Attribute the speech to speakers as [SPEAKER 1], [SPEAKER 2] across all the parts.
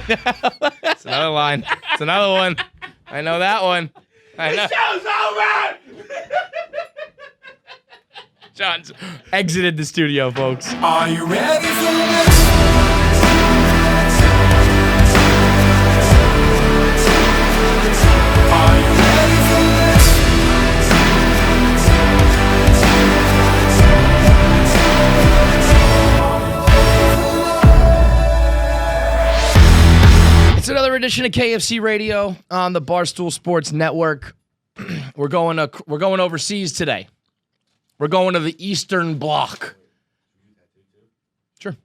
[SPEAKER 1] It's another line. It's another one. I know that one. I know.
[SPEAKER 2] The show's over!
[SPEAKER 1] John's exited the studio, folks.
[SPEAKER 2] Are you ready for this? Are you ready for this?
[SPEAKER 1] It's another edition of KFC Radio on the Barstool Sports Network. We're going overseas today. We're going to the Eastern Bloc. Sure.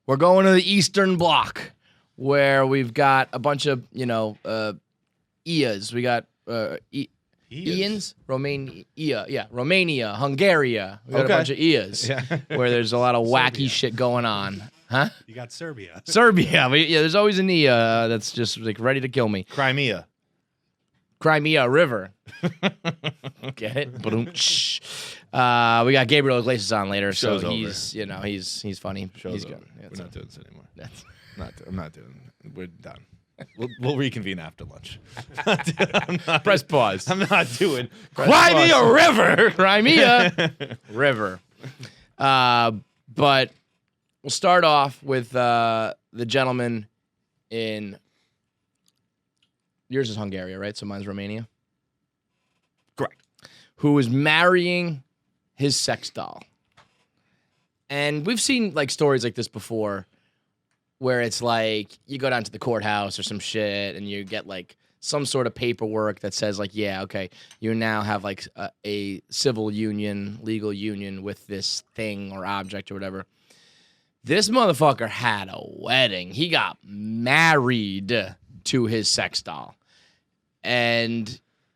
[SPEAKER 1] We're going to the Eastern Bloc, where we've got a bunch of, IAs. We got Ians? Romania. Yeah, Romania, Hungary. We got a bunch of IAs, where there's a lot of wacky shit going on. Huh?
[SPEAKER 3] You got Serbia.
[SPEAKER 1] Serbia. There's always an IA that's just like ready to kill me.
[SPEAKER 3] Crimea
[SPEAKER 1] River. Get it? We got Gabriel Iglesias on later, so he's funny.
[SPEAKER 3] Show's
[SPEAKER 1] he's good.
[SPEAKER 3] over. We're not doing this anymore. I'm not doing it. We're done. We'll reconvene after lunch.
[SPEAKER 1] Press pause.
[SPEAKER 3] I'm not doing
[SPEAKER 1] Crimea River. Crimea River. But we'll start off with the gentleman in... Yours is Hungary, right? So mine's Romania?
[SPEAKER 3] Correct.
[SPEAKER 1] Who is marrying his sex doll. And we've seen like stories like this before where it's like you go down to the courthouse or some shit and you get like some sort of paperwork that says like, yeah, okay, you now have like a civil union, legal union with this thing or object or whatever. This motherfucker had a wedding. He got married to his sex doll. And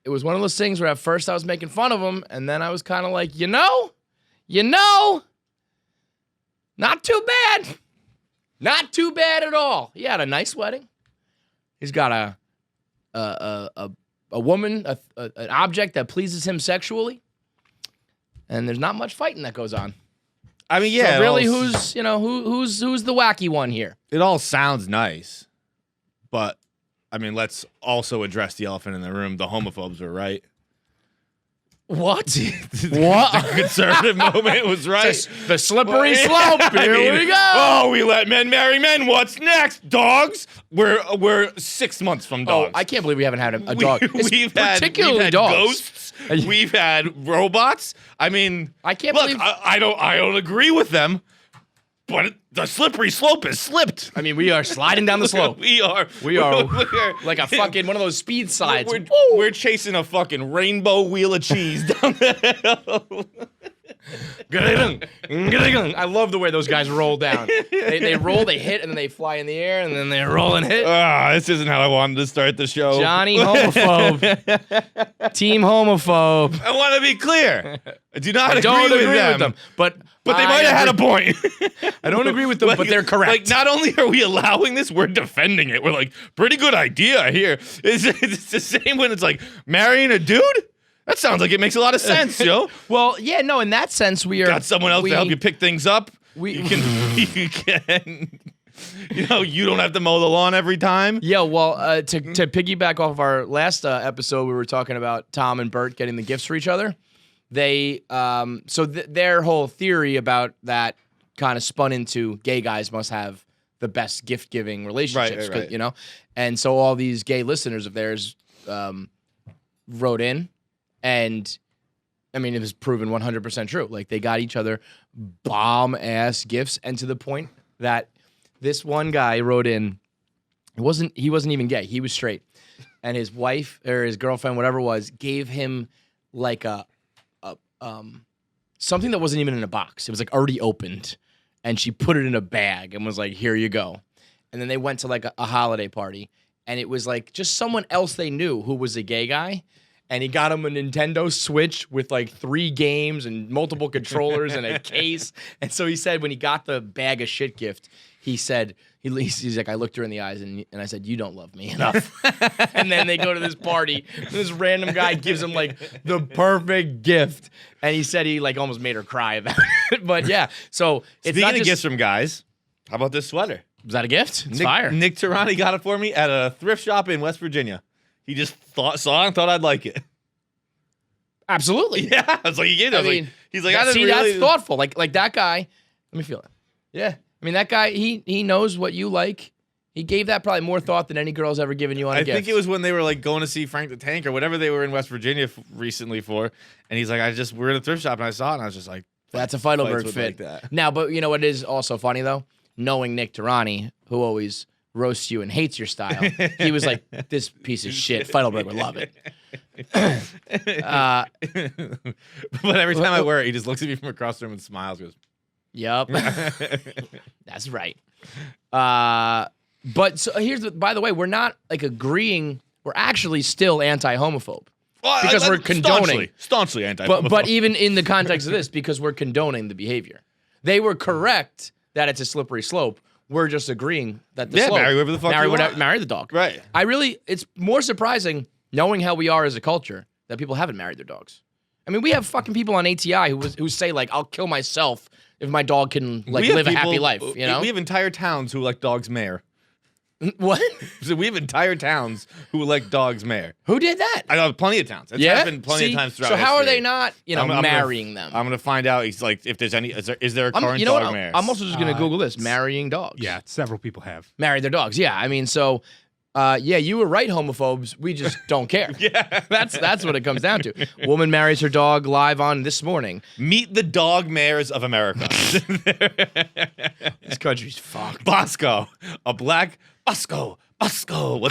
[SPEAKER 1] it was one of those things where at first I was making fun of him, and then I was kind of like, not too bad. Not too bad at all. He had a nice wedding. He's got a woman, an object that pleases him sexually. And there's not much fighting that goes on.
[SPEAKER 3] I mean, yeah.
[SPEAKER 1] So really, who's the wacky one here?
[SPEAKER 3] It all sounds nice, but I mean, let's also address the elephant in the room. The homophobes were right.
[SPEAKER 1] What?
[SPEAKER 3] The conservative movement was right.
[SPEAKER 1] The slippery slope. Here we go.
[SPEAKER 3] Oh, we let men marry men. What's next? Dogs? We're 6 months from dogs.
[SPEAKER 1] Oh, I can't believe we haven't had a dog.
[SPEAKER 3] We've had
[SPEAKER 1] dogs.
[SPEAKER 3] ghosts. We've had robots. I mean,
[SPEAKER 1] I can't
[SPEAKER 3] look,
[SPEAKER 1] believe
[SPEAKER 3] I don't agree with them, but the slippery slope has slipped.
[SPEAKER 1] I mean, we are sliding down the slope.
[SPEAKER 3] We are
[SPEAKER 1] like a fucking one of those speed slides.
[SPEAKER 3] We're chasing a fucking rainbow wheel of cheese down the hill.
[SPEAKER 1] I love the way those guys roll down. They roll, they hit, and then they fly in the air, and then they roll and hit.
[SPEAKER 3] This isn't how I wanted to start the show.
[SPEAKER 1] Johnny homophobe. Team homophobe.
[SPEAKER 3] I want to be clear. I do not
[SPEAKER 1] agree
[SPEAKER 3] with them.
[SPEAKER 1] But
[SPEAKER 3] they might have had a point.
[SPEAKER 1] I don't agree with them, but they're correct.
[SPEAKER 3] Like, not only are we allowing this, we're defending it. We're like, pretty good idea here. It's the same when it's like, marrying a dude? That sounds like it makes a lot of sense, yo.
[SPEAKER 1] Well, yeah, no, in that sense, we are...
[SPEAKER 3] Got someone else to help you pick things up. You can... you don't have to mow the lawn every time.
[SPEAKER 1] Yeah, well, to piggyback off of our last episode, we were talking about Tom and Bert getting the gifts for each other. They, their whole theory about that kind of spun into gay guys must have the best gift-giving relationships,
[SPEAKER 3] right.
[SPEAKER 1] And so all these gay listeners of theirs wrote in, and I mean, it was proven 100% true. Like, they got each other bomb-ass gifts, and to the point that this one guy wrote in, he wasn't even gay, he was straight, and his wife or his girlfriend, whatever it was, gave him like something that wasn't even in a box. It was like already opened, and she put it in a bag and was like, here you go. And then they went to like a holiday party, and it was like just someone else they knew who was a gay guy, and he got him a Nintendo Switch with like 3 games and multiple controllers and a case. And so he said when he got the bag of shit gift, he said, he's like, I looked her in the eyes and I said, you don't love me enough. And then they go to this party. And this random guy gives him like the perfect gift. And he said he like almost made her cry about it. But yeah, so it's
[SPEAKER 3] Speaking
[SPEAKER 1] not
[SPEAKER 3] of
[SPEAKER 1] just
[SPEAKER 3] gifts from guys, how about this sweater?
[SPEAKER 1] Was that a gift? It's
[SPEAKER 3] Nick,
[SPEAKER 1] fire.
[SPEAKER 3] Nick Tirani got it for me at a thrift shop in West Virginia. He just saw it and thought I'd like it.
[SPEAKER 1] Absolutely.
[SPEAKER 3] Yeah, I was like, he gave it. He's like, I didn't
[SPEAKER 1] see,
[SPEAKER 3] really.
[SPEAKER 1] that's thoughtful. Like that guy. Let me feel it. Yeah. I mean, that guy. He knows what you like. He gave that probably more thought than any girl's ever given you on a gift.
[SPEAKER 3] I think it was when they were like going to see Frank the Tank or whatever they were in West Virginia recently for, and he's like, we're in a thrift shop and I saw it and I was just like,
[SPEAKER 1] that's a Feidelberg
[SPEAKER 3] would
[SPEAKER 1] fit.
[SPEAKER 3] like that.
[SPEAKER 1] Now, but you know what is also funny though? Knowing Nick Tirani, who always roasts you and hates your style, he was like, this piece of shit. Feidelberg would love it.
[SPEAKER 3] But every time I wear it, he just looks at me from across the room and smiles. Goes,
[SPEAKER 1] Yup. That's right. But so by the way, we're not like agreeing. We're actually still anti-homophobe because we're condoning.
[SPEAKER 3] Staunchly anti-homophobe.
[SPEAKER 1] But even in the context of this, because we're condoning the behavior. They were correct that it's a slippery slope. We're just agreeing that the slope.
[SPEAKER 3] Marry whoever the fuck you want.
[SPEAKER 1] Marry the dog.
[SPEAKER 3] Right.
[SPEAKER 1] It's more surprising, knowing how we are as a culture, that people haven't married their dogs. I mean, we have fucking people on ATI who say, like, I'll kill myself if my dog can, like, live a happy life, you know?
[SPEAKER 3] We have entire towns who let dogs mayor.
[SPEAKER 1] What?
[SPEAKER 3] So we have entire towns who elect dogs mayor.
[SPEAKER 1] Who did that?
[SPEAKER 3] I know plenty of towns. It's happened plenty of times throughout
[SPEAKER 1] So how are
[SPEAKER 3] history.
[SPEAKER 1] they not, marrying them?
[SPEAKER 3] I'm gonna find out. He's like, if there's any, is there a current
[SPEAKER 1] you know
[SPEAKER 3] dog
[SPEAKER 1] what?
[SPEAKER 3] mayor?
[SPEAKER 1] I'm also just gonna Google this: marrying dogs.
[SPEAKER 4] Yeah, several people have.
[SPEAKER 1] Married their dogs. Yeah, I mean, so, yeah, you were right, homophobes. We just don't care.
[SPEAKER 3] Yeah,
[SPEAKER 1] that's what it comes down to. Woman marries her dog live on This Morning.
[SPEAKER 3] Meet the dog mayors of America.
[SPEAKER 1] This country's fucked.
[SPEAKER 3] Bosco, a black Bosco. What's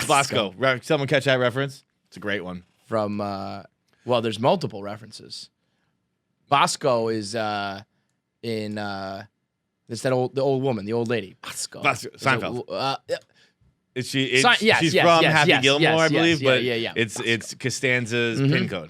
[SPEAKER 3] Bosco? Someone catch that reference? It's a great one.
[SPEAKER 1] From well, there's multiple references. Bosco is in it's the old woman, the old lady. Bosco.
[SPEAKER 3] Seinfeld. Is she?
[SPEAKER 1] Yes,
[SPEAKER 3] she's
[SPEAKER 1] yes,
[SPEAKER 3] from
[SPEAKER 1] yes,
[SPEAKER 3] Happy
[SPEAKER 1] yes,
[SPEAKER 3] Gilmore,
[SPEAKER 1] yes,
[SPEAKER 3] I believe.
[SPEAKER 1] yes,
[SPEAKER 3] but
[SPEAKER 1] yeah.
[SPEAKER 3] it's Costanza's pin code.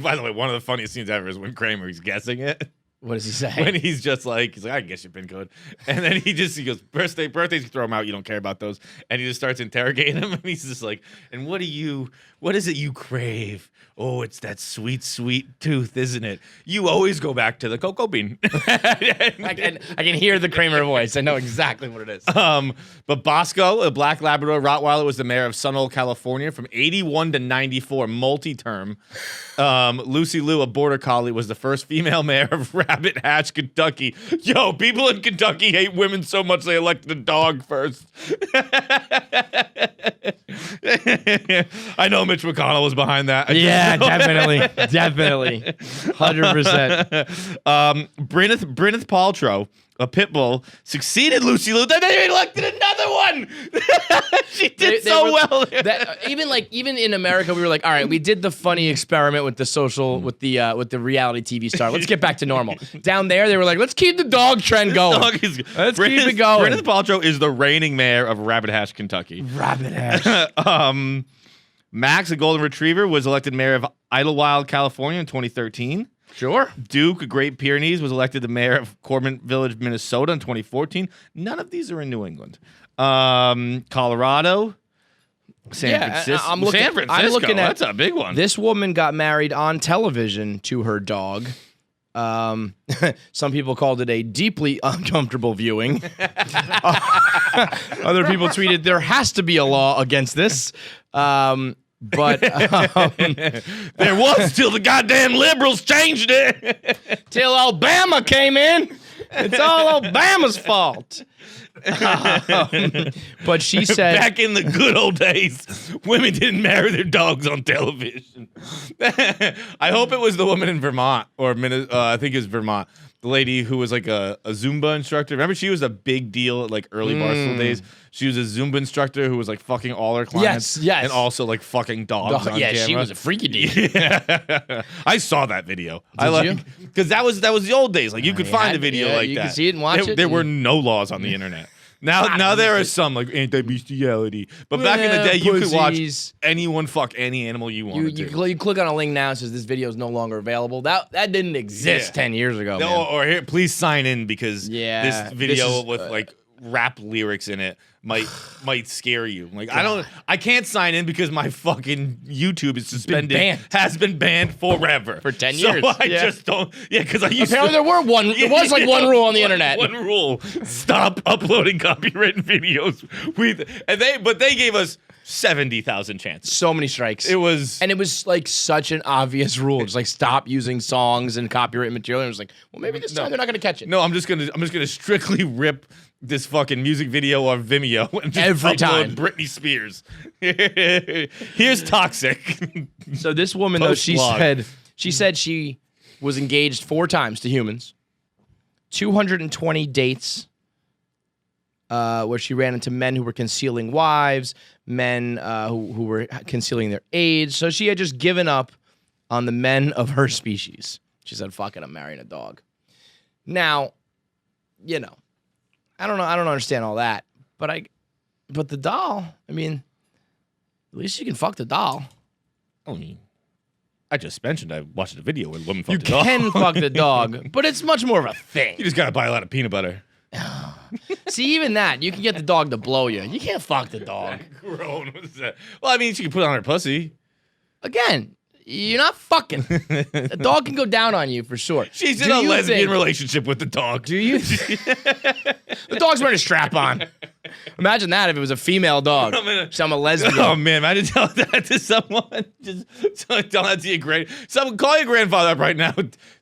[SPEAKER 3] By the way, one of the funniest scenes ever is when Kramer's guessing it.
[SPEAKER 1] What does he say?
[SPEAKER 3] When he's like, I can guess your pin code. And then he goes, birthdays, throw them out. You don't care about those. And he just starts interrogating him. And he's just like, and what is it you crave? Oh, it's that sweet, sweet tooth, isn't it? You always go back to the cocoa bean.
[SPEAKER 1] I can hear the Kramer voice. I know exactly what it is.
[SPEAKER 3] But Bosco, a black Labrador Rottweiler, was the mayor of Sunol, California from 81 to 94, multi-term. Lucy Liu, a border collie, was the first female mayor of Rabbit Hatch, Kentucky. Yo, people in Kentucky hate women so much they elected a dog first. I know Mitch McConnell was behind that.
[SPEAKER 1] Yeah, definitely. 100%.
[SPEAKER 3] Bryneth Paltrow, a pit bull, succeeded Lucy Liu. Then they elected another one. She did well.
[SPEAKER 1] Even in America, we were like, all right, we did the funny experiment with the reality TV star. Let's get back to normal. Down there, they were like, let's keep the dog trend going. Let's keep it going.
[SPEAKER 3] Bryneth Paltrow is the reigning mayor of Rabbit Hatch, Kentucky.
[SPEAKER 1] Rabbit Hatch.
[SPEAKER 3] Max, a golden retriever, was elected mayor of Idlewild, California in 2013.
[SPEAKER 1] Sure.
[SPEAKER 3] Duke, a Great Pyrenees, was elected the mayor of Corbin Village, Minnesota in 2014. None of these are in New England. Colorado, San Francisco.
[SPEAKER 1] I'm looking at,
[SPEAKER 3] that's a big one.
[SPEAKER 1] This woman got married on television to her dog. Some people called it a deeply uncomfortable viewing. Other people tweeted, there has to be a law against this. But
[SPEAKER 3] there was till the goddamn liberals changed it.
[SPEAKER 1] Till Obama came in. It's all Obama's fault. But she said,
[SPEAKER 3] back in the good old days, women didn't marry their dogs on television. I hope it was the woman in Vermont, or I think it was Vermont. The lady who was like a Zumba instructor. Remember, she was a big deal at like early Barstool days. She was a Zumba instructor who was like fucking all her clients.
[SPEAKER 1] Yes.
[SPEAKER 3] And also like fucking dogs on camera.
[SPEAKER 1] She was a freaky dude.
[SPEAKER 3] Yeah. I saw that video.
[SPEAKER 1] Did you?
[SPEAKER 3] Because that was the old days. Like you could find a video like that.
[SPEAKER 1] You could see it and watch it.
[SPEAKER 3] There were no laws on the internet. Now there are some like anti-bestiality, but back in the day you could watch anyone fuck any animal you wanted to.
[SPEAKER 1] You click on a link now, it says this video is no longer available. That didn't exist 10 years ago.
[SPEAKER 3] Or here, please sign in because this video with like rap lyrics in it might scare you. Like I can't sign in because my fucking YouTube is suspended, has been banned forever
[SPEAKER 1] for 10 years.
[SPEAKER 3] So I just don't. Yeah, because I used
[SPEAKER 1] apparently there were one. There was like one rule on the internet.
[SPEAKER 3] One rule: stop uploading copywritten videos. But they gave us 70,000 chances.
[SPEAKER 1] So many strikes.
[SPEAKER 3] It was
[SPEAKER 1] like such an obvious rule. Just like stop using songs and copyright material. And it was like, well, maybe this time they're not gonna catch it.
[SPEAKER 3] No, I'm just gonna strictly rip this fucking music video on Vimeo and just
[SPEAKER 1] every
[SPEAKER 3] upload
[SPEAKER 1] time
[SPEAKER 3] Britney Spears. Here's Toxic.
[SPEAKER 1] So this woman though, she said she was engaged 4 times to humans, 220 dates, where she ran into men who were concealing wives, men who were concealing their age. So she had just given up on the men of her species. She said, fuck it, I'm marrying a dog. Now, you know, I don't understand all that. But the doll, I mean, at least you can fuck the doll.
[SPEAKER 3] I mean, I just mentioned I watched a video where a woman fucked a
[SPEAKER 1] You
[SPEAKER 3] dog.
[SPEAKER 1] can fuck the dog, but it's much more of a thing.
[SPEAKER 3] You just gotta buy a lot of peanut butter.
[SPEAKER 1] See, even that, you can get the dog to blow you. You can't fuck the dog.
[SPEAKER 3] Grown. What's that? Well, I mean, she can put it on her pussy.
[SPEAKER 1] Again, you're not fucking. The dog can go down on you for sure.
[SPEAKER 3] She's in a lesbian relationship with the dog.
[SPEAKER 1] Do you? The dog's wearing a strap on. Imagine that if it was a female dog. I'm a lesbian.
[SPEAKER 3] Oh man, imagine telling that to someone. Just tell that to your call your grandfather up right now.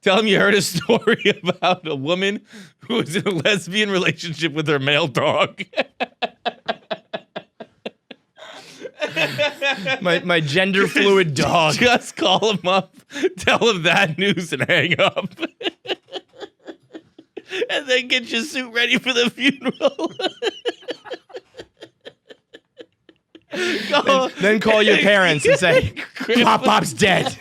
[SPEAKER 3] Tell him you heard a story about a woman who was in a lesbian relationship with her male dog.
[SPEAKER 1] my gender fluid dog.
[SPEAKER 3] Just call him up, tell him that news, and hang up. And then get your suit ready for the funeral.
[SPEAKER 1] Then call your parents and say, Pop-Pop's dead.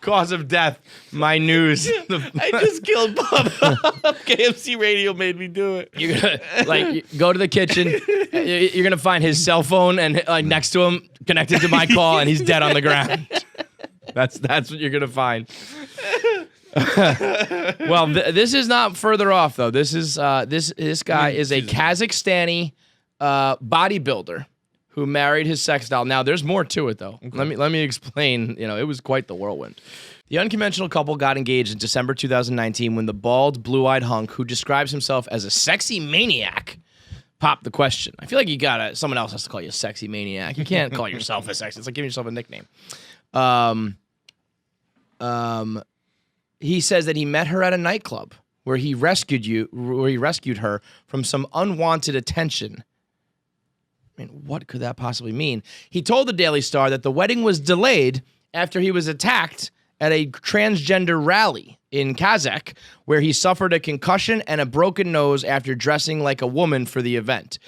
[SPEAKER 1] Cause of death, my news.
[SPEAKER 3] I just killed Pop-Pop. KFC radio made me do it.
[SPEAKER 1] You're gonna go to the kitchen. You're gonna find his cell phone and next to him, connected to my call, and he's dead on the ground. That's what you're gonna find. Well, this is not further off though. This is this guy is a Kazakhstani bodybuilder who married his sex doll. Now, there's more to it though. Okay. Let me explain. You know, it was quite the whirlwind. The unconventional couple got engaged in December 2019 when the bald, blue-eyed hunk, who describes himself as a sexy maniac, popped the question. I feel like someone else has to call you a sexy maniac. You can't call yourself a sexy. It's like giving yourself a nickname. He says that he met her at a nightclub where he rescued her from some unwanted attention. I mean, what could that possibly mean? He told the Daily Star that the wedding was delayed after he was attacked at a transgender rally in Kazakh, where he suffered a concussion and a broken nose after dressing like a woman for the event.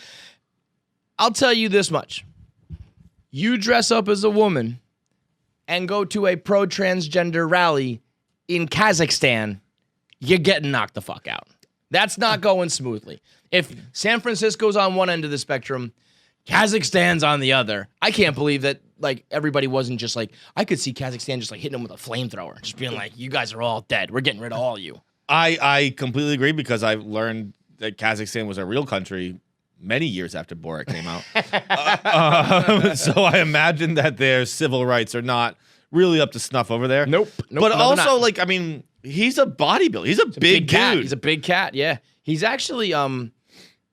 [SPEAKER 1] I'll tell you this much. You dress up as a woman and go to a pro-transgender rally in Kazakhstan, you're getting knocked the fuck out. That's not going smoothly. If San Francisco's on one end of the spectrum, Kazakhstan's on the other. I can't believe that everybody wasn't just I could see Kazakhstan just hitting them with a flamethrower, just being like, you guys are all dead. We're getting rid of all you.
[SPEAKER 3] I completely agree because I've learned that Kazakhstan was a real country many years after Borat came out. So I imagine that their civil rights are not really up to snuff over there.
[SPEAKER 1] Nope.
[SPEAKER 3] But also, I mean, he's a bodybuilder. He's a big
[SPEAKER 1] cat.
[SPEAKER 3] dude.
[SPEAKER 1] He's a big cat, yeah. He's actually,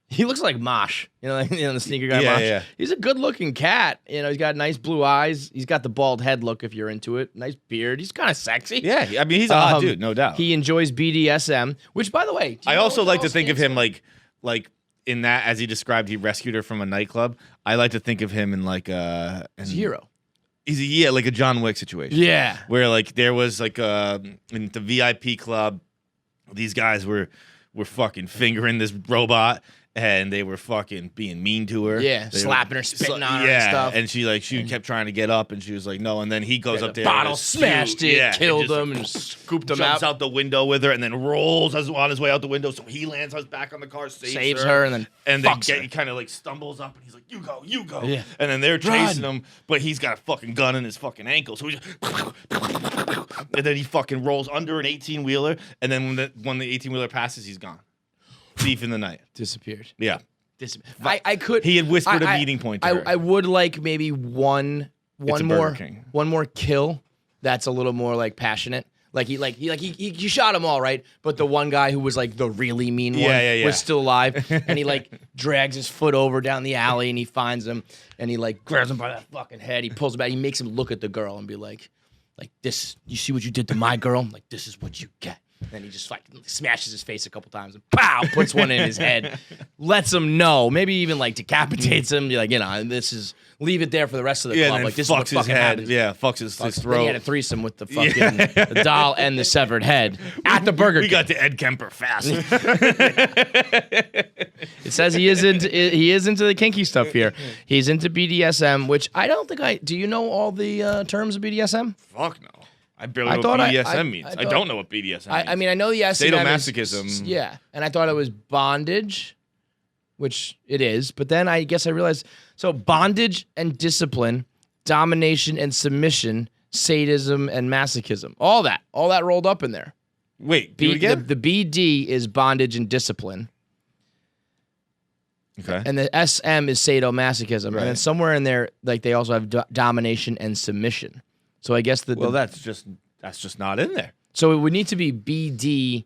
[SPEAKER 1] he looks like Mosh. The sneaker guy Mosh. Yeah. He's a good-looking cat. He's got nice blue eyes. He's got the bald head look if you're into it. Nice beard. He's kind of sexy.
[SPEAKER 3] Yeah, I mean, he's a hot dude, no doubt.
[SPEAKER 1] He enjoys BDSM, which, by the way,
[SPEAKER 3] I also like to think of him like in that, as he described, he rescued her from a nightclub. I like to think of him in he's
[SPEAKER 1] a hero.
[SPEAKER 3] He's like a John Wick situation.
[SPEAKER 1] Yeah.
[SPEAKER 3] Where there was in the VIP club, these guys were fucking fingering this robot and they were fucking being mean to her.
[SPEAKER 1] Yeah, slapping her, spitting on her and stuff.
[SPEAKER 3] And she kept trying to get up and she was like, no. And then he goes up there.
[SPEAKER 1] Bottle smashed it, killed him, and scooped him
[SPEAKER 3] jumps out the window with her and then rolls on his way out the window. So he lands back on the car, saves her,
[SPEAKER 1] and then
[SPEAKER 3] he kind of stumbles up and he's like, you go.
[SPEAKER 1] Yeah.
[SPEAKER 3] And then they're chasing him, but he's got a fucking gun in his fucking ankle. So he just, and then he fucking rolls under an 18-wheeler. And then when the 18-wheeler passes, he's gone. Thief in the night.
[SPEAKER 1] Disappeared.
[SPEAKER 3] Yeah.
[SPEAKER 1] this. I could.
[SPEAKER 3] He had whispered a meeting point to her.
[SPEAKER 1] I would like maybe one
[SPEAKER 3] Burger King.
[SPEAKER 1] more kill that's a little more like passionate. Like he shot them all, right? But the one guy who was like the really mean one was still alive, and he like drags his foot over down the alley, and he finds him, and he like grabs him by that fucking head. He pulls him back. He makes him look at the girl and be like this. You see what you did to my girl? Like this is what you get. Then he just like smashes his face a couple times and pow, puts one in his head, lets him know, maybe even like decapitates him. You're like, this is leave it there for the rest of the club.
[SPEAKER 3] And
[SPEAKER 1] like this
[SPEAKER 3] fucks
[SPEAKER 1] is what
[SPEAKER 3] his
[SPEAKER 1] fucking
[SPEAKER 3] head.
[SPEAKER 1] happens.
[SPEAKER 3] Yeah, fucks his
[SPEAKER 1] Then
[SPEAKER 3] throat.
[SPEAKER 1] he had a threesome with the fucking the doll and the severed head at the Burger King.
[SPEAKER 3] We got to Ed Kemper fast.
[SPEAKER 1] It says he is into the kinky stuff here. He's into BDSM, which I don't think do you know all the terms of BDSM?
[SPEAKER 3] Fuck no. I barely know what BDSM means. I don't know what BDSM means.
[SPEAKER 1] I mean, I know the SM
[SPEAKER 3] Sadomasochism.
[SPEAKER 1] Yeah, and I thought it was bondage, which it is. But then I guess I realized, so bondage and discipline, domination and submission, sadism and masochism. All that rolled up in there.
[SPEAKER 3] Wait, do it again?
[SPEAKER 1] The BD is bondage and discipline.
[SPEAKER 3] Okay.
[SPEAKER 1] And the SM is sadomasochism.
[SPEAKER 3] Right.
[SPEAKER 1] And then somewhere in there, like they also have domination and submission. So I guess
[SPEAKER 3] that's just not in there.
[SPEAKER 1] So it would need to be BDDSSM.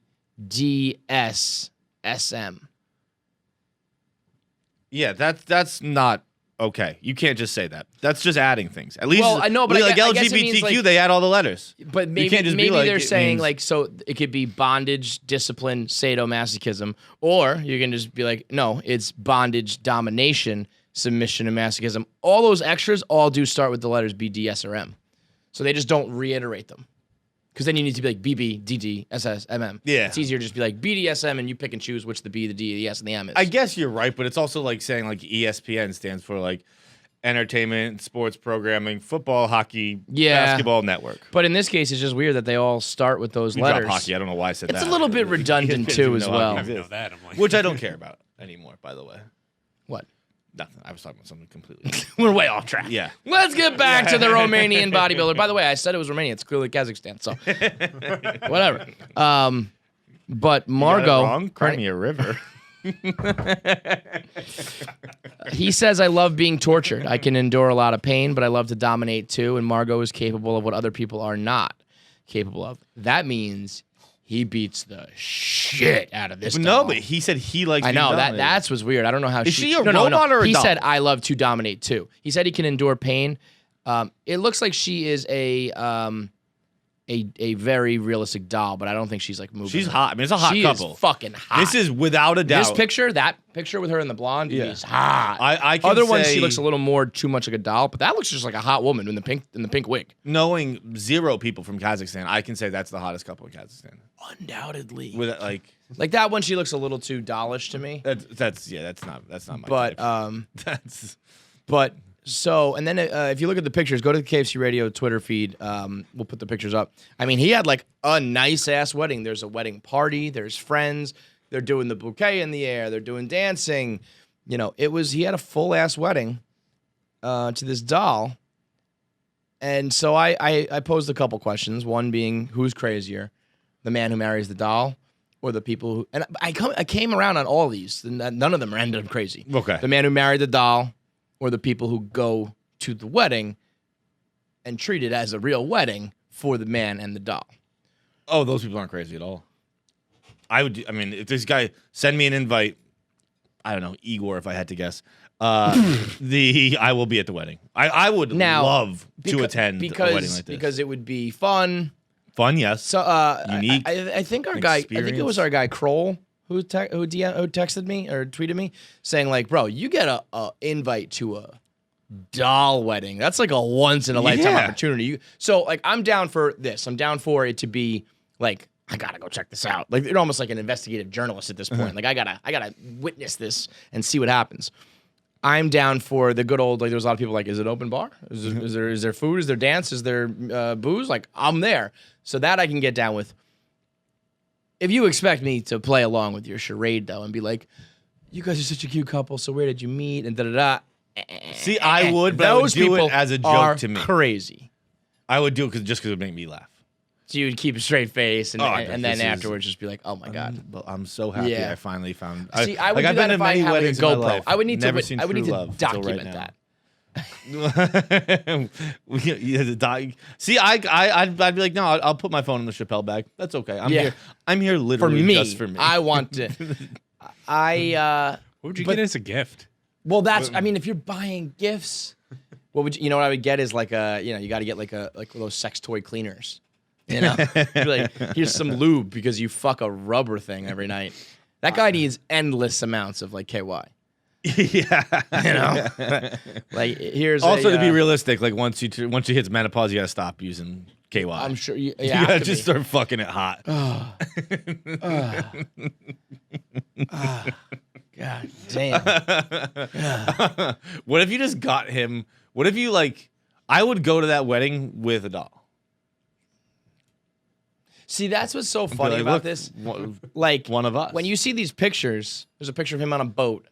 [SPEAKER 3] Yeah, that's not okay. You can't just say that. That's just adding things. At least,
[SPEAKER 1] Well, I know, but
[SPEAKER 3] like
[SPEAKER 1] I guess it
[SPEAKER 3] LGBTQ,
[SPEAKER 1] means, like-
[SPEAKER 3] they add all the letters.
[SPEAKER 1] But maybe,
[SPEAKER 3] you can't just
[SPEAKER 1] maybe
[SPEAKER 3] be like,
[SPEAKER 1] they're
[SPEAKER 3] it
[SPEAKER 1] saying
[SPEAKER 3] means-
[SPEAKER 1] like, so it could be bondage, discipline, sadomasochism, or you can just be like, no, it's bondage, domination, submission, and masochism. All those extras all do start with the letters B, D, S, or M. So they just don't reiterate them. Because then you need to be like BB, DD, SS, MM.
[SPEAKER 3] Yeah.
[SPEAKER 1] It's easier to just be like BDSM and you pick and choose which the B, the D, the S, and the M is.
[SPEAKER 3] I guess you're right, but it's also like saying like ESPN stands for like entertainment, sports programming, football, hockey, basketball network.
[SPEAKER 1] But in this case, it's just weird that they all start with those
[SPEAKER 3] We
[SPEAKER 1] letters.
[SPEAKER 3] drop hockey. I don't know why I said that.
[SPEAKER 1] It's a little bit redundant too as well.
[SPEAKER 4] I know that. I'm like,
[SPEAKER 3] Which I don't care about anymore, by the way.
[SPEAKER 1] What?
[SPEAKER 3] Nothing. I was talking about something completely.
[SPEAKER 1] We're way off track.
[SPEAKER 3] Yeah.
[SPEAKER 1] Let's get back to the Romanian bodybuilder. By the way, I said it was Romania. It's clearly Kazakhstan. So whatever. But Margot,
[SPEAKER 3] wrong? Crimea River.
[SPEAKER 1] he says, I love being tortured. I can endure a lot of pain, but I love to dominate too. And Margot is capable of what other people are not capable of. That means he beats the shit out of this
[SPEAKER 3] No,
[SPEAKER 1] doll.
[SPEAKER 3] but he said he likes.
[SPEAKER 1] I
[SPEAKER 3] being
[SPEAKER 1] know
[SPEAKER 3] dominated.
[SPEAKER 1] that's what's weird. I don't know how
[SPEAKER 3] Is she a
[SPEAKER 1] no,
[SPEAKER 3] robot or a
[SPEAKER 1] He
[SPEAKER 3] doll?
[SPEAKER 1] said I love to dominate too. He said he can endure pain. It looks like she is a very realistic doll, but I don't think she's like moving.
[SPEAKER 3] She's hot. I mean, it's a hot
[SPEAKER 1] she
[SPEAKER 3] couple.
[SPEAKER 1] Is fucking hot.
[SPEAKER 3] This is without a doubt.
[SPEAKER 1] that picture with her in the blonde,
[SPEAKER 3] Yeah.
[SPEAKER 1] is hot.
[SPEAKER 3] I can
[SPEAKER 1] Other ones
[SPEAKER 3] say,
[SPEAKER 1] she looks a little more too much like a doll, but that looks just like a hot woman in the pink wig.
[SPEAKER 3] knowing zero people from Kazakhstan, I can say that's the hottest couple in Kazakhstan.
[SPEAKER 1] Undoubtedly.
[SPEAKER 3] With
[SPEAKER 1] Like that one, she looks a little too dollish to me.
[SPEAKER 3] that's not my
[SPEAKER 1] But
[SPEAKER 3] type. That's
[SPEAKER 1] But so, and then if you look at the pictures, go to the KFC Radio Twitter feed. We'll put the pictures up. I mean, he had like a nice ass wedding. There's a wedding party. There's friends. They're doing the bouquet in the air. They're doing dancing. He had a full ass wedding to this doll. And so I posed a couple questions. One being, who's crazier, the man who marries the doll, or the people who? And I came around on all these. And none of them ended up crazy.
[SPEAKER 3] Okay.
[SPEAKER 1] The man who married the doll, or the people who go to the wedding and treat it as a real wedding for the man and the doll.
[SPEAKER 3] Oh, those people aren't crazy at all. I mean, if this guy send me an invite, I don't know, Igor, if I had to guess. I will be at the wedding. I would love to attend a wedding like this.
[SPEAKER 1] Because it would be fun.
[SPEAKER 3] Fun, yes.
[SPEAKER 1] So
[SPEAKER 3] Unique.
[SPEAKER 1] I think our guy, I think it
[SPEAKER 3] experience.
[SPEAKER 1] was our guy Kroll who texted me or tweeted me saying like, bro, you get a invite to a doll wedding. That's like a once in a lifetime
[SPEAKER 3] Yeah.
[SPEAKER 1] opportunity. So like, I'm down for this. I'm down for it to be like, I gotta go check this out. Like, you're almost like an investigative journalist at this point. Like, I gotta witness this and see what happens. I'm down for the good old, like, there's a lot of people like, is it open bar? Is there food? Is there dance? Is there booze? Like, I'm there. So that I can get down with. If you expect me to play along with your charade, though, and be like, you guys are such a cute couple, so where did you meet? And da-da-da.
[SPEAKER 3] See, I would, but I would
[SPEAKER 1] Those
[SPEAKER 3] do
[SPEAKER 1] people
[SPEAKER 3] it as a
[SPEAKER 1] are
[SPEAKER 3] joke to me.
[SPEAKER 1] crazy.
[SPEAKER 3] I would do it just because it would make me laugh.
[SPEAKER 1] So you would keep a straight face, and,
[SPEAKER 3] Oh,
[SPEAKER 1] and then
[SPEAKER 3] this is-
[SPEAKER 1] afterwards just be like, "Oh my god."
[SPEAKER 3] Well, I'm so happy
[SPEAKER 1] Yeah.
[SPEAKER 3] I finally found.
[SPEAKER 1] See, I would
[SPEAKER 3] I've
[SPEAKER 1] do that
[SPEAKER 3] been
[SPEAKER 1] if
[SPEAKER 3] to
[SPEAKER 1] I
[SPEAKER 3] many
[SPEAKER 1] had like a
[SPEAKER 3] weddings in my
[SPEAKER 1] GoPro.
[SPEAKER 3] life.
[SPEAKER 1] I would need
[SPEAKER 3] Never
[SPEAKER 1] to.
[SPEAKER 3] seen
[SPEAKER 1] I would need
[SPEAKER 3] true
[SPEAKER 1] to
[SPEAKER 3] love until
[SPEAKER 1] document
[SPEAKER 3] right
[SPEAKER 1] that.
[SPEAKER 3] See, I'd be like, no, I'll put my phone in the Chappelle bag. That's okay. I'm here
[SPEAKER 1] For
[SPEAKER 3] literally
[SPEAKER 1] me,
[SPEAKER 3] just for me.
[SPEAKER 1] I want to.
[SPEAKER 3] What would you get as a gift?
[SPEAKER 1] Well, that's. I mean, if you're buying gifts, what would you know? What I would get is like a. You got to get like those sex toy cleaners. You know, Be like, here's some lube because you fuck a rubber thing every night. That guy needs endless amounts of like KY.
[SPEAKER 3] Yeah,
[SPEAKER 1] You know, like here's
[SPEAKER 3] also to be
[SPEAKER 1] real.
[SPEAKER 3] realistic, like once you hit menopause, you gotta stop using KY.
[SPEAKER 1] I'm sure you.
[SPEAKER 3] You
[SPEAKER 1] have
[SPEAKER 3] gotta
[SPEAKER 1] to
[SPEAKER 3] just
[SPEAKER 1] be.
[SPEAKER 3] start fucking it hot.
[SPEAKER 1] God damn.
[SPEAKER 3] What if you just got him? What if you like? I would go to that wedding with a doll.
[SPEAKER 1] See, that's what's so
[SPEAKER 3] Be
[SPEAKER 1] funny
[SPEAKER 3] like,
[SPEAKER 1] about
[SPEAKER 3] look,
[SPEAKER 1] this.
[SPEAKER 3] one-
[SPEAKER 1] Like
[SPEAKER 3] one of us.
[SPEAKER 1] when you see these pictures, there's a picture of him on a boat,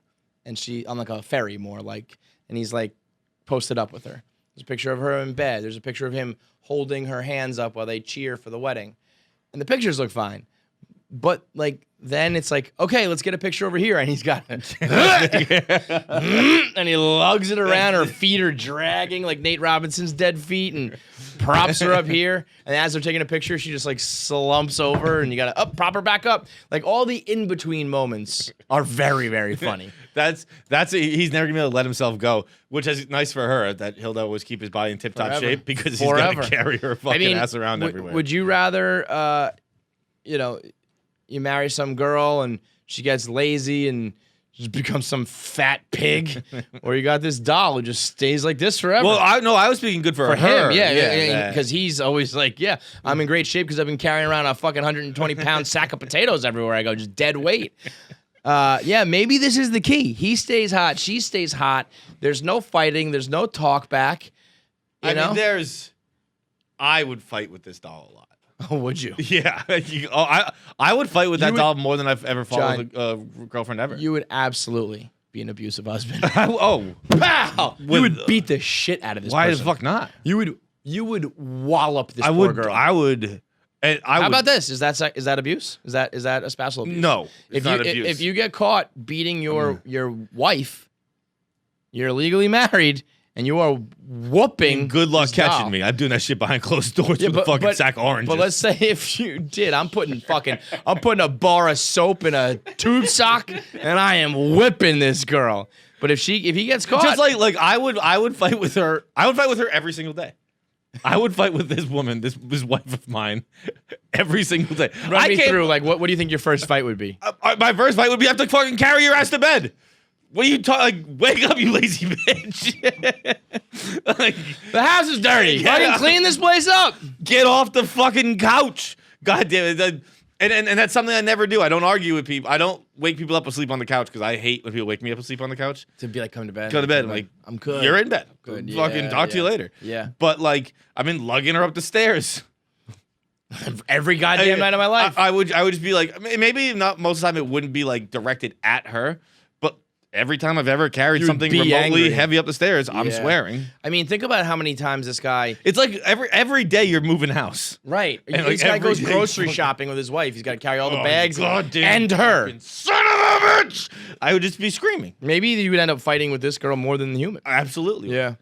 [SPEAKER 1] and she on like a ferry, more like, and he's like posted up with her. There's a picture of her in bed. There's a picture of him holding her hands up while they cheer for the wedding, and the pictures look fine. But like then it's like, okay, let's get a picture over here, and he's got and he lugs it around. Her feet are dragging like Nate Robinson's dead feet, and props her up here. And as they're taking a picture, she just like slumps over, and you gotta prop her back up. Like all the in between moments are very, very funny.
[SPEAKER 3] He's never gonna be able to let himself go, which is nice for her that he'll always keep his body in tip top
[SPEAKER 1] Forever.
[SPEAKER 3] shape because
[SPEAKER 1] Forever.
[SPEAKER 3] he's gonna carry her fucking ass around everywhere.
[SPEAKER 1] Would you rather, you marry some girl and she gets lazy and just becomes some fat pig, or you got this doll who just stays like this forever?
[SPEAKER 3] Well, I was speaking good for her.
[SPEAKER 1] him,
[SPEAKER 3] yeah,
[SPEAKER 1] because he's always like, yeah, I'm in great shape because I've been carrying around a fucking 120-pound sack of potatoes everywhere I go, just dead weight. Yeah, maybe this is the key. He stays hot, she stays hot. There's no fighting. There's no talk back. You know?
[SPEAKER 3] I would fight with this doll a lot.
[SPEAKER 1] Oh, would you?
[SPEAKER 3] Yeah, I would fight with that doll more than I've ever fought with a girlfriend ever.
[SPEAKER 1] You would absolutely be an abusive husband.
[SPEAKER 3] Oh,
[SPEAKER 1] Pow! You would beat the shit out of this
[SPEAKER 3] why
[SPEAKER 1] person.
[SPEAKER 3] the fuck not?
[SPEAKER 1] You would wallop this poor girl.
[SPEAKER 3] I would.
[SPEAKER 1] How about this? Is that abuse? Is that a spousal abuse?
[SPEAKER 3] No, it's not abuse.
[SPEAKER 1] If you get caught beating your wife, you're legally married, and you are whooping.
[SPEAKER 3] Good luck
[SPEAKER 1] this
[SPEAKER 3] catching
[SPEAKER 1] doll.
[SPEAKER 3] me. I'm doing that shit behind closed doors with a fucking sack of oranges.
[SPEAKER 1] But let's say if you did, I'm putting a bar of soap in a tube sock, and I am whipping this girl. But if he gets caught,
[SPEAKER 3] just like I would fight with her. I would fight with her every single day. I would fight with this woman, this wife of mine, every single day.
[SPEAKER 1] run me through. Like, what do you think your first fight would be?
[SPEAKER 3] My first fight would be I have to fucking carry your ass to bed. What are you talking? Like, wake up, you lazy bitch! Like,
[SPEAKER 1] The house is dirty.
[SPEAKER 3] Yeah.
[SPEAKER 1] Fucking clean this place up.
[SPEAKER 3] get off the fucking couch! God damn it! And that's something I never do. I don't argue with people. I don't wake people up asleep on the couch because I hate when people wake me up asleep on the couch.
[SPEAKER 1] To be like, come to bed.
[SPEAKER 3] Go to bed. I'm like,
[SPEAKER 1] I'm good.
[SPEAKER 3] You're in bed.
[SPEAKER 1] Good.
[SPEAKER 3] Fucking
[SPEAKER 1] Yeah,
[SPEAKER 3] talk to you
[SPEAKER 1] yeah.
[SPEAKER 3] later.
[SPEAKER 1] Yeah.
[SPEAKER 3] But like, I've been lugging her up the stairs.
[SPEAKER 1] Every goddamn night of my life.
[SPEAKER 3] I would just be like, maybe not most of the time it wouldn't be like directed at her, but every time I've ever carried
[SPEAKER 1] You'd
[SPEAKER 3] something
[SPEAKER 1] be
[SPEAKER 3] remotely
[SPEAKER 1] angry.
[SPEAKER 3] heavy up the stairs, I'm
[SPEAKER 1] Yeah.
[SPEAKER 3] swearing.
[SPEAKER 1] I mean, think about how many times this guy.
[SPEAKER 3] It's like every day you're moving house.
[SPEAKER 1] Right.
[SPEAKER 3] And, like,
[SPEAKER 1] This guy
[SPEAKER 3] every
[SPEAKER 1] goes
[SPEAKER 3] day
[SPEAKER 1] grocery
[SPEAKER 3] fucking-
[SPEAKER 1] shopping with his wife. He's got to carry all the
[SPEAKER 3] Oh,
[SPEAKER 1] bags
[SPEAKER 3] goddamn
[SPEAKER 1] and her.
[SPEAKER 3] fucking son of a bitch! I would just be screaming.
[SPEAKER 1] Maybe you would end up fighting with this girl more than the human.
[SPEAKER 3] Absolutely.
[SPEAKER 1] Yeah.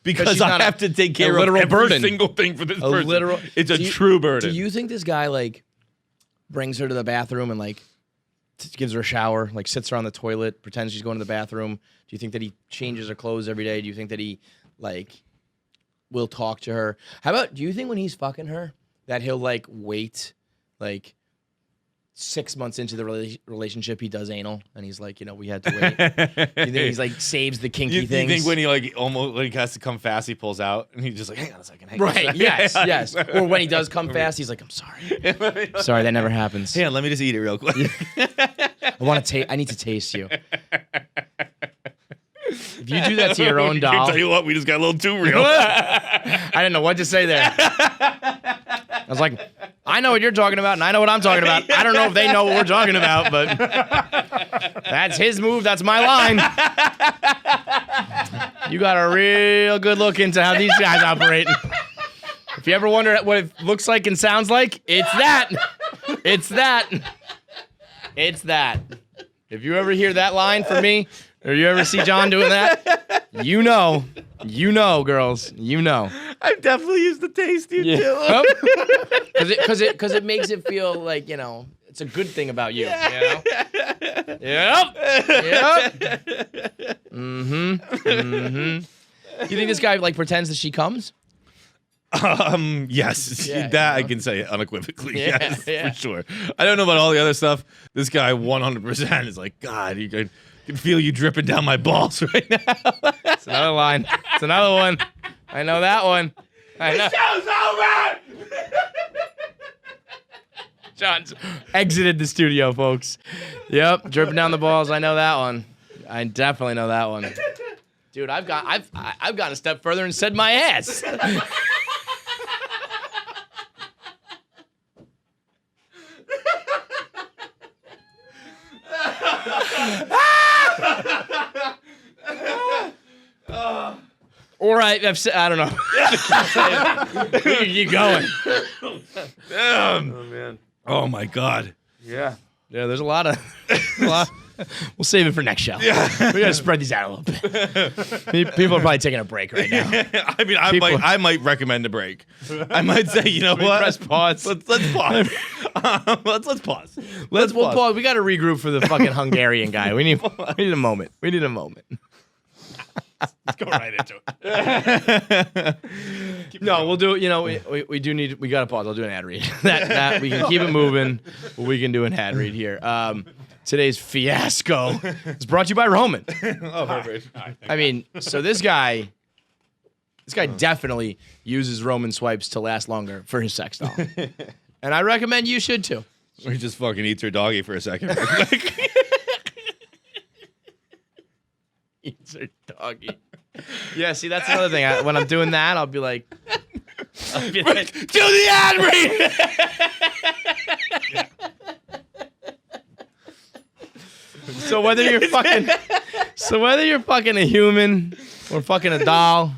[SPEAKER 3] Because
[SPEAKER 1] she's
[SPEAKER 3] I
[SPEAKER 1] not
[SPEAKER 3] have to take care
[SPEAKER 1] a
[SPEAKER 3] of
[SPEAKER 1] literal
[SPEAKER 3] every
[SPEAKER 1] burden.
[SPEAKER 3] single thing for this
[SPEAKER 1] A
[SPEAKER 3] person.
[SPEAKER 1] literal.
[SPEAKER 3] It's a
[SPEAKER 1] Do you-
[SPEAKER 3] true burden.
[SPEAKER 1] Do you think this guy like brings her to the bathroom and like gives her a shower, like sits her on the toilet, pretends she's going to the bathroom? Do you think that he changes her clothes every day? Do you think that he like will talk to her? How about, do you think when he's fucking her that he'll like wait like 6 months into the relationship he does anal and he's like, we had to wait? You think he's like saves the kinky
[SPEAKER 3] You
[SPEAKER 1] things?
[SPEAKER 3] think when he like almost when he has to come fast, he pulls out and he's just like, hang on a second. Hang on a
[SPEAKER 1] Right,
[SPEAKER 3] second."
[SPEAKER 1] yes. Or when he does come fast, he's like, I'm sorry. Sorry, that never happens.
[SPEAKER 3] Hang on, let me just eat it real quick.
[SPEAKER 1] I need to taste you. If you do that to your own
[SPEAKER 3] I
[SPEAKER 1] doll,
[SPEAKER 3] tell you what, we just got a little too real.
[SPEAKER 1] I didn't know what to say there. I was like, I know what you're talking about, and I know what I'm talking about. I don't know if they know what we're talking about, but that's his move. That's my line. You got a real good look into how these guys operate. If you ever wonder what it looks like and sounds like, it's that. It's that. It's that. If you ever hear that line from me, or you ever see John doing that, you know, girls, you know.
[SPEAKER 3] I've definitely used the tasty too.
[SPEAKER 1] Because it makes it feel like, you know, it's a good thing about you. You know? Yep. You think this guy like pretends that she comes?
[SPEAKER 3] Yes,
[SPEAKER 1] Yeah,
[SPEAKER 3] that
[SPEAKER 1] you
[SPEAKER 3] I can say unequivocally.
[SPEAKER 1] Yeah,
[SPEAKER 3] Yes,
[SPEAKER 1] yeah.
[SPEAKER 3] for sure. I don't know about all the other stuff. This guy 100% is like, God, you can feel you dripping down my balls right now.
[SPEAKER 1] It's another line. It's another one. I know that one. I know.
[SPEAKER 2] Show's over!
[SPEAKER 1] John's exited the studio, folks. Yep, dripping down the balls. I know that one. I definitely know that one. Dude, I've gone a step further and said my ass. All right, I don't know. We can keep going.
[SPEAKER 3] Oh man. Oh my God.
[SPEAKER 1] Yeah, there's a lot of. We'll save it for next show. Yeah. We gotta spread these out a little bit. People are probably taking a break right now.
[SPEAKER 3] I mean, I might recommend a break. I might say, you know what?
[SPEAKER 1] Press pause.
[SPEAKER 3] Let's pause. Let's pause.
[SPEAKER 1] We'll pause. We gotta regroup for the fucking Hungarian guy. We need a moment. We need a moment.
[SPEAKER 3] Let's go right into it.
[SPEAKER 1] No, we'll do it. You know, we gotta pause. I'll do an ad read. that we can keep it moving, but we can do an ad read here. Today's fiasco is brought to you by Roman.
[SPEAKER 3] Oh, perfect.
[SPEAKER 1] I mean, so this guy definitely uses Roman swipes to last longer for his sex doll. And I recommend you should too.
[SPEAKER 3] Or he just fucking eats her doggy for a second.
[SPEAKER 1] Eats her doggy. Yeah, see, that's another thing. When I'm doing that, I'll be like,
[SPEAKER 3] do the ad read.
[SPEAKER 1] So whether you're fucking a human or fucking a doll,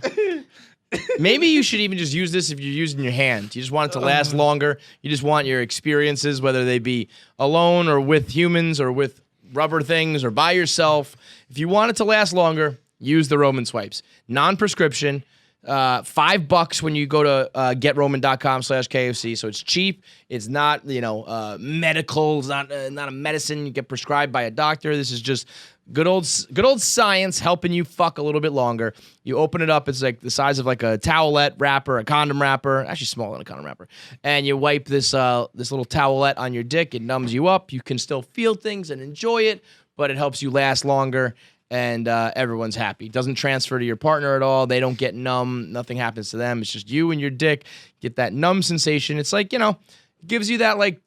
[SPEAKER 1] maybe you should even just use this if you're using your hand. You just want it to last longer. You just want your experiences, whether they be alone or with humans or with rubber things or by yourself. If you want it to last longer, use the Roman swipes. Non-prescription. $5 when you go to getroman.com/KFC. So it's cheap. It's not, medical. It's not a medicine you get prescribed by a doctor. This is just good old science helping you fuck a little bit longer. You open it up. It's like the size of like a towelette wrapper, a condom wrapper, actually smaller than a condom wrapper. And you wipe this little towelette on your dick. It numbs you up. You can still feel things and enjoy it, but it helps you last longer. And everyone's happy. Doesn't transfer to your partner at all. They don't get numb. Nothing happens to them. It's just you and your dick get that numb sensation. It's like, gives you that like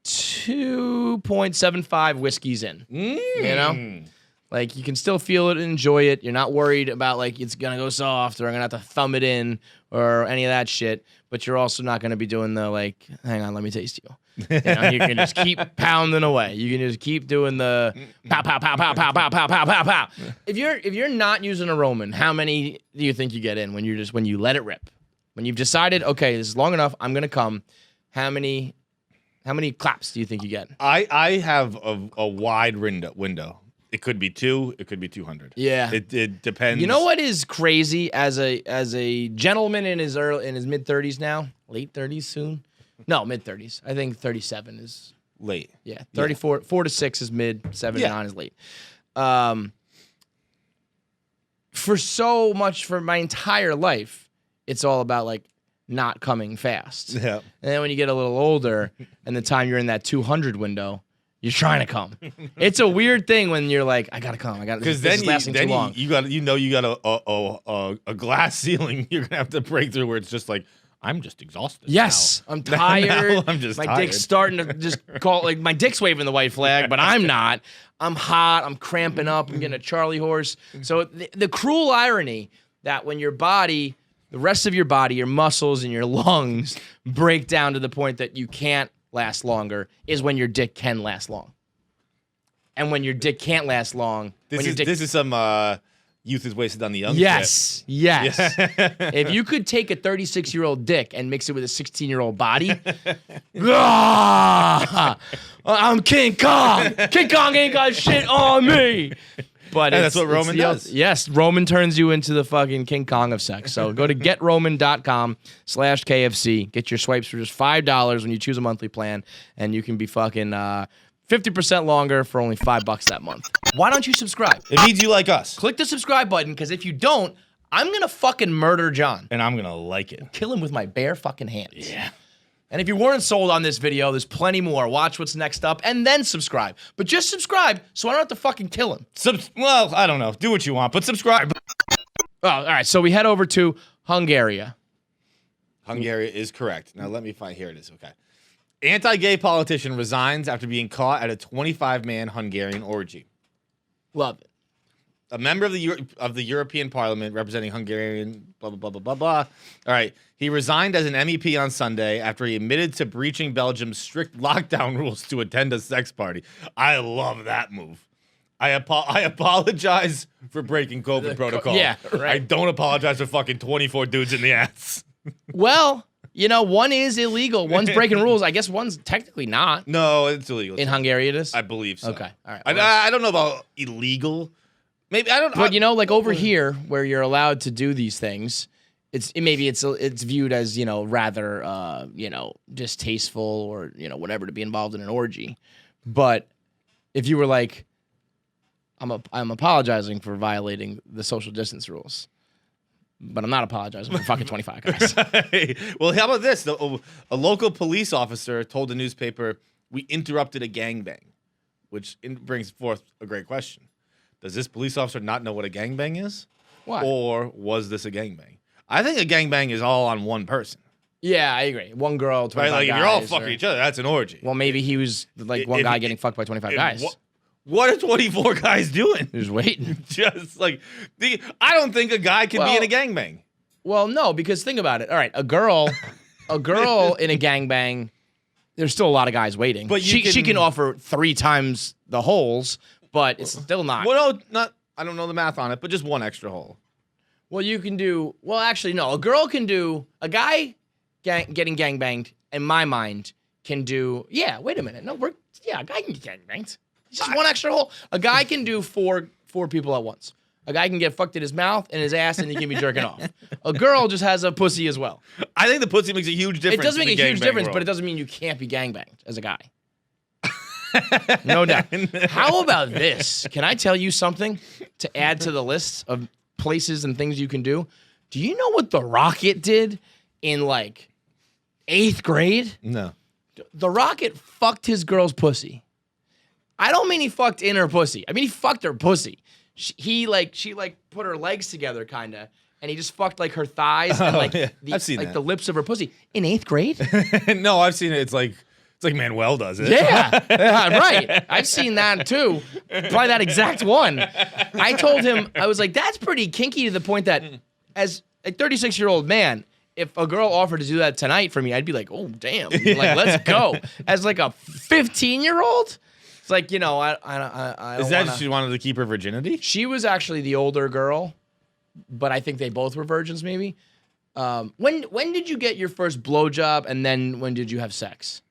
[SPEAKER 1] 2.75 whiskeys in. Like you can still feel it and enjoy it. You're not worried about like it's going to go soft or I'm going to have to thumb it in or any of that shit. But you're also not going to be doing the like, hang on, let me taste you. You can just keep pounding away. You can just keep doing the pow, pow, pow, pow, pow, pow, pow, pow, pow, pow. If you're not using a Roman, how many do you think you get in when you let it rip? When you've decided, okay, this is long enough, I'm gonna come. How many claps do you think you get?
[SPEAKER 3] I have a wide window. It could be 2. It could be 200.
[SPEAKER 1] Yeah,
[SPEAKER 3] it depends.
[SPEAKER 1] You know what is crazy as a gentleman in his mid 30s now, late 30s soon. No, mid 30s. I think 37 is
[SPEAKER 3] late.
[SPEAKER 1] Yeah, 34, 4 to 6 is mid, 7 to 9 is late. For my entire life, it's all about like not coming fast.
[SPEAKER 3] Yeah.
[SPEAKER 1] And then when you get a little older, and the time you're in that 200 window, you're trying to come. It's a weird thing when you're like, I gotta come. Because
[SPEAKER 3] then
[SPEAKER 1] is lasting too long.
[SPEAKER 3] you got a glass ceiling. You're gonna have to break through where it's just like. I'm just exhausted.
[SPEAKER 1] Yes,
[SPEAKER 3] now.
[SPEAKER 1] I'm tired.
[SPEAKER 3] Now I'm just
[SPEAKER 1] my
[SPEAKER 3] tired.
[SPEAKER 1] dick's starting to just call like my dick's waving the white flag, but I'm not. I'm hot. I'm cramping up. I'm getting a Charlie horse. So the cruel irony that when your body, the rest of your body, your muscles and your lungs break down to the point that you can't last longer is when your dick can last long. And when your dick can't last long,
[SPEAKER 3] this is some youth is wasted on the young.
[SPEAKER 1] Yes. Yes.
[SPEAKER 3] Yeah.
[SPEAKER 1] If you could take a 36-year-old dick and mix it with a 16-year-old body, ah, I'm King Kong. King Kong ain't got shit on me. But
[SPEAKER 3] that's what Roman does.
[SPEAKER 1] Yes, Roman turns you into the fucking King Kong of sex. So go to getroman.com/KFC. Get your swipes for just $5 when you choose a monthly plan, and you can be fucking 50% longer for only $5 that month. Why don't you subscribe?
[SPEAKER 3] It means you like us.
[SPEAKER 1] Click the subscribe button, because if you don't, I'm gonna fucking murder John.
[SPEAKER 3] And I'm gonna like it.
[SPEAKER 1] Kill him with my bare fucking hands.
[SPEAKER 3] Yeah.
[SPEAKER 1] And if you weren't sold on this video, there's plenty more. Watch what's next up and then subscribe. But just subscribe so I don't have to fucking kill him.
[SPEAKER 3] Well, I don't know. Do what you want, but subscribe.
[SPEAKER 1] Oh, all right. So we head over to Hungary.
[SPEAKER 3] Hungary is correct. Now let me find. Here it is. Okay. Anti-gay politician resigns after being caught at a 25-man Hungarian orgy.
[SPEAKER 1] Love it.
[SPEAKER 3] A member of the European Parliament representing Hungarian blah blah blah blah blah blah. All right, he resigned as an MEP on Sunday after he admitted to breaching Belgium's strict lockdown rules to attend a sex party. I love that move. I apologize for breaking COVID protocol.
[SPEAKER 1] Yeah, right.
[SPEAKER 3] I don't apologize for fucking 24 dudes in the ass.
[SPEAKER 1] Well, you know, one is illegal. One's breaking rules. I guess one's technically not.
[SPEAKER 3] No, it's illegal.
[SPEAKER 1] In Hungary, it is?
[SPEAKER 3] I believe so.
[SPEAKER 1] Okay, all right.
[SPEAKER 3] I don't know about illegal. Maybe I don't.
[SPEAKER 1] But you know, like over here, where you're allowed to do these things, it's viewed as, you know, rather distasteful or, you know, whatever to be involved in an orgy. But if you were like, I'm apologizing for violating the social distance rules, but I'm not apologizing for fucking 25 guys.
[SPEAKER 3] Well, how about this? A local police officer told the newspaper, "We interrupted a gangbang," which brings forth a great question. Does this police officer not know what a gangbang is?
[SPEAKER 1] Why?
[SPEAKER 3] Or was this a gangbang? I think a gangbang is all on one person.
[SPEAKER 1] Yeah, I agree. One girl, 25
[SPEAKER 3] Right? Like,
[SPEAKER 1] guys.
[SPEAKER 3] if you're all fucking each other, that's an orgy.
[SPEAKER 1] Well, maybe he was like one guy getting fucked by 25 guys.
[SPEAKER 3] What are 24 guys doing?
[SPEAKER 1] He was waiting.
[SPEAKER 3] Just like, I don't think a guy can be in a gangbang.
[SPEAKER 1] Well, no, because think about it. All right, a girl in a gangbang, there's still a lot of guys waiting. But she can offer 3 times the holes, but it's still not.
[SPEAKER 3] Well, no, not. I don't know the math on it, but just one extra hole.
[SPEAKER 1] Well, you can do. Well, actually, no. A girl can do. A guy getting gangbanged, in my mind, can do. Yeah. Wait a minute. No, a guy can get gangbanged. It's just one extra hole. A guy can do four people at once. A guy can get fucked in his mouth and his ass, and he can be jerking off. A girl just has a pussy as well.
[SPEAKER 3] I think the pussy makes a huge difference.
[SPEAKER 1] It does make a huge difference, but it doesn't mean you can't be gangbanged as a guy. No doubt. How about this? Can I tell you something to add to the list of places and things you can do? Do you know what The Rocket did in like 8th grade?
[SPEAKER 3] No.
[SPEAKER 1] The Rocket fucked his girl's pussy. I don't mean he fucked in her pussy. I mean he fucked her pussy. She put her legs together kinda, and he just fucked like her thighs and like
[SPEAKER 3] I've seen that.
[SPEAKER 1] the lips of her pussy in 8th grade.
[SPEAKER 3] No, I've seen it. It's like Manuel does it.
[SPEAKER 1] Yeah, right. I've seen that too. Probably that exact one. I told him, I was like, that's pretty kinky to the point that as a 36-year-old man, if a girl offered to do that tonight for me, I'd be like, oh, damn. Like, let's go. As like a 15-year-old, it's like, you know, I don't
[SPEAKER 3] Is that she wanted to keep her virginity?
[SPEAKER 1] She was actually the older girl, but I think they both were virgins maybe. When did you get your first blowjob, and then when did you have sex?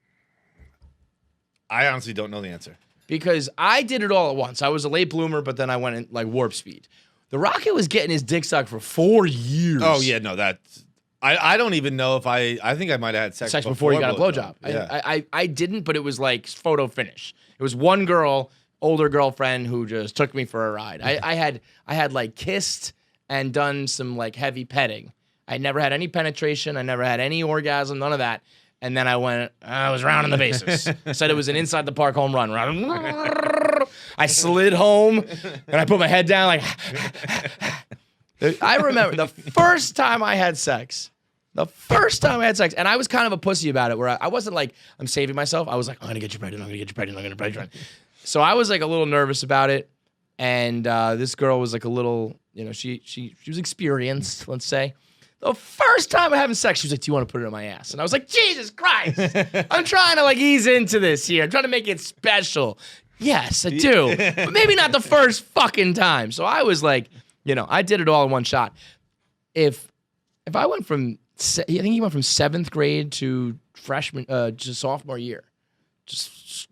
[SPEAKER 3] I honestly don't know the answer.
[SPEAKER 1] Because I did it all at once. I was a late bloomer, but then I went in like warp speed. The Rocket was getting his dick sucked for 4 years.
[SPEAKER 3] Oh, yeah, no, that's... I don't even know if I think I might have had sex
[SPEAKER 1] before you got a blowjob.
[SPEAKER 3] Yeah.
[SPEAKER 1] I didn't, but it was like photo finish. It was one girl, older girlfriend, who just took me for a ride. I had like kissed and done some like heavy petting. I never had any penetration. I never had any orgasm, none of that. And then I was rounding the bases. Said it was an inside the park home run. I slid home and I put my head down like. I remember the first time I had sex. And I was kind of a pussy about it, where I wasn't like, I'm saving myself. I was like, I'm gonna get you pregnant. I'm gonna get you pregnant. I'm gonna get you pregnant. So I was like a little nervous about it. And this girl was like a little, you know, she was experienced, let's say. The first time I'm having sex, she was like, do you want to put it in my ass? And I was like, Jesus Christ. I'm trying to like ease into this here. I'm trying to make it special. Yes, I do. But maybe not the first fucking time. So I was like, You know, I did it all in one shot. If I went from, I think he went from 7th grade to freshman, to sophomore year, just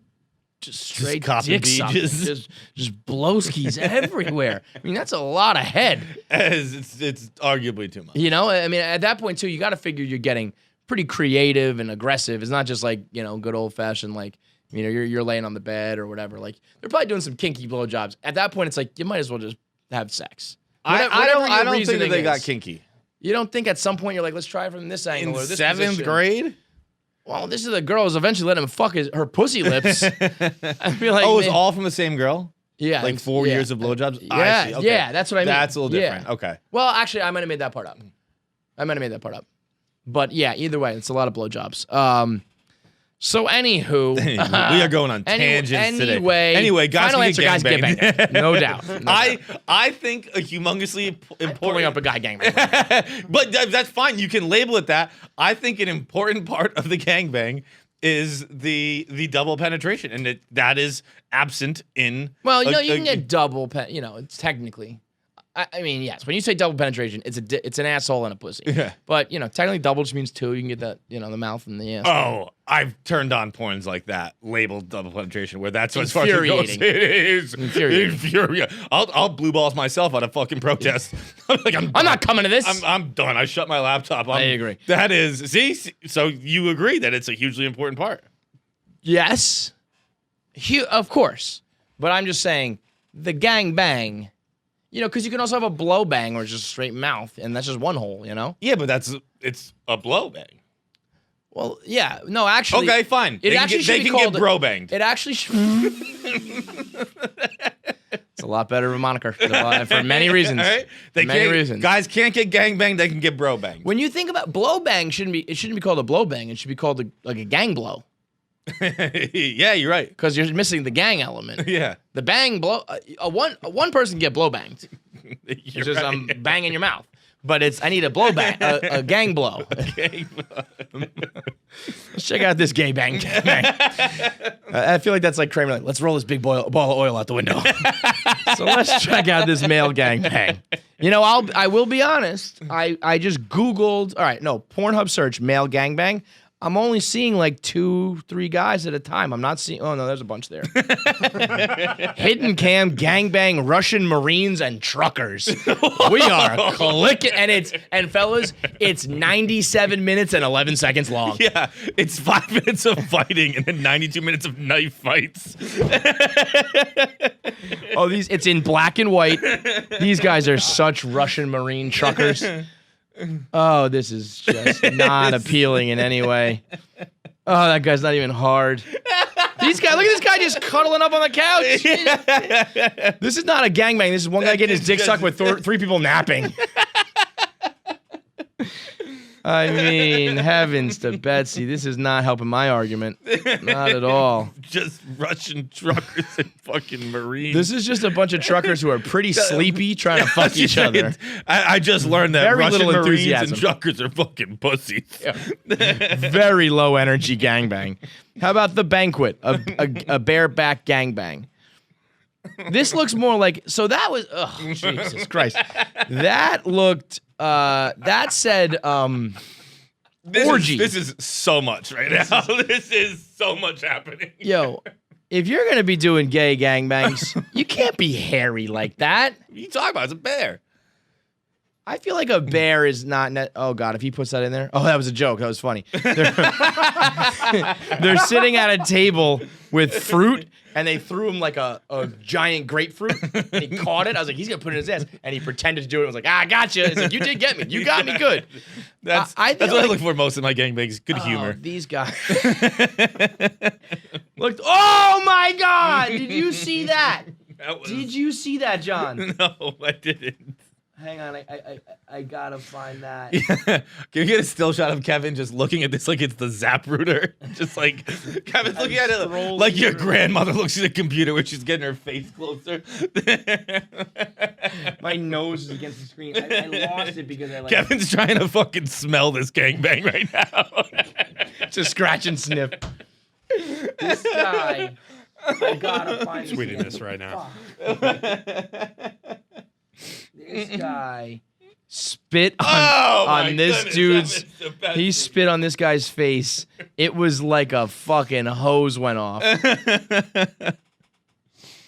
[SPEAKER 1] straight
[SPEAKER 3] copy
[SPEAKER 1] dick sucking,
[SPEAKER 3] beaches.
[SPEAKER 1] just blowskis everywhere. I mean, that's a lot of head.
[SPEAKER 3] It's arguably too much.
[SPEAKER 1] You know, I mean, at that point too, you got to figure you're getting pretty creative and aggressive. It's not just like, you know, good old fashioned like, you know, you're laying on the bed or whatever. Like they're probably doing some kinky blowjobs. At that point, it's like you might as well just have sex.
[SPEAKER 3] I don't think that they got kinky.
[SPEAKER 1] You don't think at some point you're like, let's try it from this angle
[SPEAKER 3] In
[SPEAKER 1] or this
[SPEAKER 3] 7th
[SPEAKER 1] position?
[SPEAKER 3] grade?
[SPEAKER 1] Well, this is the girl who's eventually letting him fuck her pussy lips. I feel like,
[SPEAKER 3] Oh, it was
[SPEAKER 1] man,
[SPEAKER 3] all from the same girl?
[SPEAKER 1] yeah,
[SPEAKER 3] Like 4
[SPEAKER 1] yeah.
[SPEAKER 3] years of blowjobs?
[SPEAKER 1] Yeah,
[SPEAKER 3] I see. Okay.
[SPEAKER 1] yeah, that's what I mean.
[SPEAKER 3] That's a little
[SPEAKER 1] Yeah.
[SPEAKER 3] different. Okay.
[SPEAKER 1] Well, actually, I might have made that part up. But yeah, either way, it's a lot of blowjobs. So anywho,
[SPEAKER 3] we are going on tangents today.
[SPEAKER 1] Anyway,
[SPEAKER 3] guys,
[SPEAKER 1] final
[SPEAKER 3] we
[SPEAKER 1] answer,
[SPEAKER 3] get
[SPEAKER 1] guys, get
[SPEAKER 3] gangbanged.
[SPEAKER 1] banged. No doubt. No doubt.
[SPEAKER 3] I think a humongously important
[SPEAKER 1] Pulling up a guy gangbang.
[SPEAKER 3] but that's fine. You can label it that. I think an important part of the gangbang is the double penetration, and that is absent in.
[SPEAKER 1] Well, you know, you can get double. You know, it's technically. I mean, yes. When you say double penetration, it's an asshole and a pussy.
[SPEAKER 3] Yeah.
[SPEAKER 1] But you know, technically, double just means 2. You can get that, you know, the mouth and the ass.
[SPEAKER 3] Oh, I've turned on porns like that, labeled double penetration, where that's what's fucking goes.
[SPEAKER 1] Infuriating.
[SPEAKER 3] It is infuriating. I'll blue balls myself at a fucking protest. I'm like, I'm
[SPEAKER 1] not coming to this.
[SPEAKER 3] I'm done. I shut my laptop.
[SPEAKER 1] I agree.
[SPEAKER 3] That is, see, so you agree that it's a hugely important part.
[SPEAKER 1] Yes, of course. But I'm just saying the gangbang. You know, because you can also have a blow bang or just straight mouth, and that's just one hole. You know.
[SPEAKER 3] Yeah, but it's a blow bang.
[SPEAKER 1] Well, yeah. No, actually.
[SPEAKER 3] Okay, fine.
[SPEAKER 1] It
[SPEAKER 3] They
[SPEAKER 1] actually
[SPEAKER 3] can
[SPEAKER 1] should be
[SPEAKER 3] get
[SPEAKER 1] called
[SPEAKER 3] bro banged.
[SPEAKER 1] It actually. It's a lot better of a moniker for many reasons.
[SPEAKER 3] All right?
[SPEAKER 1] Many reasons.
[SPEAKER 3] Guys can't get gang banged. They can get bro banged.
[SPEAKER 1] When you think about blow bang, it shouldn't be called a blow bang. It should be called like a gang blow
[SPEAKER 3] Yeah, you're right.
[SPEAKER 1] because you're missing the gang element.
[SPEAKER 3] Yeah.
[SPEAKER 1] The bang blow. One person can get blow banged.
[SPEAKER 3] You're
[SPEAKER 1] It's just
[SPEAKER 3] right.
[SPEAKER 1] I'm banging your mouth. But I need a blow bang, a gang blow.
[SPEAKER 3] Gang blow.
[SPEAKER 1] Let's check out this gay bang. I feel like that's like Kramer. Like, let's roll this big ball of oil out the window. So let's check out this male gang bang. You know, I will be honest. I just Googled. All right, no Pornhub search male gang bang. I'm only seeing like 2-3 guys at a time. I'm not seeing. Oh no, there's a bunch there. Hidden cam gangbang Russian Marines and truckers. We are clicking, and fellas, it's 97 minutes and 11 seconds long.
[SPEAKER 3] Yeah, it's 5 minutes of fighting and then 92 minutes of knife fights.
[SPEAKER 1] Oh, it's in black and white. These guys are such Russian Marine truckers. Oh, this is just not appealing in any way. Oh, that guy's not even hard. These guys, look at this guy just cuddling up on the couch. This is not a gangbang. This is one guy getting his dick sucked with 3 people napping. I mean, heavens to Betsy. This is not helping my argument. Not at all.
[SPEAKER 3] Just Russian truckers and fucking Marines.
[SPEAKER 1] This is just a bunch of truckers who are pretty sleepy trying to fuck each other.
[SPEAKER 3] I just learned that
[SPEAKER 1] Very
[SPEAKER 3] Russian
[SPEAKER 1] little
[SPEAKER 3] Marines
[SPEAKER 1] enthusiasm.
[SPEAKER 3] and truckers are fucking pussies.
[SPEAKER 1] Very low energy gangbang. How about the banquet? A bareback gangbang. This looks more like, so that was, oh, Jesus Christ. That looked, that said, Orgy.
[SPEAKER 3] This is so much right now. This is so much happening.
[SPEAKER 1] Yo, if you're going to be doing gay gangbangs, you can't be hairy like that.
[SPEAKER 3] What are you talking about? It's a bear.
[SPEAKER 1] I feel like a bear is not. Oh God! If he puts that in there, oh, that was a joke. That was funny. They're sitting at a table with fruit, and they threw him like a giant grapefruit, and he caught it. I was like, he's gonna put it in his ass, and he pretended to do it. I was like, I gotcha. He's like, you did get me. You got me good.
[SPEAKER 3] That's
[SPEAKER 1] I
[SPEAKER 3] what I look for most in my gangbangs. Good humor.
[SPEAKER 1] These guys looked. Oh my God! Did you see that? Did you see that, John?
[SPEAKER 3] No, I didn't.
[SPEAKER 1] Hang on, I gotta find that.
[SPEAKER 3] Yeah. Can you get a still shot of Kevin just looking at this like it's the Zapruder? Just like Kevin's looking at it like your grandmother looks at the computer when she's getting her face closer.
[SPEAKER 1] My nose is against the screen. I lost it because I like
[SPEAKER 3] Kevin's trying to fucking smell this gangbang right now.
[SPEAKER 1] to scratch and sniff. This guy, I gotta find
[SPEAKER 4] Tweeting this right now.
[SPEAKER 1] This This guy spit
[SPEAKER 3] Oh, my
[SPEAKER 1] on this
[SPEAKER 3] goodness,
[SPEAKER 1] dude's.
[SPEAKER 3] that was the best.
[SPEAKER 1] He spit on this guy's face. It was like a fucking hose went off.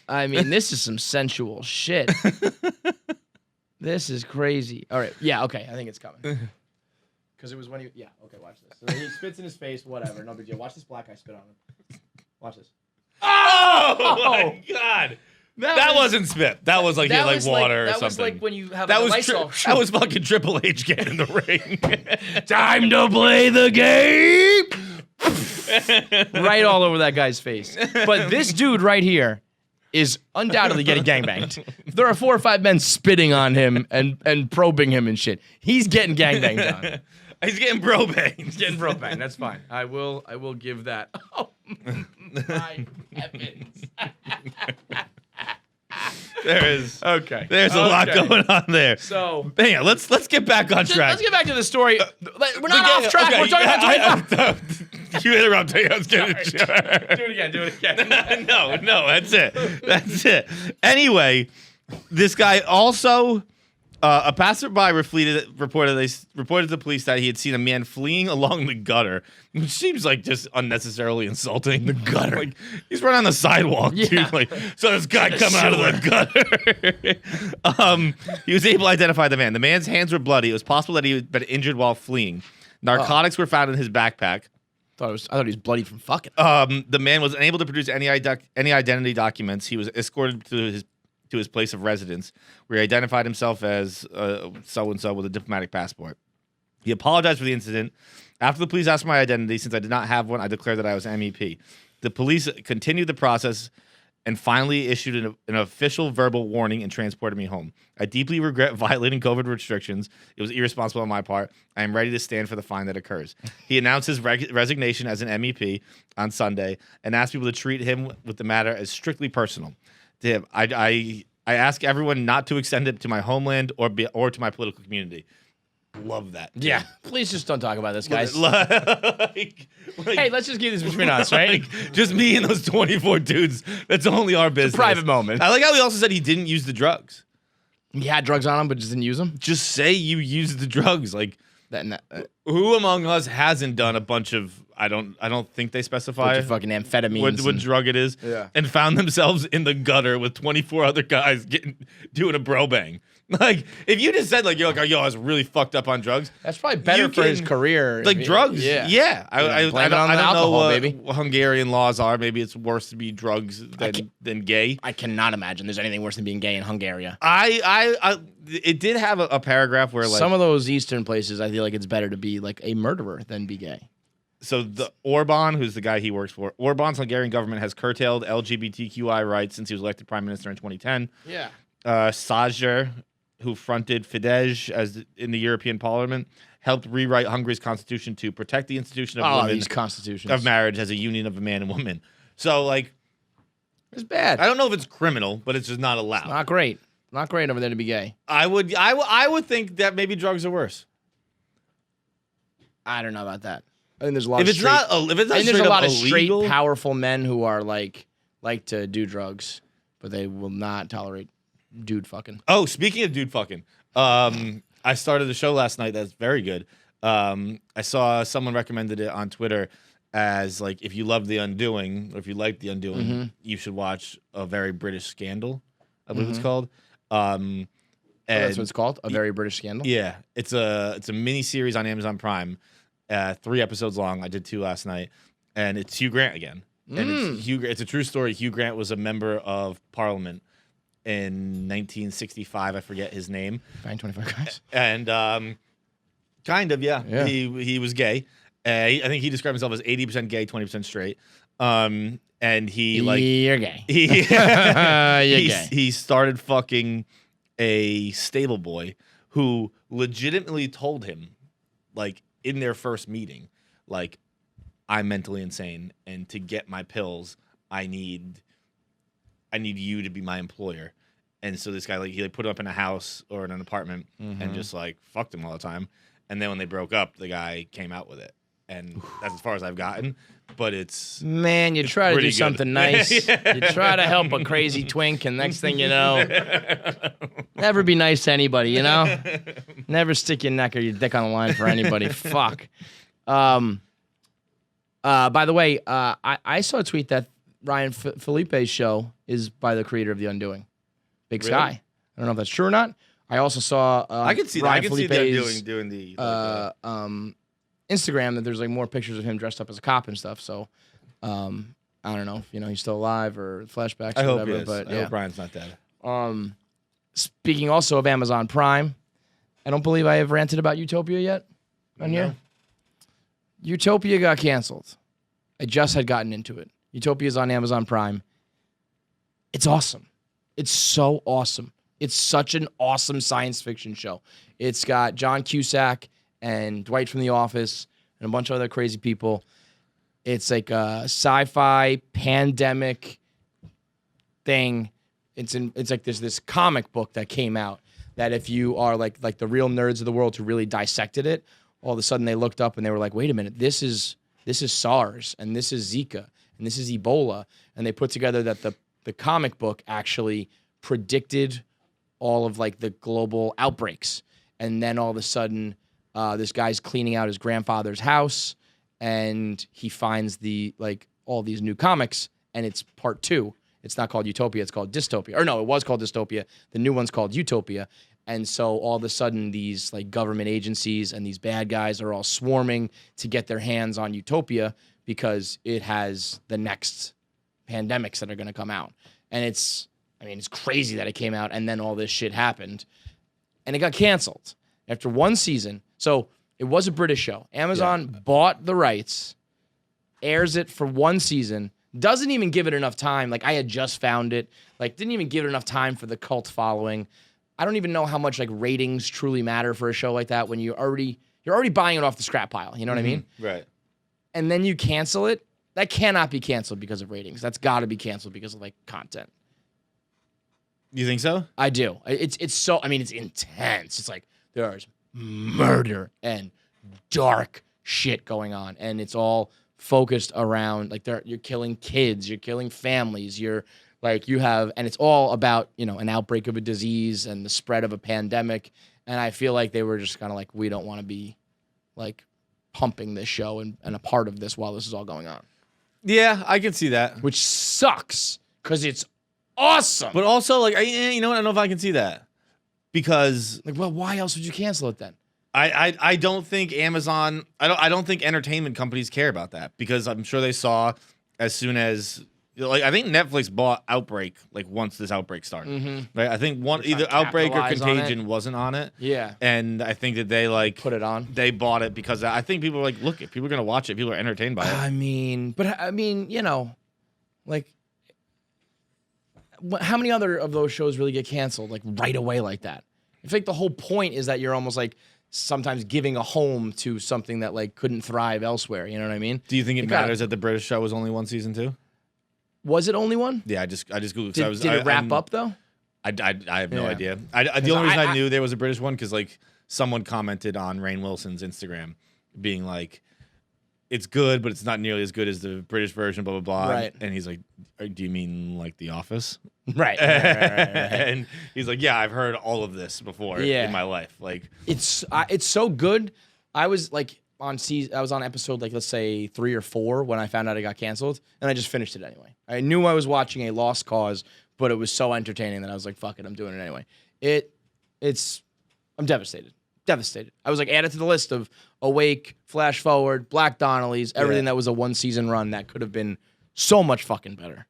[SPEAKER 1] I mean, this is some sensual shit. This is crazy. All right. Yeah, okay. I think it's coming. Because it was when he... Yeah, okay, watch this. So he spits in his face, whatever. No big deal. Watch this black guy spit on him. Watch this.
[SPEAKER 3] Oh, my God. That wasn't spit. That was like,
[SPEAKER 1] that was
[SPEAKER 3] water or
[SPEAKER 1] that
[SPEAKER 3] something.
[SPEAKER 1] was like when you have
[SPEAKER 3] that
[SPEAKER 1] a
[SPEAKER 3] was
[SPEAKER 1] Lysol.
[SPEAKER 3] that was fucking Triple H getting in the ring.
[SPEAKER 1] Time to play the game. Right all over that guy's face. But this dude right here is undoubtedly getting gangbanged. There are 4 or 5 men spitting on him and probing him and shit. He's getting gangbanged on.
[SPEAKER 3] He's getting bro banged.
[SPEAKER 1] He's getting bro banged. That's fine. I will give that. Oh my heavens.
[SPEAKER 3] There's
[SPEAKER 1] Okay.
[SPEAKER 3] a lot going on there.
[SPEAKER 1] So
[SPEAKER 3] Hang on, let's get back on track.
[SPEAKER 1] let's get back to the story. We're not off track.
[SPEAKER 3] Okay,
[SPEAKER 1] We're talking about 25.
[SPEAKER 3] You interrupted. I was gonna
[SPEAKER 1] Do it again.
[SPEAKER 3] No, that's it. Anyway, this guy also, a passerby reported to the police that he had seen a man fleeing along the gutter, which seems like just unnecessarily insulting. The gutter, like he's running on the sidewalk, dude. Like, so this guy coming out of the gutter. He was able to identify the man. The man's hands were bloody. It was possible that he had been injured while fleeing. Narcotics were found in his backpack.
[SPEAKER 1] I thought he was bloody from fucking.
[SPEAKER 3] The man was unable to produce any identity documents. He was escorted to his place of residence, where he identified himself as so-and-so with a diplomatic passport. He apologized for the incident. After the police asked my identity, since I did not have one, I declared that I was MEP. The police continued the process and finally issued an official verbal warning and transported me home. I deeply regret violating COVID restrictions. It was irresponsible on my part. I am ready to stand for the fine that occurs. He announced his resignation as an MEP on Sunday and asked people to treat him with the matter as strictly personal. To him, I ask everyone not to extend it to my homeland or to my political community. Love that.
[SPEAKER 1] Yeah. Please just don't talk about this, guys.
[SPEAKER 3] Hey,
[SPEAKER 1] let's just keep this between us, right?
[SPEAKER 3] Just me and those 24 dudes. That's only our business.
[SPEAKER 1] Private moment.
[SPEAKER 3] I like how he also said he didn't use the drugs.
[SPEAKER 1] He had drugs on him, but just didn't use them.
[SPEAKER 3] Just say you used the drugs. Like who among us hasn't done a bunch of? I don't think they specify
[SPEAKER 1] fucking amphetamines.
[SPEAKER 3] What drug it is.
[SPEAKER 1] Yeah.
[SPEAKER 3] And found themselves in the gutter with 24 other guys doing a bro bang. Like, if you just said, like, you're like, oh, yo, I was really fucked up on drugs.
[SPEAKER 1] That's probably better for his career.
[SPEAKER 3] Like, drugs. Yeah. I don't know what
[SPEAKER 1] baby.
[SPEAKER 3] Hungarian laws are. Maybe it's worse to be drugs than gay.
[SPEAKER 1] I cannot imagine there's anything worse than being gay in Hungary.
[SPEAKER 3] It did have a paragraph where, like,
[SPEAKER 1] some of those Eastern places, I feel like it's better to be, like, a murderer than be gay.
[SPEAKER 3] So the Orban, who's the guy he works for, Orban's Hungarian government has curtailed LGBTQI rights since he was elected prime minister in 2010.
[SPEAKER 1] Yeah.
[SPEAKER 3] Sajer, who fronted Fidesz in the European Parliament, helped rewrite Hungary's constitution to protect the institution of women
[SPEAKER 1] these constitutions
[SPEAKER 3] of marriage as a union of a man and woman. So, like,
[SPEAKER 1] it's bad.
[SPEAKER 3] I don't know if it's criminal, but it's just not allowed.
[SPEAKER 1] Not great. Not great over there to be gay.
[SPEAKER 3] I would think that maybe drugs are worse.
[SPEAKER 1] I don't know about that. I think there's a lot.
[SPEAKER 3] If it's not
[SPEAKER 1] there's a lot of
[SPEAKER 3] illegal,
[SPEAKER 1] straight, powerful men who are like to do drugs, but they will not tolerate dude fucking.
[SPEAKER 3] Oh, speaking of dude fucking, I started a show last night that's very good. I saw someone recommended it on Twitter as, like, if you love The Undoing or if you like The Undoing, you should watch A Very British Scandal, I believe it's called.
[SPEAKER 1] And that's what it's called, A Very British Scandal.
[SPEAKER 3] Yeah, it's a mini series on Amazon Prime, 3 episodes long. I did 2 last night, and it's Hugh Grant again. And it's a true story. Hugh Grant was a member of Parliament in 1965. I forget his name.
[SPEAKER 1] Fine, 25 guys.
[SPEAKER 3] And kind of, yeah. He was gay. I think he described himself as 80% gay, 20% straight. And he like
[SPEAKER 1] you're gay.
[SPEAKER 3] You're
[SPEAKER 1] gay.
[SPEAKER 3] He started fucking a stable boy who legitimately told him, like, in their first meeting, like, I'm mentally insane, and to get my pills, I need you to be my employer. And so this guy, like, he put him up in a house or in an apartment and just, like, fucked him all the time. And then when they broke up, the guy came out with it. And that's as far as I've gotten. But it's...
[SPEAKER 1] Man, you try to do something nice.
[SPEAKER 3] Yeah.
[SPEAKER 1] You try to help a crazy twink, and next thing you know... Never be nice to anybody, you know? Never stick your neck or your dick on the line for anybody. Fuck. By the way, I saw a tweet that Ryan Felipe's show is by the creator of The Undoing, Big
[SPEAKER 3] Really?
[SPEAKER 1] Sky. I don't know if that's true or not. I also saw
[SPEAKER 3] I can see
[SPEAKER 1] Ryan
[SPEAKER 3] that. I can see
[SPEAKER 1] Felipe's,
[SPEAKER 3] them doing the
[SPEAKER 1] Instagram that there's like more pictures of him dressed up as a cop and stuff. So I don't know if he's still alive or flashbacks
[SPEAKER 3] I
[SPEAKER 1] or
[SPEAKER 3] hope
[SPEAKER 1] whatever.
[SPEAKER 3] he is.
[SPEAKER 1] But
[SPEAKER 3] I hope Brian's not dead.
[SPEAKER 1] Speaking also of Amazon Prime, I don't believe I have ranted about Utopia yet on here. Utopia got canceled. I just had gotten into it. Utopia's on Amazon Prime. It's awesome. It's so awesome. It's such an awesome science fiction show. It's got John Cusack and Dwight from The Office and a bunch of other crazy people. It's like a sci-fi pandemic thing. It's like there's this comic book that came out that if you are like the real nerds of the world who really dissected it, all of a sudden they looked up and they were like, wait a minute, this is SARS and this is Zika and this is Ebola. And they put together that the comic book actually predicted all of like the global outbreaks. And then all of a sudden, this guy's cleaning out his grandfather's house and he finds all these new comics and it's part 2. It's not called Utopia, it's called Dystopia. Or no, it was called Dystopia. The new one's called Utopia. And so all of a sudden these like government agencies and these bad guys are all swarming to get their hands on Utopia because it has the next pandemics that are going to come out. And it's crazy that it came out and then all this shit happened. And it got canceled after one season. So it was a British show. Amazon bought the rights, airs it for one season, doesn't even give it enough time. Like I had just found it, like didn't even give it enough time for the cult following. I don't even know how much like ratings truly matter for a show like that when you're already buying it off the scrap pile. You know what I mean?
[SPEAKER 3] Right.
[SPEAKER 1] And then you cancel it. That cannot be canceled because of ratings. That's got to be canceled because of like content.
[SPEAKER 3] You think so?
[SPEAKER 1] I do. It's so. I mean, it's intense. It's like there's murder and dark shit going on, and it's all focused around like you're killing kids, you're killing families, you're like and it's all about an outbreak of a disease and the spread of a pandemic. And I feel like they were just kind of like, we don't want to be like pumping this show and a part of this while this is all going on.
[SPEAKER 3] Yeah, I can see that.
[SPEAKER 1] Which sucks because it's awesome.
[SPEAKER 3] But also, like, you know what? I don't know if I can see that because,
[SPEAKER 1] like, well, why else would you cancel it then?
[SPEAKER 3] I don't think Amazon. I don't think entertainment companies care about that because I'm sure they saw as soon as like I think Netflix bought Outbreak like once this outbreak started.
[SPEAKER 1] Mm-hmm.
[SPEAKER 3] Right? I think either Outbreak or Contagion wasn't on it.
[SPEAKER 1] Yeah,
[SPEAKER 3] and I think that they like
[SPEAKER 1] put it on.
[SPEAKER 3] They bought it because I think people were like, look, if people are gonna watch it, people are entertained by it.
[SPEAKER 1] I mean, like. How many other of those shows really get canceled like right away like that? I think the whole point is that you're almost like sometimes giving a home to something that like couldn't thrive elsewhere. You know what I mean?
[SPEAKER 3] Do you think it matters that the British show was only one season too?
[SPEAKER 1] Was it only one?
[SPEAKER 3] Yeah, I just googled.
[SPEAKER 1] Did it wrap up though?
[SPEAKER 3] I have no idea. The only reason I knew there was a British one because like someone commented on Rainn Wilson's Instagram, being like, "It's good, but it's not nearly as good as the British version." Blah blah blah.
[SPEAKER 1] Right.
[SPEAKER 3] And he's like, "Do you mean like The Office?"
[SPEAKER 1] Right.
[SPEAKER 3] And he's like, "Yeah, I've heard all of this before in my life." Like,
[SPEAKER 1] it's so good. I was like on episode like let's say 3 or 4 when I found out it got canceled, and I just finished it anyway. I knew I was watching a lost cause, but it was so entertaining that I was like, "Fuck it, I'm doing it anyway." I'm devastated. I was like added to the list of Awake, Flash Forward, Black Donnellys, everything that was a 1-season run that could have been so much fucking better.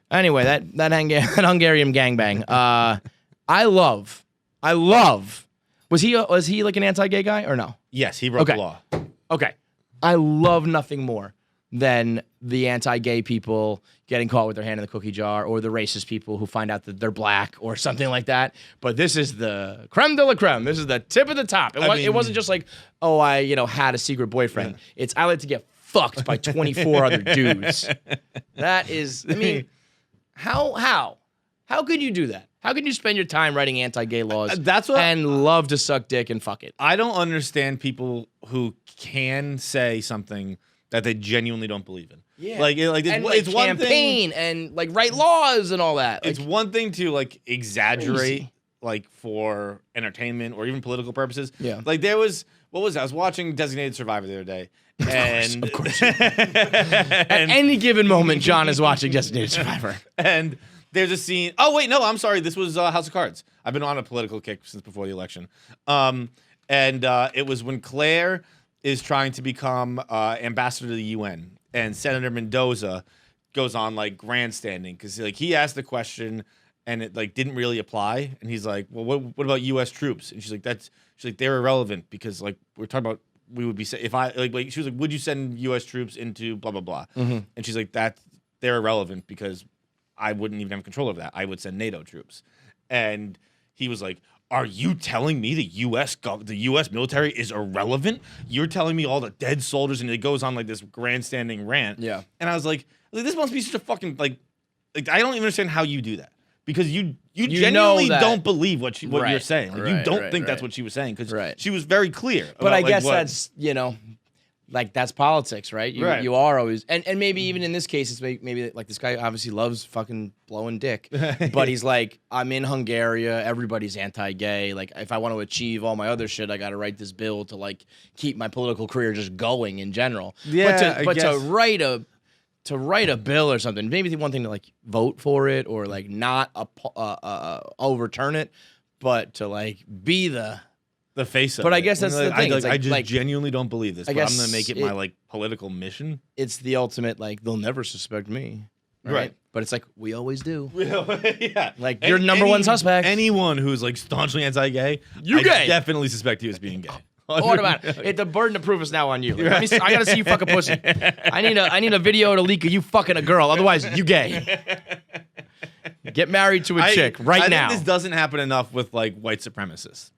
[SPEAKER 1] Anyway, that Hungarian gangbang. I love. Was he like an anti-gay guy or no?
[SPEAKER 3] yes, he wrote the law.
[SPEAKER 1] Okay. I love nothing more than the anti-gay people getting caught with their hand in the cookie jar, or the racist people who find out that they're black or something like that. But this is the creme de la creme. This is the tip of the top. It wasn't just like, oh, I had a secret boyfriend. Yeah. It's I like to get fucked by 24 other dudes. That is, I mean, how could you do that? How can you spend your time writing anti-gay laws and love to suck dick and fuck it?
[SPEAKER 3] I don't understand people who can say something that they genuinely don't believe in.
[SPEAKER 1] Yeah.
[SPEAKER 3] It's one
[SPEAKER 1] campaign
[SPEAKER 3] thing,
[SPEAKER 1] and like write laws and all that.
[SPEAKER 3] It's one thing to like exaggerate like for entertainment or even political purposes.
[SPEAKER 1] Yeah.
[SPEAKER 3] Like I was watching Designated Survivor the other day. And
[SPEAKER 1] Of course. At any given moment, John is watching Designated Survivor.
[SPEAKER 3] And there's a scene. Oh wait, no, I'm sorry. This was House of Cards. I've been on a political kick since before the election. And it was when Claire is trying to become ambassador to the UN, and Senator Mendoza goes on like grandstanding because like he asked the question and it like didn't really apply, and he's like, well, what about U.S. troops? And she's like, they're irrelevant because like we're talking about we would be if I like she was like, would you send U.S. troops into blah blah blah?
[SPEAKER 1] Mm-hmm.
[SPEAKER 3] And she's like, they're irrelevant because I wouldn't even have control of that. I would send NATO troops. And he was like, are you telling me the U.S. military is irrelevant? You're telling me all the dead soldiers, and it goes on like this grandstanding rant.
[SPEAKER 1] Yeah.
[SPEAKER 3] And I was like, this must be such a fucking like I don't even understand how you do that. Because you genuinely don't believe what you're saying. Like, you don't think that's what she was saying because she was very clear.
[SPEAKER 1] But I guess that's, like that's politics, right? You are always, and maybe even in this case, it's maybe like this guy obviously loves fucking blowing dick, but he's like, I'm in Hungary, everybody's anti-gay. Like if I want to achieve all my other shit, I got to write this bill to like keep my political career just going in general.
[SPEAKER 3] Yeah,
[SPEAKER 1] but to write a bill or something, maybe the one thing to like vote for it or like not overturn it, but to like be the face of it.
[SPEAKER 3] But
[SPEAKER 1] I guess that's the thing.
[SPEAKER 3] I just genuinely don't believe this, but I'm going to make it my like political mission.
[SPEAKER 1] It's the ultimate, like, they'll never suspect me. Right. But it's like, we always do.
[SPEAKER 3] Yeah.
[SPEAKER 1] Like, you're number one suspect.
[SPEAKER 3] Anyone who's like staunchly anti-gay,
[SPEAKER 1] you gay.
[SPEAKER 3] I definitely suspect you as being gay.
[SPEAKER 1] Automatic. The burden of proof is now on you. Like, I gotta see you fucking pussy. I need a video to leak of you fucking a girl. Otherwise, you gay. Get married to a chick right now.
[SPEAKER 3] I think this doesn't happen enough with like white supremacists.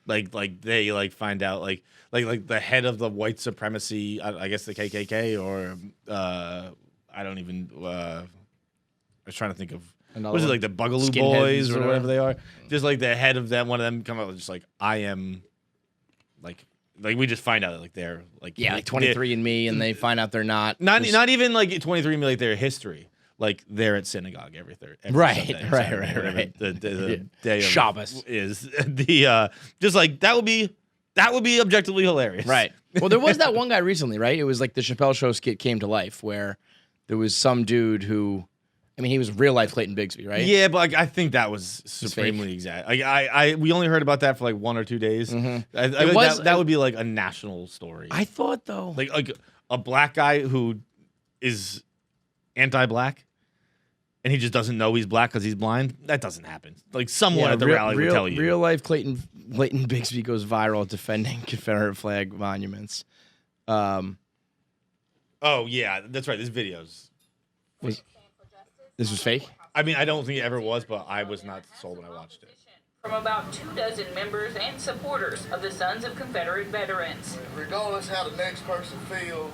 [SPEAKER 3] Like they like find out like the head of the white supremacy. I guess the KKK or I don't even. I was trying to think of. What is it like the Bugaloo Boys or whatever they are? Just like the head of that, one of them come out just like I am. Like we just find out like they're like
[SPEAKER 1] like 23andMe, and they find out they're not
[SPEAKER 3] even like 23andMe, like their history, like they're at synagogue every Sunday,
[SPEAKER 1] right.
[SPEAKER 3] The day of
[SPEAKER 1] Shabbos
[SPEAKER 3] is the just like that would be objectively hilarious,
[SPEAKER 1] right? Well, there was that one guy recently, right? It was like the Chappelle Show skit came to life, where there was some dude who. I mean, he was real life Clayton Bigsby, right?
[SPEAKER 3] Yeah, but like, I think that was supremely exact. Like, we only heard about that for like 1 or 2 days.
[SPEAKER 1] Mm-hmm.
[SPEAKER 3] That would be like a national story.
[SPEAKER 1] I thought though,
[SPEAKER 3] like a black guy who is anti-black, and he just doesn't know he's black because he's blind. That doesn't happen. Like someone at the rally would tell you.
[SPEAKER 1] Real life Clayton Bigsby goes viral defending Confederate flag monuments.
[SPEAKER 3] Oh yeah, that's right. This video's.
[SPEAKER 1] This was fake?
[SPEAKER 3] I mean, I don't think it ever was, but I was not sold when I watched it.
[SPEAKER 4] From about 24 members and supporters of the Sons of Confederate Veterans.
[SPEAKER 5] Regardless how the next person feels,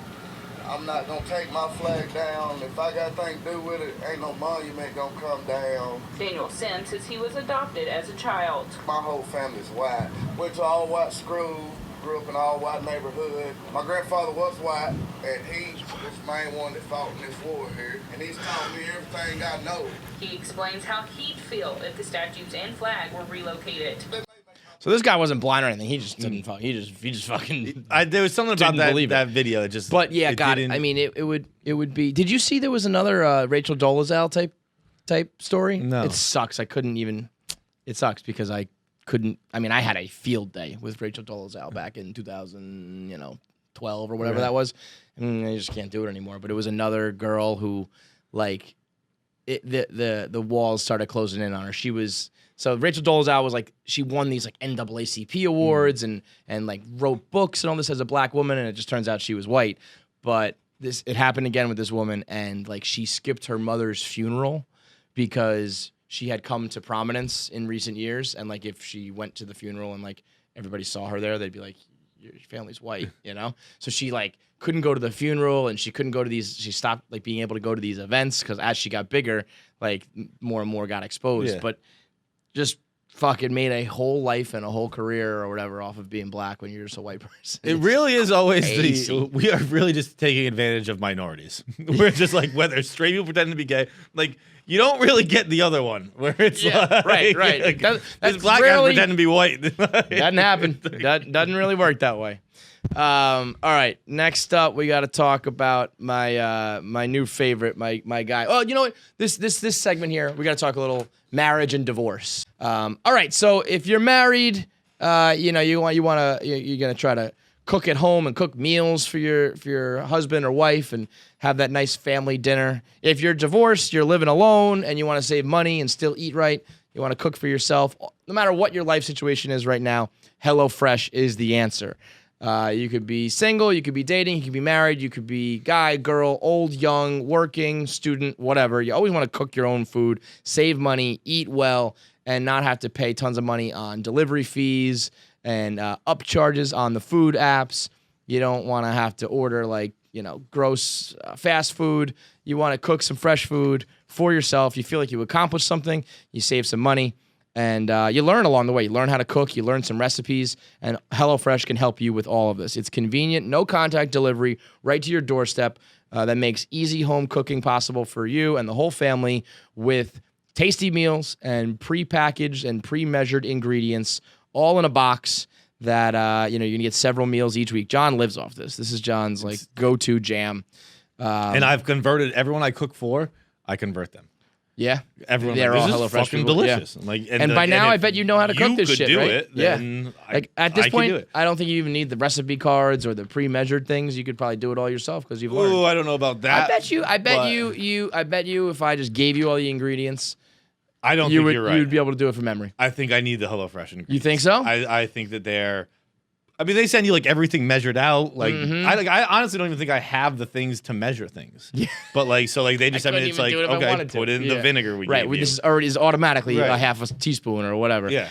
[SPEAKER 5] I'm not going to take my flag down. If I got anything to do with it, ain't no monument going to come down.
[SPEAKER 4] Daniel Sims says he was adopted as a child.
[SPEAKER 5] My whole family's white. Went to all white school. Grew up in an all-white neighborhood. My grandfather was white, and he was the main one that fought in this war here. And he's taught me everything I know.
[SPEAKER 4] He explains how he'd feel if the statues and flag were relocated.
[SPEAKER 1] So this guy wasn't blind or anything. He just didn't fuck. He just fucking.
[SPEAKER 3] There was something about that video. It just.
[SPEAKER 1] But yeah, God. I mean, it would be. Did you see there was another Rachel Dolezal type story?
[SPEAKER 3] No.
[SPEAKER 1] It sucks. I couldn't even. It sucks because I couldn't. I mean, I had a field day with Rachel Dolezal back in 2012 or whatever that was. And I just can't do it anymore. But it was another girl who, like, the walls started closing in on her. She was. So Rachel Dolezal was like, she won these like NAACP awards and like wrote books and all this as a black woman, and it just turns out she was white. But it happened again with this woman, and like she skipped her mother's funeral because she had come to prominence in recent years, and like if she went to the funeral and like everybody saw her there, they'd be like, your family's white, you know? So she like couldn't go to the funeral, and she couldn't go to these, she stopped like being able to go to these events because as she got bigger, like more and more got exposed.
[SPEAKER 3] Yeah.
[SPEAKER 1] But just fucking made a whole life and a whole career or whatever off of being black when you're just a white person.
[SPEAKER 3] It really is always
[SPEAKER 1] crazy.
[SPEAKER 3] we are really just taking advantage of minorities. We're just like, whether straight people pretending to be gay, like you don't really get the other one where it's like,
[SPEAKER 1] right.
[SPEAKER 3] like,
[SPEAKER 1] That's
[SPEAKER 3] this black guy
[SPEAKER 1] rarely-
[SPEAKER 3] pretending to be white.
[SPEAKER 1] Doesn't happen. That doesn't really work that way. All right. Next up, we got to talk about my my new favorite, my guy. Oh, you know what? This segment here, we got to talk a little marriage and divorce. All right. So if you're married, you know you're gonna try to cook at home and cook meals for your husband or wife and have that nice family dinner. If you're divorced, you're living alone and you want to save money and still eat right. You want to cook for yourself. No matter what your life situation is right now, HelloFresh is the answer. You could be single, you could be dating, you could be married, you could be guy, girl, old, young, working, student, whatever. You always want to cook your own food, save money, eat well, and not have to pay tons of money on delivery fees and upcharges on the food apps. You don't want to have to order gross fast food. You want to cook some fresh food for yourself. You feel like you accomplished something. You save some money. And you learn along the way. You learn how to cook. You learn some recipes. And HelloFresh can help you with all of this. It's convenient, no-contact delivery right to your doorstep that makes easy home cooking possible for you and the whole family with tasty meals and pre-packaged and pre-measured ingredients all in a box that you can get several meals each week. John lives off this. This is John's go-to jam.
[SPEAKER 3] And I've converted everyone I cook for. I convert them.
[SPEAKER 1] Yeah,
[SPEAKER 3] Everyone,
[SPEAKER 1] they're
[SPEAKER 3] like,
[SPEAKER 1] all
[SPEAKER 3] this is
[SPEAKER 1] HelloFresh
[SPEAKER 3] fucking
[SPEAKER 1] people.
[SPEAKER 3] delicious.
[SPEAKER 1] Yeah.
[SPEAKER 3] Like,
[SPEAKER 1] And by now, I bet you know how to cook this shit, right?
[SPEAKER 3] It, then
[SPEAKER 1] At this
[SPEAKER 3] I
[SPEAKER 1] point,
[SPEAKER 3] can do it.
[SPEAKER 1] I don't think you even need the recipe cards or the pre-measured things. You could probably do it all yourself because you've learned.
[SPEAKER 3] Ooh, I don't know about that.
[SPEAKER 1] I bet you if I just gave you all the ingredients,
[SPEAKER 3] I don't
[SPEAKER 1] you
[SPEAKER 3] think
[SPEAKER 1] would
[SPEAKER 3] you're right.
[SPEAKER 1] you'd be able to do it from memory.
[SPEAKER 3] I think I need the HelloFresh ingredients.
[SPEAKER 1] You think so?
[SPEAKER 3] I think that they're. I mean, they send you everything measured out. I honestly don't even think I have the things to measure things. Yeah. But they just I mean, it's okay, put in the vinegar we gave you.
[SPEAKER 1] This is automatically
[SPEAKER 3] Right.
[SPEAKER 1] a half a teaspoon or whatever.
[SPEAKER 3] Yeah.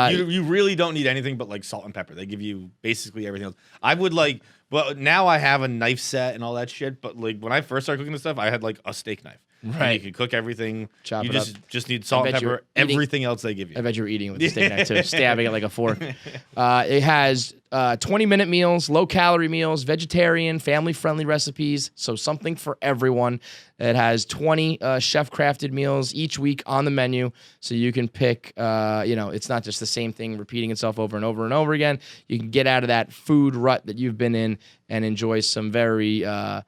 [SPEAKER 3] You really don't need anything but salt and pepper. They give you basically everything else. I would well, now I have a knife set and all that shit. But when I first started cooking this stuff, I had a steak knife.
[SPEAKER 1] Right.
[SPEAKER 3] And you could cook everything.
[SPEAKER 1] Chop
[SPEAKER 3] you
[SPEAKER 1] it
[SPEAKER 3] just need salt and
[SPEAKER 1] bet you're
[SPEAKER 3] pepper.
[SPEAKER 1] eating-
[SPEAKER 3] Everything else they give you.
[SPEAKER 1] I bet you were eating with the steak knife too, stabbing it like a fork. It has 20-minute meals, low-calorie meals, vegetarian, family-friendly recipes, so something for everyone. It has 20 chef-crafted meals each week on the menu, so you can pick, it's not just the same thing repeating itself over and over and over again. You can get out of that food rut that you've been in and enjoy some very, what's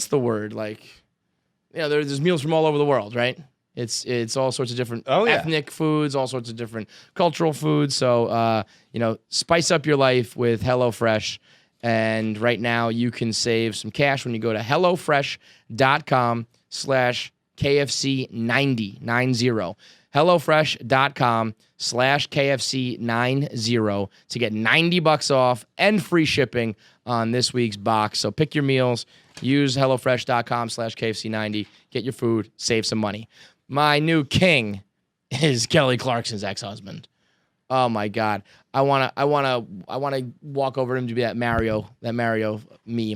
[SPEAKER 1] the word, there's meals from all over the world, right? It's all sorts of different ethnic foods, all sorts of different cultural foods. So, spice up your life with HelloFresh. And right now you can save some cash when you go to HelloFresh.com/KFC90. HelloFresh.com/KFC90 to get $90 off and free shipping on this week's box. So pick your meals. Use HelloFresh.com/KFC90. Get your food. Save some money. My new king is Kelly Clarkson's ex-husband. Oh my God. I wanna walk over to him to be that Mario meme.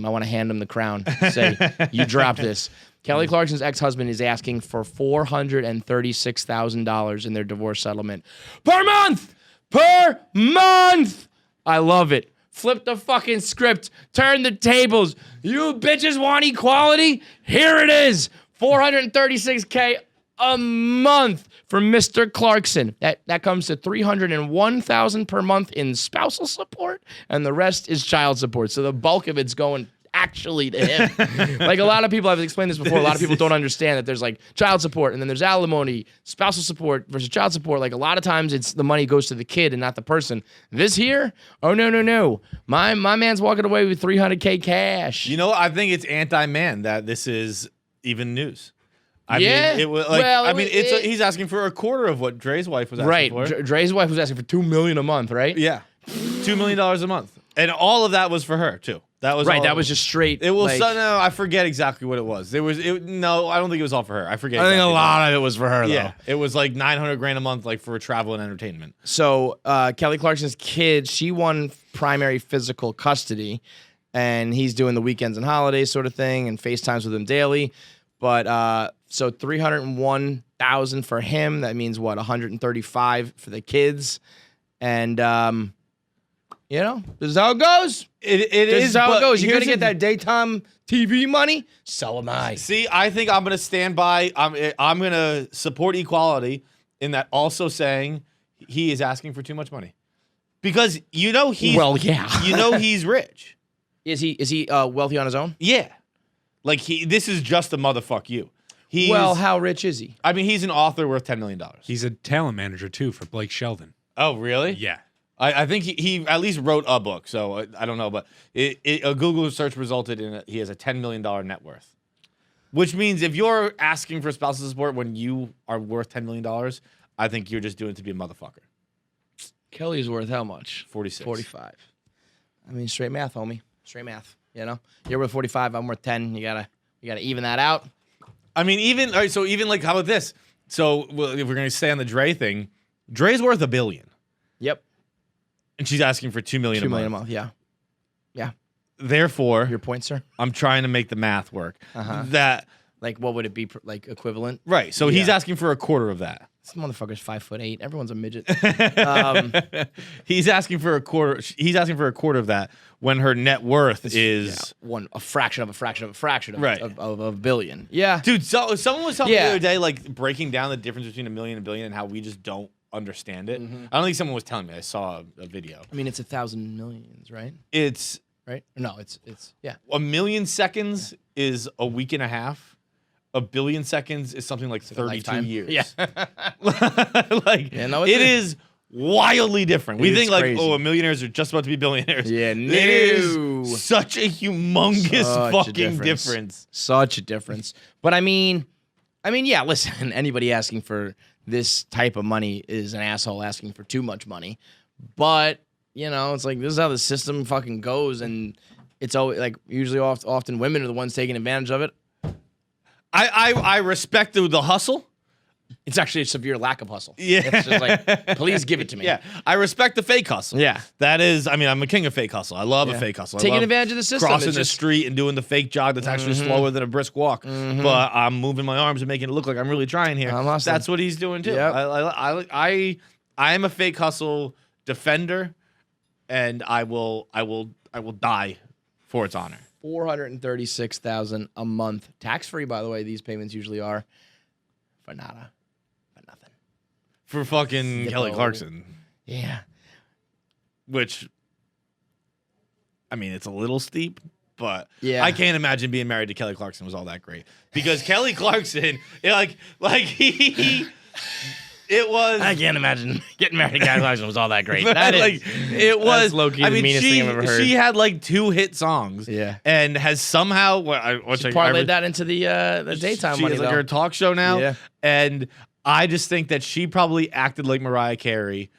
[SPEAKER 1] I want to hand him the crown. Say, you drop this. Kelly Clarkson's ex-husband is asking for $436,000 in their divorce settlement per month. Per month. I love it. Flip the fucking script. Turn the tables. You bitches want equality? Here it is. $436K a month for Mr. Clarkson. That comes to $301,000 per month in spousal support, and the rest is child support. So the bulk of it's going actually to him. A lot of people, I've explained this before, a lot of people don't understand that there's child support and then there's alimony, spousal support versus child support. A lot of times it's the money goes to the kid and not the person. This here, oh no. My man's walking away with $300K cash.
[SPEAKER 3] I think it's anti-man that this is even news. I
[SPEAKER 1] Yeah.
[SPEAKER 3] mean, it was he's asking for a quarter of what Dre's wife was asking for.
[SPEAKER 1] Right. Dre's wife was asking for $2 million a month, right?
[SPEAKER 3] Yeah. $2 million a month. And all of that was for her, too. That was
[SPEAKER 1] right.
[SPEAKER 3] all,
[SPEAKER 1] That was just straight.
[SPEAKER 3] It was no, I forget exactly what it was. No, I don't think it was all for her. I forget.
[SPEAKER 1] I think
[SPEAKER 3] exactly
[SPEAKER 1] a lot of it was for her, though.
[SPEAKER 3] Yeah, it was $900,000 a month, for travel and entertainment.
[SPEAKER 1] So Kelly Clarkson's kid, she won primary physical custody, and he's doing the weekends and holidays sort of thing, and FaceTimes with him daily. But so 301,000 for him. That means what? 135 for the kids, and you know, this is how it goes.
[SPEAKER 3] It
[SPEAKER 1] This
[SPEAKER 3] is
[SPEAKER 1] is how it
[SPEAKER 3] but
[SPEAKER 1] goes. You're
[SPEAKER 3] here's
[SPEAKER 1] gonna get
[SPEAKER 3] the-
[SPEAKER 1] that daytime TV money. So am I.
[SPEAKER 3] See, I think I'm gonna stand by. I'm gonna support equality in that. Also saying he is asking for too much money because you know he's
[SPEAKER 1] yeah.
[SPEAKER 3] you know he's rich.
[SPEAKER 1] Is he wealthy on his own?
[SPEAKER 3] Yeah, like this is just a motherfuck you. He's,
[SPEAKER 1] Well, how rich is he?
[SPEAKER 3] I mean, he's an author worth $10 million.
[SPEAKER 6] He's a talent manager too for Blake Sheldon.
[SPEAKER 3] Oh, really?
[SPEAKER 6] Yeah.
[SPEAKER 3] I think he at least wrote a book, so I don't know, but a Google search resulted in he has a $10 million net worth, which means if you're asking for spousal support when you are worth $10 million, I think you're just doing it to be a motherfucker.
[SPEAKER 1] Kelly's worth how much?
[SPEAKER 3] 46.
[SPEAKER 1] 45. I mean, straight math, homie. Straight math. You know, you're worth 45. I'm worth 10. You gotta even that out.
[SPEAKER 3] I mean, even all right, so even like how about this? So well, if we're gonna stay on the Dre thing, Dre's worth $1 billion,
[SPEAKER 1] Yep.
[SPEAKER 3] and she's asking for $2 million.
[SPEAKER 1] $2
[SPEAKER 3] a
[SPEAKER 1] million a
[SPEAKER 3] month.
[SPEAKER 1] month. Yeah. Yeah.
[SPEAKER 3] Therefore,
[SPEAKER 1] Your point, sir.
[SPEAKER 3] I'm trying to make the math work.
[SPEAKER 1] Uh-huh.
[SPEAKER 3] That
[SPEAKER 1] Like, what would it be like equivalent?
[SPEAKER 3] right. So he's
[SPEAKER 1] Yeah.
[SPEAKER 3] asking for a quarter of that.
[SPEAKER 1] This motherfucker's 5'8". Everyone's a midget.
[SPEAKER 3] He's asking for a quarter. He's asking for a quarter of that when her net worth is
[SPEAKER 1] a fraction of
[SPEAKER 3] Right.
[SPEAKER 1] of a billion. Yeah.
[SPEAKER 3] dude. So someone was telling me
[SPEAKER 1] Yeah.
[SPEAKER 3] the other day, like breaking down the difference between $1 million and $1 billion and how we just don't understand it. I don't think someone was telling me. I saw a video.
[SPEAKER 1] I mean, it's 1,000 millions, right?
[SPEAKER 3] It's
[SPEAKER 1] Right? No, it's yeah.
[SPEAKER 3] 1 million seconds is a week and a half. 1 billion seconds is something like 32
[SPEAKER 1] lifetime.
[SPEAKER 3] years.
[SPEAKER 1] Yeah.
[SPEAKER 3] like
[SPEAKER 1] Yeah, no, it's
[SPEAKER 3] it is wildly different. We
[SPEAKER 1] It's
[SPEAKER 3] think like,
[SPEAKER 1] crazy.
[SPEAKER 3] oh, millionaires are just about to be billionaires.
[SPEAKER 1] Yeah,
[SPEAKER 3] It
[SPEAKER 1] no.
[SPEAKER 3] is such a humongous
[SPEAKER 1] Such a
[SPEAKER 3] fucking
[SPEAKER 1] difference.
[SPEAKER 3] difference.
[SPEAKER 1] Such a difference. But I mean, yeah, listen, anybody asking for this type of money is an asshole asking for too much money. But, you know, it's like this is how the system fucking goes, and it's always like usually often women are the ones taking advantage of it.
[SPEAKER 3] I respect the hustle.
[SPEAKER 1] It's actually a severe lack of hustle.
[SPEAKER 3] Yeah.
[SPEAKER 1] It's just like, please give it to me.
[SPEAKER 3] Yeah, I respect the fake hustle.
[SPEAKER 1] Yeah.
[SPEAKER 3] That is, I mean, I'm a king of fake hustle. I love a
[SPEAKER 1] Yeah.
[SPEAKER 3] fake hustle. I
[SPEAKER 1] Taking
[SPEAKER 3] love
[SPEAKER 1] advantage of the system.
[SPEAKER 3] crossing
[SPEAKER 1] It's
[SPEAKER 3] the
[SPEAKER 1] just-
[SPEAKER 3] street and doing the fake jog that's actually slower than a brisk walk. But I'm moving my arms and making it look like I'm really trying here.
[SPEAKER 1] I'm hustling.
[SPEAKER 3] That's what he's doing too.
[SPEAKER 1] Yep.
[SPEAKER 3] I am a fake hustle defender, and I will die for its honor.
[SPEAKER 1] $436,000 a month, tax free. By the way, these payments usually are for nada, for nothing.
[SPEAKER 3] For fucking Kelly
[SPEAKER 1] Zippo.
[SPEAKER 3] Clarkson,
[SPEAKER 1] Yeah.
[SPEAKER 3] which, I mean, it's a little steep, but
[SPEAKER 1] Yeah.
[SPEAKER 3] I can't imagine being married to Kelly Clarkson was all that great because Kelly Clarkson, he. It was.
[SPEAKER 1] I can't imagine getting married to Kelly Clarkson was all that great. That is,
[SPEAKER 3] like it was
[SPEAKER 1] that's low-key
[SPEAKER 3] I
[SPEAKER 1] the
[SPEAKER 3] mean,
[SPEAKER 1] meanest thing I've ever heard.
[SPEAKER 3] She had like 2 hit songs,
[SPEAKER 1] Yeah.
[SPEAKER 3] and has somehow
[SPEAKER 1] she parlayed that into the daytime
[SPEAKER 3] She
[SPEAKER 1] money
[SPEAKER 3] has like
[SPEAKER 1] though.
[SPEAKER 3] her talk show now,
[SPEAKER 1] Yeah.
[SPEAKER 3] and I just think that she probably acted like Mariah Carey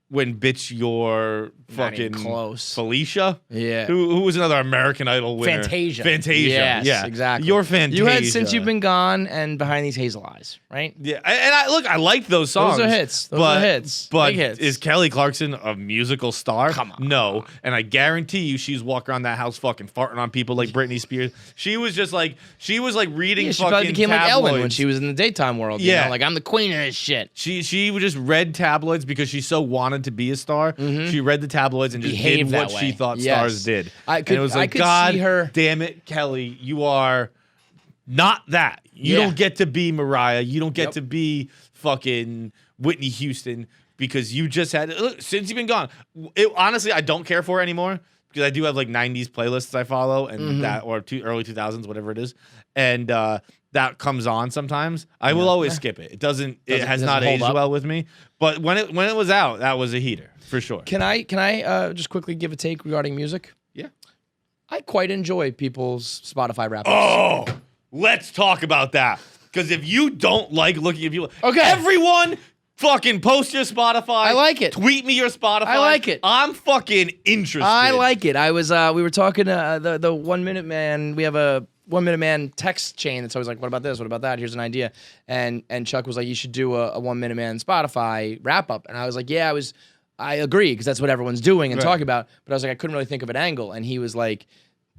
[SPEAKER 3] when bitch you're
[SPEAKER 1] Not even
[SPEAKER 3] fucking
[SPEAKER 1] close.
[SPEAKER 3] Felicia.
[SPEAKER 1] Yeah.
[SPEAKER 3] Who was another American Idol winner?
[SPEAKER 1] Fantasia.
[SPEAKER 3] Fantasia.
[SPEAKER 1] Yes,
[SPEAKER 3] yeah.
[SPEAKER 1] exactly.
[SPEAKER 3] You're Fantasia.
[SPEAKER 1] You had Since You've Been Gone and Behind These Hazel Eyes, right?
[SPEAKER 3] Yeah, and I liked those songs.
[SPEAKER 1] Those are hits. Those
[SPEAKER 3] but,
[SPEAKER 1] are hits.
[SPEAKER 3] But
[SPEAKER 1] Big hits.
[SPEAKER 3] is Kelly Clarkson a musical star?
[SPEAKER 1] Come on.
[SPEAKER 3] No. And I guarantee you she's walking around that house fucking farting on people like Britney Spears. She was like reading
[SPEAKER 1] Yeah, she
[SPEAKER 3] fucking
[SPEAKER 1] probably became like Ellen when
[SPEAKER 3] tabloids.
[SPEAKER 1] she was in the daytime world.
[SPEAKER 3] Yeah.
[SPEAKER 1] You know? Like I'm the queen of this shit.
[SPEAKER 3] She just read tabloids because she so wanted to be a star. She read the tabloids and just
[SPEAKER 1] Behaved
[SPEAKER 3] did what
[SPEAKER 1] that
[SPEAKER 3] she
[SPEAKER 1] way.
[SPEAKER 3] thought
[SPEAKER 1] Yes.
[SPEAKER 3] stars did.
[SPEAKER 1] I could-
[SPEAKER 3] and it was
[SPEAKER 1] I
[SPEAKER 3] like,
[SPEAKER 1] could
[SPEAKER 3] God
[SPEAKER 1] see her-
[SPEAKER 3] damn it, Kelly, you are not that. You
[SPEAKER 1] Yeah.
[SPEAKER 3] don't get to be Mariah. You don't get
[SPEAKER 1] Yep.
[SPEAKER 3] to be fucking Whitney Houston because you just had look, Since You've Been Gone. Honestly, I don't care for her anymore because I do have like 90s playlists I follow and that or early 2000s, whatever it is, and that comes on sometimes. I will always skip it. It doesn't. It has
[SPEAKER 1] doesn't
[SPEAKER 3] not
[SPEAKER 1] hold
[SPEAKER 3] aged
[SPEAKER 1] up.
[SPEAKER 3] well with me. But when it was out, that was a heater for sure.
[SPEAKER 1] Can I just quickly give a take regarding music?
[SPEAKER 3] Yeah.
[SPEAKER 1] I quite enjoy people's Spotify wrap-ups.
[SPEAKER 3] Oh, let's talk about that. Because if you don't like looking at people,
[SPEAKER 1] Okay.
[SPEAKER 3] everyone fucking post your Spotify.
[SPEAKER 1] I like it.
[SPEAKER 3] Tweet me your Spotify.
[SPEAKER 1] I like it.
[SPEAKER 3] I'm fucking interested.
[SPEAKER 1] I like it. I was we were talking to the 1 Minute Man. We have a 1 Minute Man text chain that's always like, what about this? What about that? Here's an idea. And Chuck was like, you should do a 1 Minute Man Spotify wrap up. And I was like, yeah, I agree because that's what everyone's doing and
[SPEAKER 3] Right.
[SPEAKER 1] talking about. But I was like, I couldn't really think of an angle. And he was like,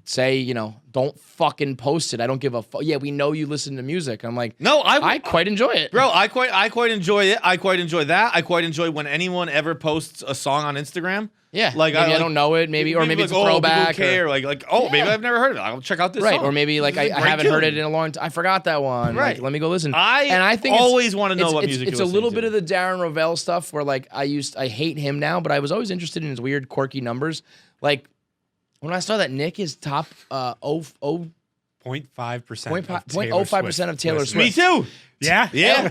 [SPEAKER 1] say, don't fucking post it. I don't give a fuck. Yeah, we know you listen to music. I'm like,
[SPEAKER 3] No,
[SPEAKER 1] I quite enjoy it.
[SPEAKER 3] Bro, I quite enjoy it. I quite enjoy that. I quite enjoy when anyone ever posts a song on Instagram.
[SPEAKER 1] Yeah,
[SPEAKER 3] like
[SPEAKER 1] maybe I don't know it, maybe it's a throwback.
[SPEAKER 3] Maybe I've never heard of it. I'll check out this
[SPEAKER 1] right,
[SPEAKER 3] song.
[SPEAKER 1] or maybe like I haven't heard it in a long time. I forgot that one.
[SPEAKER 3] Right.
[SPEAKER 1] Like, let me go listen.
[SPEAKER 3] I think always want to know what music
[SPEAKER 1] it's
[SPEAKER 3] you're
[SPEAKER 1] a little
[SPEAKER 3] listening
[SPEAKER 1] bit of the Darren Rovell stuff where like I hate him now, but I was always interested in his weird, quirky numbers. Like when I saw that Nick is top
[SPEAKER 6] 0.5%
[SPEAKER 1] 0.05% of Taylor Swift.
[SPEAKER 3] Me too.
[SPEAKER 6] Yeah.
[SPEAKER 3] Yeah.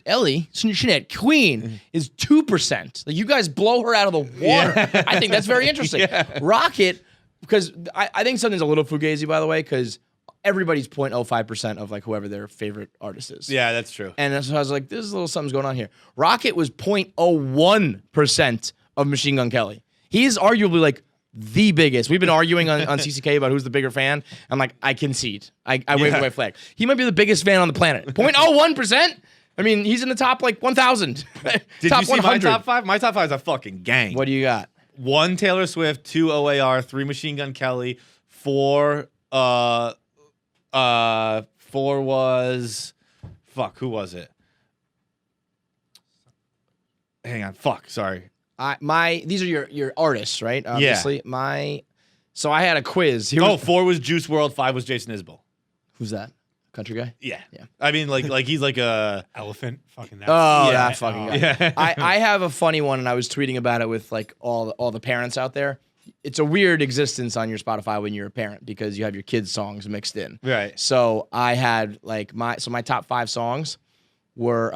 [SPEAKER 1] Ellie, Jeanette Queen is 2%. Like you guys blow her out of the water.
[SPEAKER 3] Yeah.
[SPEAKER 1] I think that's very interesting.
[SPEAKER 3] Yeah.
[SPEAKER 1] Rocket, because I think something's a little fugazi, by the way, because everybody's 0.05% of like whoever their favorite artist is.
[SPEAKER 3] Yeah, that's true.
[SPEAKER 1] And so I was like, this is a little something's going on here. Rocket was 0.01% of Machine Gun Kelly. He is arguably like the biggest. We've been arguing on CCK about who's the bigger fan. I'm like, I concede. I wave the white flag. He might be the biggest fan on the planet. 0.01%? I mean, he's in the top like 1,000.
[SPEAKER 3] Did
[SPEAKER 1] top
[SPEAKER 3] you see
[SPEAKER 1] 100.
[SPEAKER 3] my top 5? My top 5 is a fucking gang.
[SPEAKER 1] What do you got?
[SPEAKER 3] 1 Taylor Swift, 2 OAR, 3 Machine Gun Kelly, 4 was who was it? Hang on, sorry.
[SPEAKER 1] These are your artists, right? Obviously. So I had a quiz.
[SPEAKER 3] 4 was Juice WRLD, 5 was Jason Isbell.
[SPEAKER 1] Who's that? Country guy?
[SPEAKER 3] Yeah.
[SPEAKER 1] Yeah.
[SPEAKER 3] I mean, like he's like a
[SPEAKER 6] elephant. Fucking that.
[SPEAKER 1] That fucking guy.
[SPEAKER 3] Yeah.
[SPEAKER 1] I have a funny one, and I was tweeting about it with like all the parents out there. It's a weird existence on your Spotify when you're a parent because you have your kids' songs mixed in.
[SPEAKER 3] Right.
[SPEAKER 1] So I had like my top 5 songs were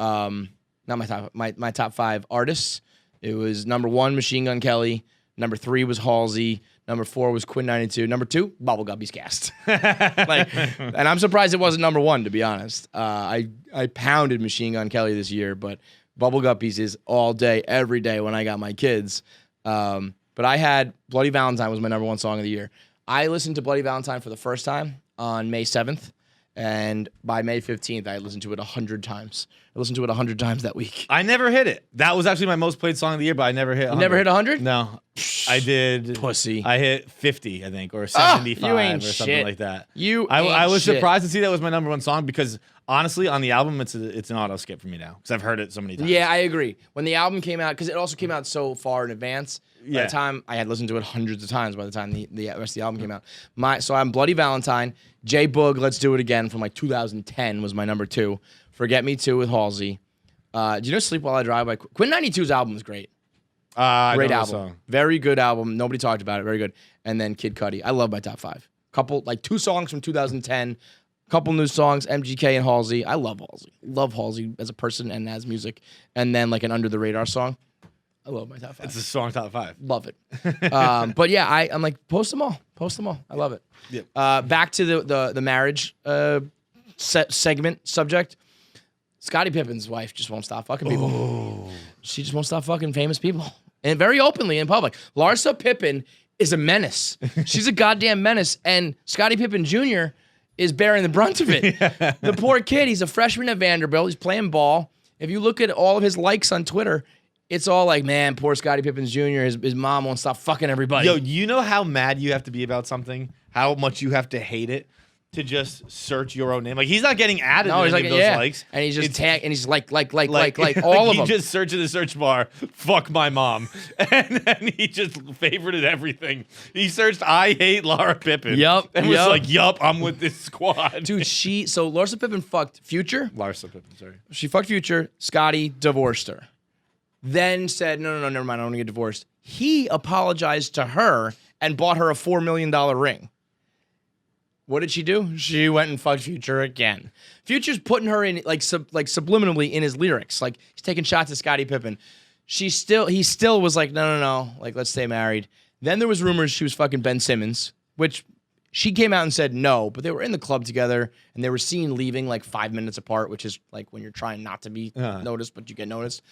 [SPEAKER 1] not my top 5 artists. It was number 1 Machine Gun Kelly, number 3 was Halsey, number 4 was Quinn 92, number 2 Bubble Guppies Cast. And I'm surprised it wasn't number 1 to be honest. I pounded Machine Gun Kelly this year, but Bubble Guppies is all day every day when I got my kids. But I had Bloody Valentine was my number 1 song of the year. I listened to Bloody Valentine for the first time on May 7th. And by May 15th, I listened to it 100 times. I listened to it 100 times that week.
[SPEAKER 3] I never hit it. That was actually my most played song of the year, but I never hit 100.
[SPEAKER 1] You never hit 100?
[SPEAKER 3] No. I did.
[SPEAKER 1] Pussy.
[SPEAKER 3] I hit 50, I think, or 75
[SPEAKER 1] you ain't
[SPEAKER 3] or something
[SPEAKER 1] shit.
[SPEAKER 3] like that.
[SPEAKER 1] I
[SPEAKER 3] was surprised to see that was my number 1 song because honestly, on the album, it's an auto skip for me now because I've heard it so many times.
[SPEAKER 1] Yeah, I agree. When the album came out, because it also came out so far in advance, by
[SPEAKER 3] Yeah.
[SPEAKER 1] the time I had listened to it hundreds of times by the time the rest of the album came out. So I'm Bloody Valentine. J Boog, Let's Do It Again from like 2010 was my number 2. Forget Me Too with Halsey. Do you know Sleep While I Drive by Quinn 92's album is great. Great album.
[SPEAKER 3] Song.
[SPEAKER 1] Very good album. Nobody talked about it. Very good. And then Kid Cudi. I love my top 5. Like 2 songs from 2010. Couple new songs, MGK and Halsey. I love Halsey. Love Halsey as a person and as music. And then like an Under the Radar song. I love my top 5.
[SPEAKER 3] It's a song top 5.
[SPEAKER 1] Love it. But yeah, I'm like, post them all. Post them all. I love it.
[SPEAKER 3] Yep.
[SPEAKER 1] Back to the marriage segment subject. Scottie Pippen's wife just won't stop fucking people. Oh. She just won't stop fucking famous people. And very openly in public. Larsa Pippen is a menace. She's a goddamn menace. And Scottie Pippen Jr. is bearing the brunt of it. Yeah. The poor kid, he's a freshman at Vanderbilt. He's playing ball. If you look at all of his likes on Twitter, it's all like, man, poor Scottie Pippen Jr., his mom won't stop fucking everybody.
[SPEAKER 3] Yo, you know how mad you have to be about something? How much you have to hate it to just search your own name? Like, he's not getting added to any of those likes.
[SPEAKER 1] And he's just and he's like all of them.
[SPEAKER 3] He just searched in the search bar, fuck my mom. And then he just favorited everything. He searched, I hate Laura Pippen.
[SPEAKER 1] Yup.
[SPEAKER 3] And was like, yup, I'm with this squad.
[SPEAKER 1] Dude, so Larsa Pippen fucked Future.
[SPEAKER 3] Larsa Pippen, sorry.
[SPEAKER 1] She fucked Future. Scottie divorced her. Then said, no, never mind, I don't want to get divorced. He apologized to her and bought her a $4 million ring. What did she do? She went and fucked Future again. Future's putting her in like subliminally in his lyrics. Like he's taking shots at Scottie Pippen. He still was like, no, like let's stay married. Then there was rumors she was fucking Ben Simmons, which she came out and said no, but they were in the club together and they were seen leaving like 5 minutes apart, which is like when you're trying not to be noticed, but you get noticed.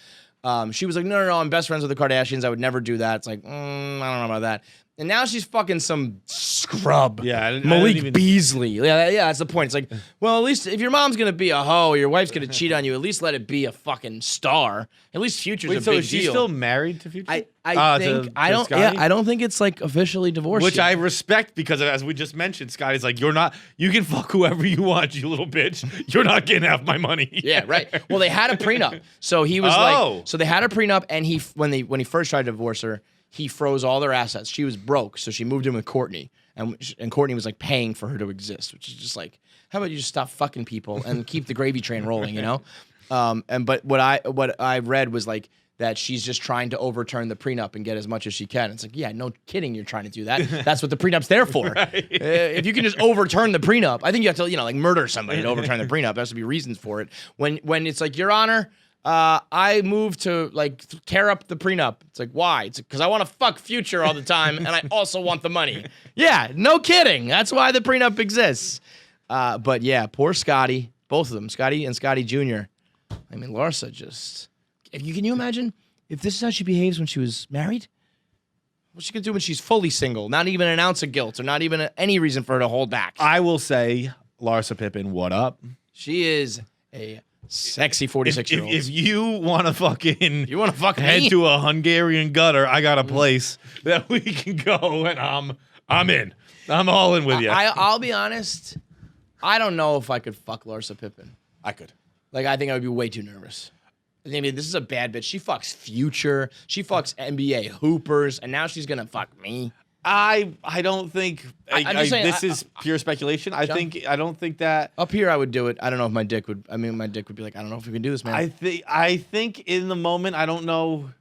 [SPEAKER 1] She was like, no, I'm best friends with the Kardashians. I would never do that. It's like, I don't know about that. And now she's fucking some scrub.
[SPEAKER 3] Yeah, I didn't
[SPEAKER 1] Malik
[SPEAKER 3] even-
[SPEAKER 1] Beasley. Yeah, that's the point. It's like, well, at least if your mom's gonna be a hoe, or your wife's gonna cheat on you, at least let it be a fucking star. At least Future's a
[SPEAKER 3] Wait, so
[SPEAKER 1] big
[SPEAKER 3] is she
[SPEAKER 1] deal.
[SPEAKER 3] still married to Future?
[SPEAKER 1] I think I don't.
[SPEAKER 3] Scotty?
[SPEAKER 1] Yeah, I don't think it's like officially divorced.
[SPEAKER 3] Which
[SPEAKER 1] yet.
[SPEAKER 3] I respect because, as we just mentioned, Scotty's like, you can fuck whoever you want, you little bitch. You're not getting half my money.
[SPEAKER 1] Yeah, right. Well, they had a prenup, so he was like, so they had a prenup, and when he first tried to divorce her, he froze all their assets. She was broke, so she moved in with Courtney, and Courtney was like paying for her to exist, which is just like, how about you just stop fucking people and keep the gravy train rolling, you know? But what I read was like that she's just trying to overturn the prenup and get as much as she can. It's like, yeah, no kidding, you're trying to do that. That's what the prenup's there for. Right. If you can just overturn the prenup, I think you have to, like murder somebody to overturn the prenup. There has to be reasons for it. When it's like, Your Honor, I moved to like tear up the prenup. It's like, why? It's because I want to fuck Future all the time, and I also want the money. Yeah, no kidding. That's why the prenup exists. But yeah, poor Scotty, both of them, Scotty and Scotty Jr. I mean, Larsa just. Can you imagine if this is how she behaves when she was married? What's she gonna do when she's fully single? Not even an ounce of guilt, or not even any reason for her to hold back.
[SPEAKER 3] I will say, Larsa Pippen, what up?
[SPEAKER 1] She is a sexy 46-year-old.
[SPEAKER 3] If you want to fucking head
[SPEAKER 1] me?
[SPEAKER 3] to a Hungarian gutter, I got a place that we can go, and I'm in. I'm all in with you.
[SPEAKER 1] I'll be honest. I don't know if I could fuck Larsa Pippen.
[SPEAKER 3] I could.
[SPEAKER 1] Like, I think I would be way too nervous. I mean, this is a bad bitch. She fucks Future. She fucks NBA hoopers, and now she's gonna fuck me.
[SPEAKER 3] I don't think.
[SPEAKER 1] I'm just saying,
[SPEAKER 3] this is pure speculation. I don't think that.
[SPEAKER 1] Up here, I would do it. I don't know if my dick would. I mean, my dick would be like, I don't know if we can do this, man.
[SPEAKER 3] I think in the moment, I don't know.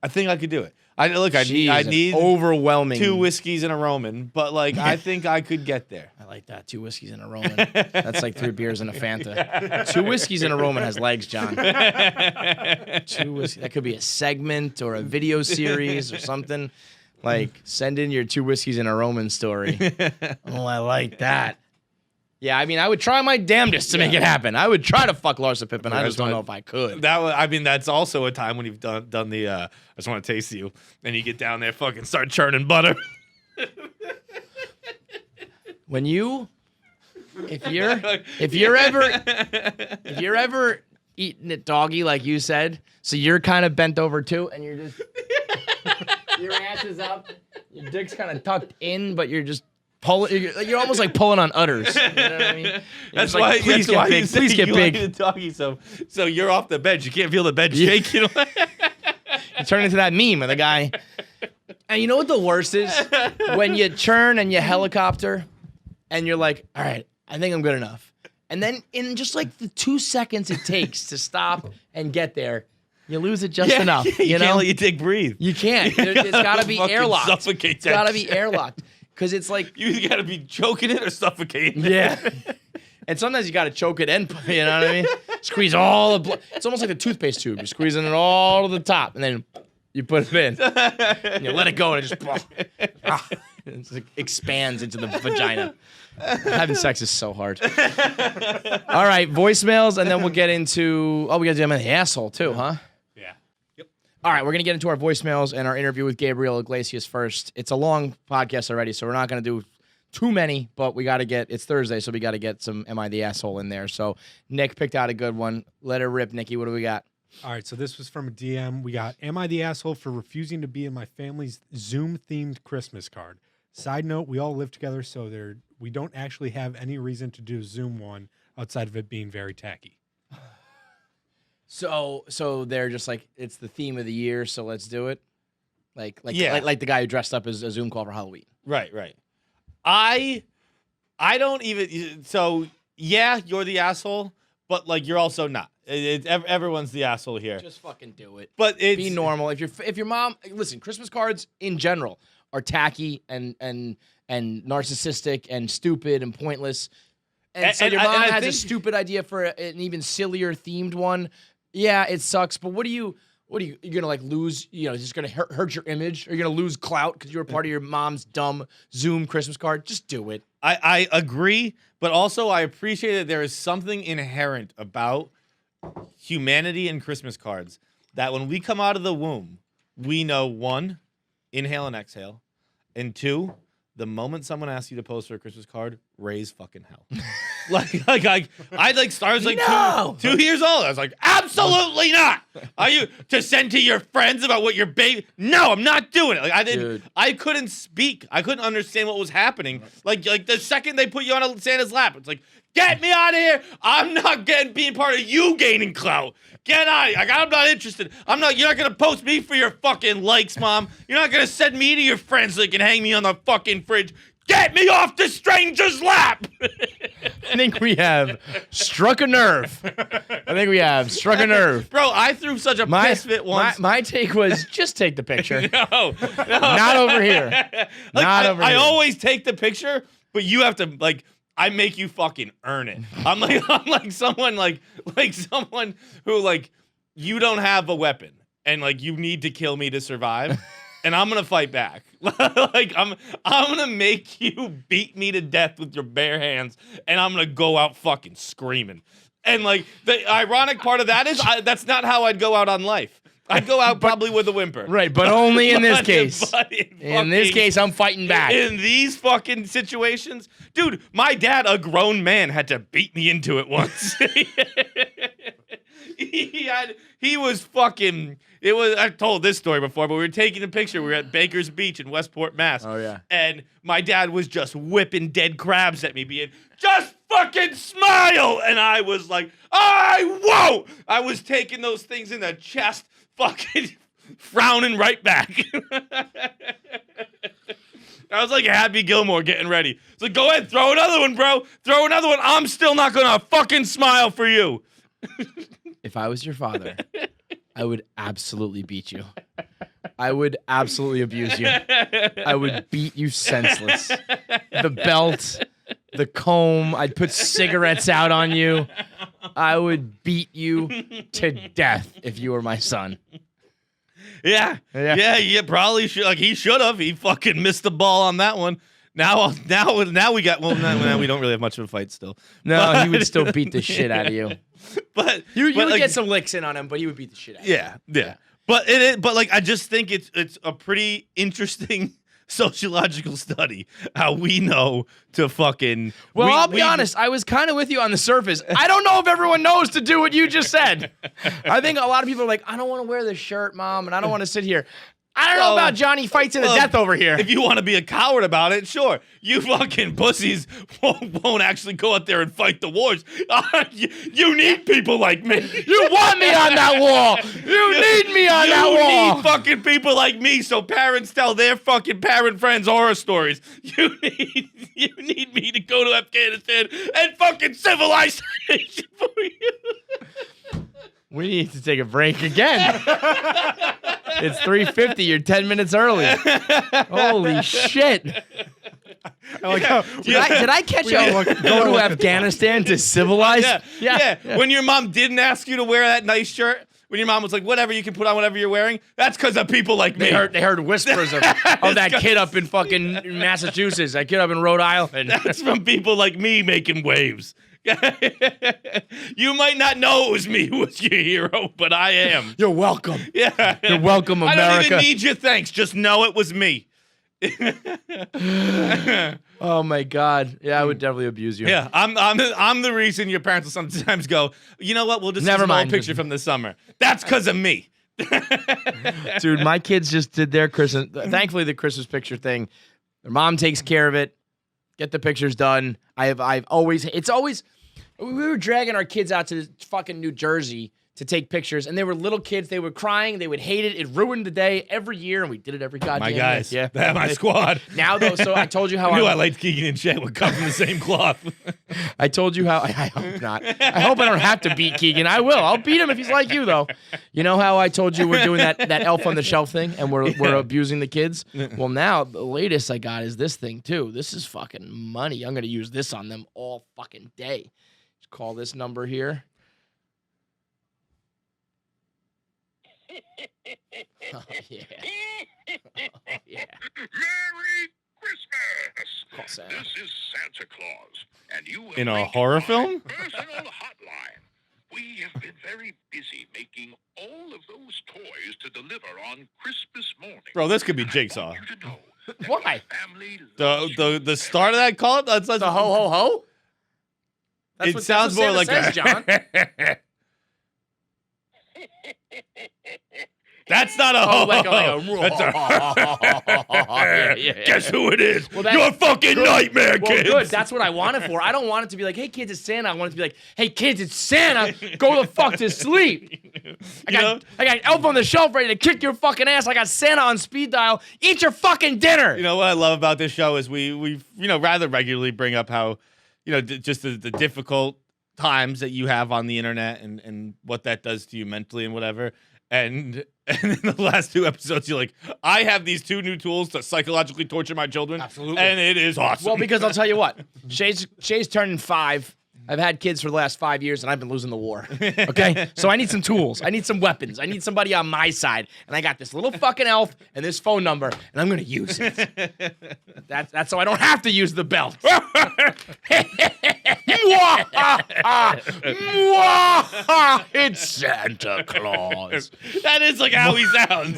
[SPEAKER 3] I think I could do it. I need
[SPEAKER 1] overwhelming
[SPEAKER 3] 2 whiskeys and a Roman, but like I think I could get there.
[SPEAKER 1] I like that. 2 whiskeys and a Roman. That's like 3 beers and a Fanta. 2 whiskeys and a Roman has legs, John. 2 whiskeys. That could be a segment or a video series or something. Like, send in your 2 whiskeys and a Roman story. Oh, I like that. Yeah, I mean, I would try my damnedest to make it happen. I would try to fuck Larsa Pippen. I just don't know if I could.
[SPEAKER 3] That's also a time when you've done the I just want to taste you, and you get down there, fucking start churning butter.
[SPEAKER 1] If you're ever eating it doggy like you said, so you're kind of bent over too, and you're just your ass is up, your dick's kind of tucked in, but you're just. You're almost like pulling on udders. You know what I mean?
[SPEAKER 3] That's
[SPEAKER 1] like,
[SPEAKER 3] why.
[SPEAKER 1] Please get big. Please get big.
[SPEAKER 3] Like the doggy, so you're off the bench. You can't feel the bench shake. You know?
[SPEAKER 1] You turn into that meme of the guy. And you know what the worst is? When you churn and you helicopter, and you're like, all right, I think I'm good enough. And then in just like the 2 seconds it takes to stop and get there, you lose it just enough. You know?
[SPEAKER 3] Can't let your dick breathe.
[SPEAKER 1] You can't. It's got to be
[SPEAKER 3] Fucking
[SPEAKER 1] airlocked.
[SPEAKER 3] suffocate
[SPEAKER 1] It's got to
[SPEAKER 3] that
[SPEAKER 1] be
[SPEAKER 3] shit.
[SPEAKER 1] airlocked. Because it's like...
[SPEAKER 3] You got to be choking it or suffocating it.
[SPEAKER 1] Yeah. And sometimes you got to choke it in, you know what I mean? Squeeze all the blood. It's almost like the toothpaste tube. You're squeezing it all to the top, and then you put it in. And you let it go, and it just... it like expands into the vagina. Having sex is so hard. All right, voicemails, and then we'll get into... Oh, we got to do them in the asshole, too, huh? All right, we're going to get into our voicemails and our interview with Gabriel Iglesias first. It's a long podcast already, so we're not going to do too many, but we got to get, it's Thursday, so we got to get some Am I the Asshole in there. So Nick picked out a good one. Let her rip, Nikki. What do we got?
[SPEAKER 6] All right, so this was from a DM. We got, am I the asshole for refusing to be in my family's Zoom-themed Christmas card? Side note, we all live together, so we don't actually have any reason to do a Zoom one outside of it being very tacky.
[SPEAKER 1] So they're just like, it's the theme of the year, so let's do it? Like the guy who dressed up as a Zoom call for Halloween.
[SPEAKER 3] Right. I don't even. So yeah, you're the asshole, but like you're also not. Everyone's the asshole here.
[SPEAKER 1] Just fucking do it.
[SPEAKER 3] But it's
[SPEAKER 1] be normal. If your mom, listen, Christmas cards in general are tacky and narcissistic and stupid and pointless. And so your mom has a stupid idea for an even sillier themed one. Yeah, it sucks. But what are you you're gonna like lose? You know, it's just gonna hurt your image. Or you're gonna lose clout because you were part of your mom's dumb Zoom Christmas card. Just do it.
[SPEAKER 3] I agree, but also I appreciate that there is something inherent about humanity and Christmas cards that when we come out of the womb, we know 1, inhale and exhale, And 2, the moment someone asks you to post for a Christmas card, raise fucking hell. I was like
[SPEAKER 1] No!
[SPEAKER 3] 2 years old. I was like, absolutely not. Are you to send to your friends about what your baby? No, I'm not doing it. Like I didn't.
[SPEAKER 1] Dude.
[SPEAKER 3] I couldn't speak. I couldn't understand what was happening. Like the second they put you on Santa's lap, it's like, get me out of here. I'm not being part of you gaining clout. Get out of here. Like, I'm not interested. You're not going to post me for your fucking likes, Mom. You're not going to send me to your friends so they can hang me on the fucking fridge. Get me off the stranger's lap.
[SPEAKER 1] I think we have struck a nerve.
[SPEAKER 3] Bro, I threw such a piss fit once.
[SPEAKER 1] My take was just take the picture.
[SPEAKER 3] No.
[SPEAKER 1] Not over here.
[SPEAKER 3] I always take the picture, but you have to, like, I make you fucking earn it. I'm like someone who, like, you don't have a weapon and, like, you need to kill me to survive, and I'm gonna fight back. Like, I'm gonna make you beat me to death with your bare hands, and I'm gonna go out fucking screaming. And, like, the ironic part of that is that's not how I'd go out on life. I'd go out probably with a whimper.
[SPEAKER 1] Right, but only in this case. In this
[SPEAKER 3] fucking
[SPEAKER 1] case, I'm fighting back.
[SPEAKER 3] In these fucking situations, dude, my dad, a grown man, had to beat me into it once. He was fucking. I've told this story before, but we were taking a picture. We were at Baker's Beach in Westport, Mass.
[SPEAKER 1] Oh, yeah.
[SPEAKER 3] And my dad was just whipping dead crabs at me, being, just fucking smile. And I was like, I won't. I was taking those things in the chest, fucking frowning right back. I was like Happy Gilmore getting ready. It's like, go ahead, throw another one, bro. Throw another one. I'm still not gonna fucking smile for you.
[SPEAKER 1] If I was your father, I would absolutely beat you. I would absolutely abuse you. I would beat you senseless. The belt, the comb, I'd put cigarettes out on you. I would beat you to death if you were my son.
[SPEAKER 3] Yeah, probably should. Like, he should have. He fucking missed the ball on that one. Now we got. Well, now we don't really have much of a fight still.
[SPEAKER 1] No, he would still beat the shit out of you.
[SPEAKER 3] But
[SPEAKER 1] You would
[SPEAKER 3] like,
[SPEAKER 1] get some licks in on him, but he would beat the shit out of you.
[SPEAKER 3] Yeah. But like, I just think it's a pretty interesting sociological study how we know to fucking.
[SPEAKER 1] Well, I'll be honest. I was kind of with you on the surface. I don't know if everyone knows to do what you just said. I think a lot of people are like, I don't want to wear this shirt, Mom, and I don't want to sit here. I don't know about Johnny fights to the death over here.
[SPEAKER 3] If you want to be a coward about it, sure. You fucking pussies won't actually go out there and fight the wars. You need people like me.
[SPEAKER 1] You want me on that wall. You need me on that wall.
[SPEAKER 3] You need fucking people like me so parents tell their fucking parent friends horror stories. You need me to go to Afghanistan and fucking civilize the nation for you.
[SPEAKER 1] We need to take a break again. It's 3:50. You're 10 minutes early. Holy shit.
[SPEAKER 6] Did
[SPEAKER 1] I catch you go to Afghanistan to civilize?
[SPEAKER 3] Yeah. When your mom didn't ask you to wear that nice shirt, when your mom was like, whatever, you can put on whatever you're wearing, that's because of people like me.
[SPEAKER 1] They heard whispers of that kid up in fucking Massachusetts, that kid up in Rhode Island.
[SPEAKER 3] That's from people like me making waves. You might not know it was me who was your hero, but I am.
[SPEAKER 1] You're welcome.
[SPEAKER 3] Yeah.
[SPEAKER 1] You're welcome, America.
[SPEAKER 3] I don't even need your thanks. Just know it was me.
[SPEAKER 1] Oh my God. Yeah, I would definitely abuse you.
[SPEAKER 3] Yeah, I'm the reason your parents will sometimes go, you know what, we'll just use an old picture from the summer. That's because of me.
[SPEAKER 1] Dude, my kids just did their Christmas. Thankfully, the Christmas picture thing, their mom takes care of it. Get the pictures done. I've always, we were dragging our kids out to fucking New Jersey to take pictures, and they were little kids. They were crying. They would hate it. It ruined the day every year, and we did it every goddamn
[SPEAKER 3] My guys.
[SPEAKER 1] year. Yeah.
[SPEAKER 3] My squad.
[SPEAKER 1] Now, though, so I told you how
[SPEAKER 3] I knew I liked Keegan and Shay would come from the same cloth.
[SPEAKER 1] I told you how, I hope not. I hope I don't have to beat Keegan. I will. I'll beat him if he's like you, though. You know how I told you we're doing that Elf on the Shelf thing, and we're abusing the kids? Well, now, the latest I got is this thing, too. This is fucking money. I'm going to use this on them all fucking day. Just call this number here. Oh, yeah. Oh, yeah.
[SPEAKER 2] Merry Christmas!
[SPEAKER 1] Call Santa.
[SPEAKER 2] This is Santa Claus, and you will
[SPEAKER 3] In a
[SPEAKER 2] reach
[SPEAKER 3] horror
[SPEAKER 2] my
[SPEAKER 3] film?
[SPEAKER 2] personal hotline. We have been very busy making all of those toys to deliver on Christmas morning.
[SPEAKER 3] Bro, this could be
[SPEAKER 2] And
[SPEAKER 3] Jigsaw.
[SPEAKER 2] I want you to know
[SPEAKER 1] Why?
[SPEAKER 2] Family
[SPEAKER 3] The start of that call? That's
[SPEAKER 1] The ho ho ho.
[SPEAKER 3] It sounds more like
[SPEAKER 1] says, John.
[SPEAKER 3] That's not a ho.
[SPEAKER 1] Like a
[SPEAKER 3] That's
[SPEAKER 1] yeah.
[SPEAKER 3] Guess who it is?
[SPEAKER 1] Well, that's
[SPEAKER 3] Your fucking nightmare,
[SPEAKER 1] Well,
[SPEAKER 3] kids.
[SPEAKER 1] good. That's what I want it for. I don't want it to be like, hey, kids, it's Santa. I want it to be like, hey, kids, it's Santa. Go the fuck to sleep. I got Elf on the Shelf ready to kick your fucking ass. I got Santa on speed dial. Eat your fucking dinner.
[SPEAKER 3] You know what I love about this show is we rather regularly bring up how, just the difficult times that you have on the internet and what that does to you mentally and whatever. And in the last 2 episodes, you're like, I have these 2 new tools to psychologically torture my children.
[SPEAKER 1] Absolutely.
[SPEAKER 3] And it is awesome.
[SPEAKER 1] Well, because I'll tell you what, Shay's turning 5. I've had kids for the last 5 years, and I've been losing the war. Okay? So I need some tools. I need some weapons. I need somebody on my side. And I got this little fucking elf and this phone number, and I'm going to use it. That's so I don't have to use the belt. It's Santa Claus.
[SPEAKER 3] That is like how he sounds.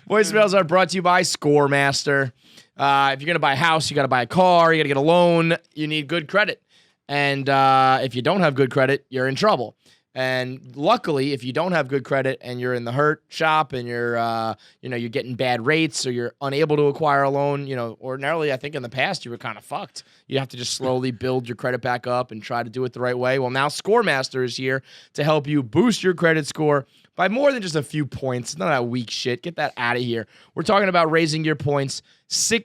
[SPEAKER 1] Voicemails are brought to you by Scoremaster. If you're going to buy a house, you got to buy a car, you got to get a loan, you need good credit. And if you don't have good credit, you're in trouble. And luckily, if you don't have good credit and you're in the hurt shop and you're getting bad rates or you're unable to acquire a loan, ordinarily, I think in the past you were kind of fucked. You have to just slowly build your credit back up and try to do it the right way. Well, now Scoremaster is here to help you boost your credit score by more than just a few points. It's not that weak shit. Get that out of here. We're talking about raising your points,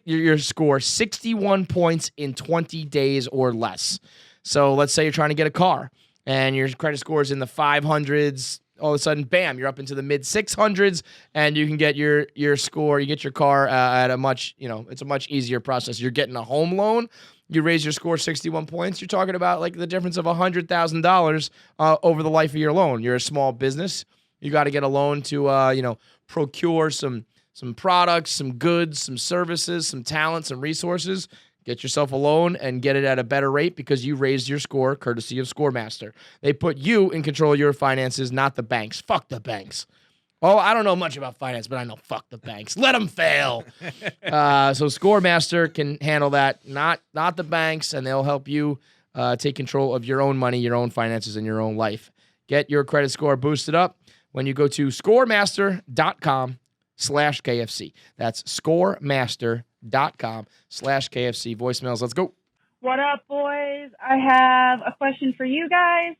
[SPEAKER 1] your score 61 points in 20 days or less. So let's say you're trying to get a car and your credit score is in the 500s. All of a sudden, bam, you're up into the mid 600s and you can get your score. You get your car at a much, it's a much easier process. You're getting a home loan. You raise your score 61 points. You're talking about like the difference of $100,000 over the life of your loan. You're a small business. You got to get a loan to, procure some products, some goods, some services, some talent, some resources. Get yourself a loan and get it at a better rate because you raised your score courtesy of Scoremaster. They put you in control of your finances, not the banks. Fuck the banks. Oh, I don't know much about finance, but I know fuck the banks. Let them fail. So Scoremaster can handle that, not the banks, and they'll help you take control of your own money, your own finances, and your own life. Get your credit score boosted up when you go to scoremaster.com/KFC. That's scoremaster.com/KFC. Voicemails. Let's go.
[SPEAKER 7] What up, boys? I have a question for you guys.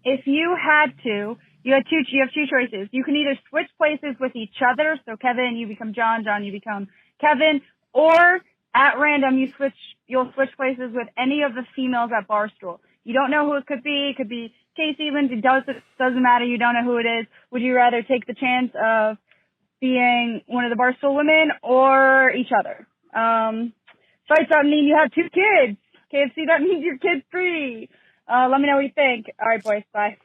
[SPEAKER 7] If you have two choices. You can either switch places with each other. So Kevin, you become John. John, you become Kevin. Or at random, you'll switch places with any of the females at Barstool. You don't know who it could be. It could be Casey, Lindsay, doesn't matter. You don't know who it is. Would you rather take the chance of being one of the Barstool women or each other? Fights that mean you have 2 kids. KFC, that means your kid's free. Let me know what you think. All right, boys. Bye.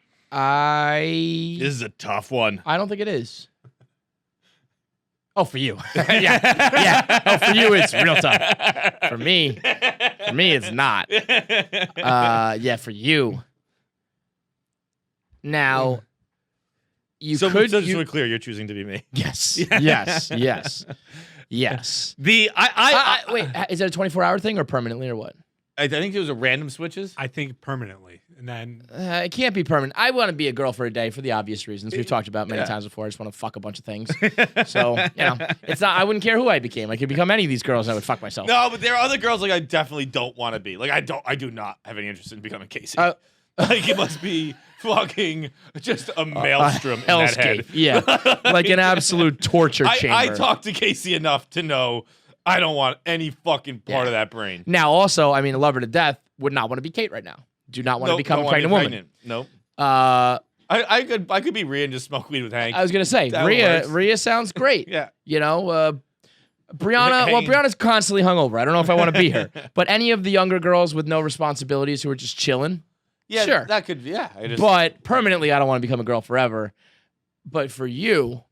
[SPEAKER 3] This is a tough one.
[SPEAKER 1] I don't think it is. Oh, for you. yeah. Oh, for you, it's real tough. For me, it's not. Yeah, for you. Now, you
[SPEAKER 3] so,
[SPEAKER 1] could.
[SPEAKER 3] Just to be clear, you're choosing to be me.
[SPEAKER 1] Yes. Yes.
[SPEAKER 3] Wait,
[SPEAKER 1] is it a 24-hour thing or permanently or what?
[SPEAKER 3] I think it was a random switches.
[SPEAKER 6] I think permanently, and then
[SPEAKER 1] it can't be permanent. I want to be a girl for a day for the obvious reasons we've talked about many times before. I just want to fuck a bunch of things. So it's not. I wouldn't care who I became. I could become any of these girls. I would fuck myself.
[SPEAKER 3] No, but there are other girls like I definitely don't want to be. Like I do not have any interest in becoming Casey. Like it must be fucking just a maelstrom in that head.
[SPEAKER 1] Yeah, like an absolute torture chamber.
[SPEAKER 3] I talked to Casey enough to know. I don't want any fucking part of that brain.
[SPEAKER 1] Now, also, I mean, I love her to death. Would not want to be Kate right now. Do not want to become a pregnant woman.
[SPEAKER 3] Nope.
[SPEAKER 1] I
[SPEAKER 3] could be Rhea and just smoke weed with Hank.
[SPEAKER 1] I was gonna say Rhea sounds great.
[SPEAKER 3] Yeah.
[SPEAKER 1] Brianna. Well, Brianna's constantly hungover. I don't know if I want to be her. But any of the younger girls with no responsibilities who are just chilling.
[SPEAKER 3] Yeah,
[SPEAKER 1] sure.
[SPEAKER 3] That could. Yeah.
[SPEAKER 1] But permanently, I don't want to become a girl forever. But for you.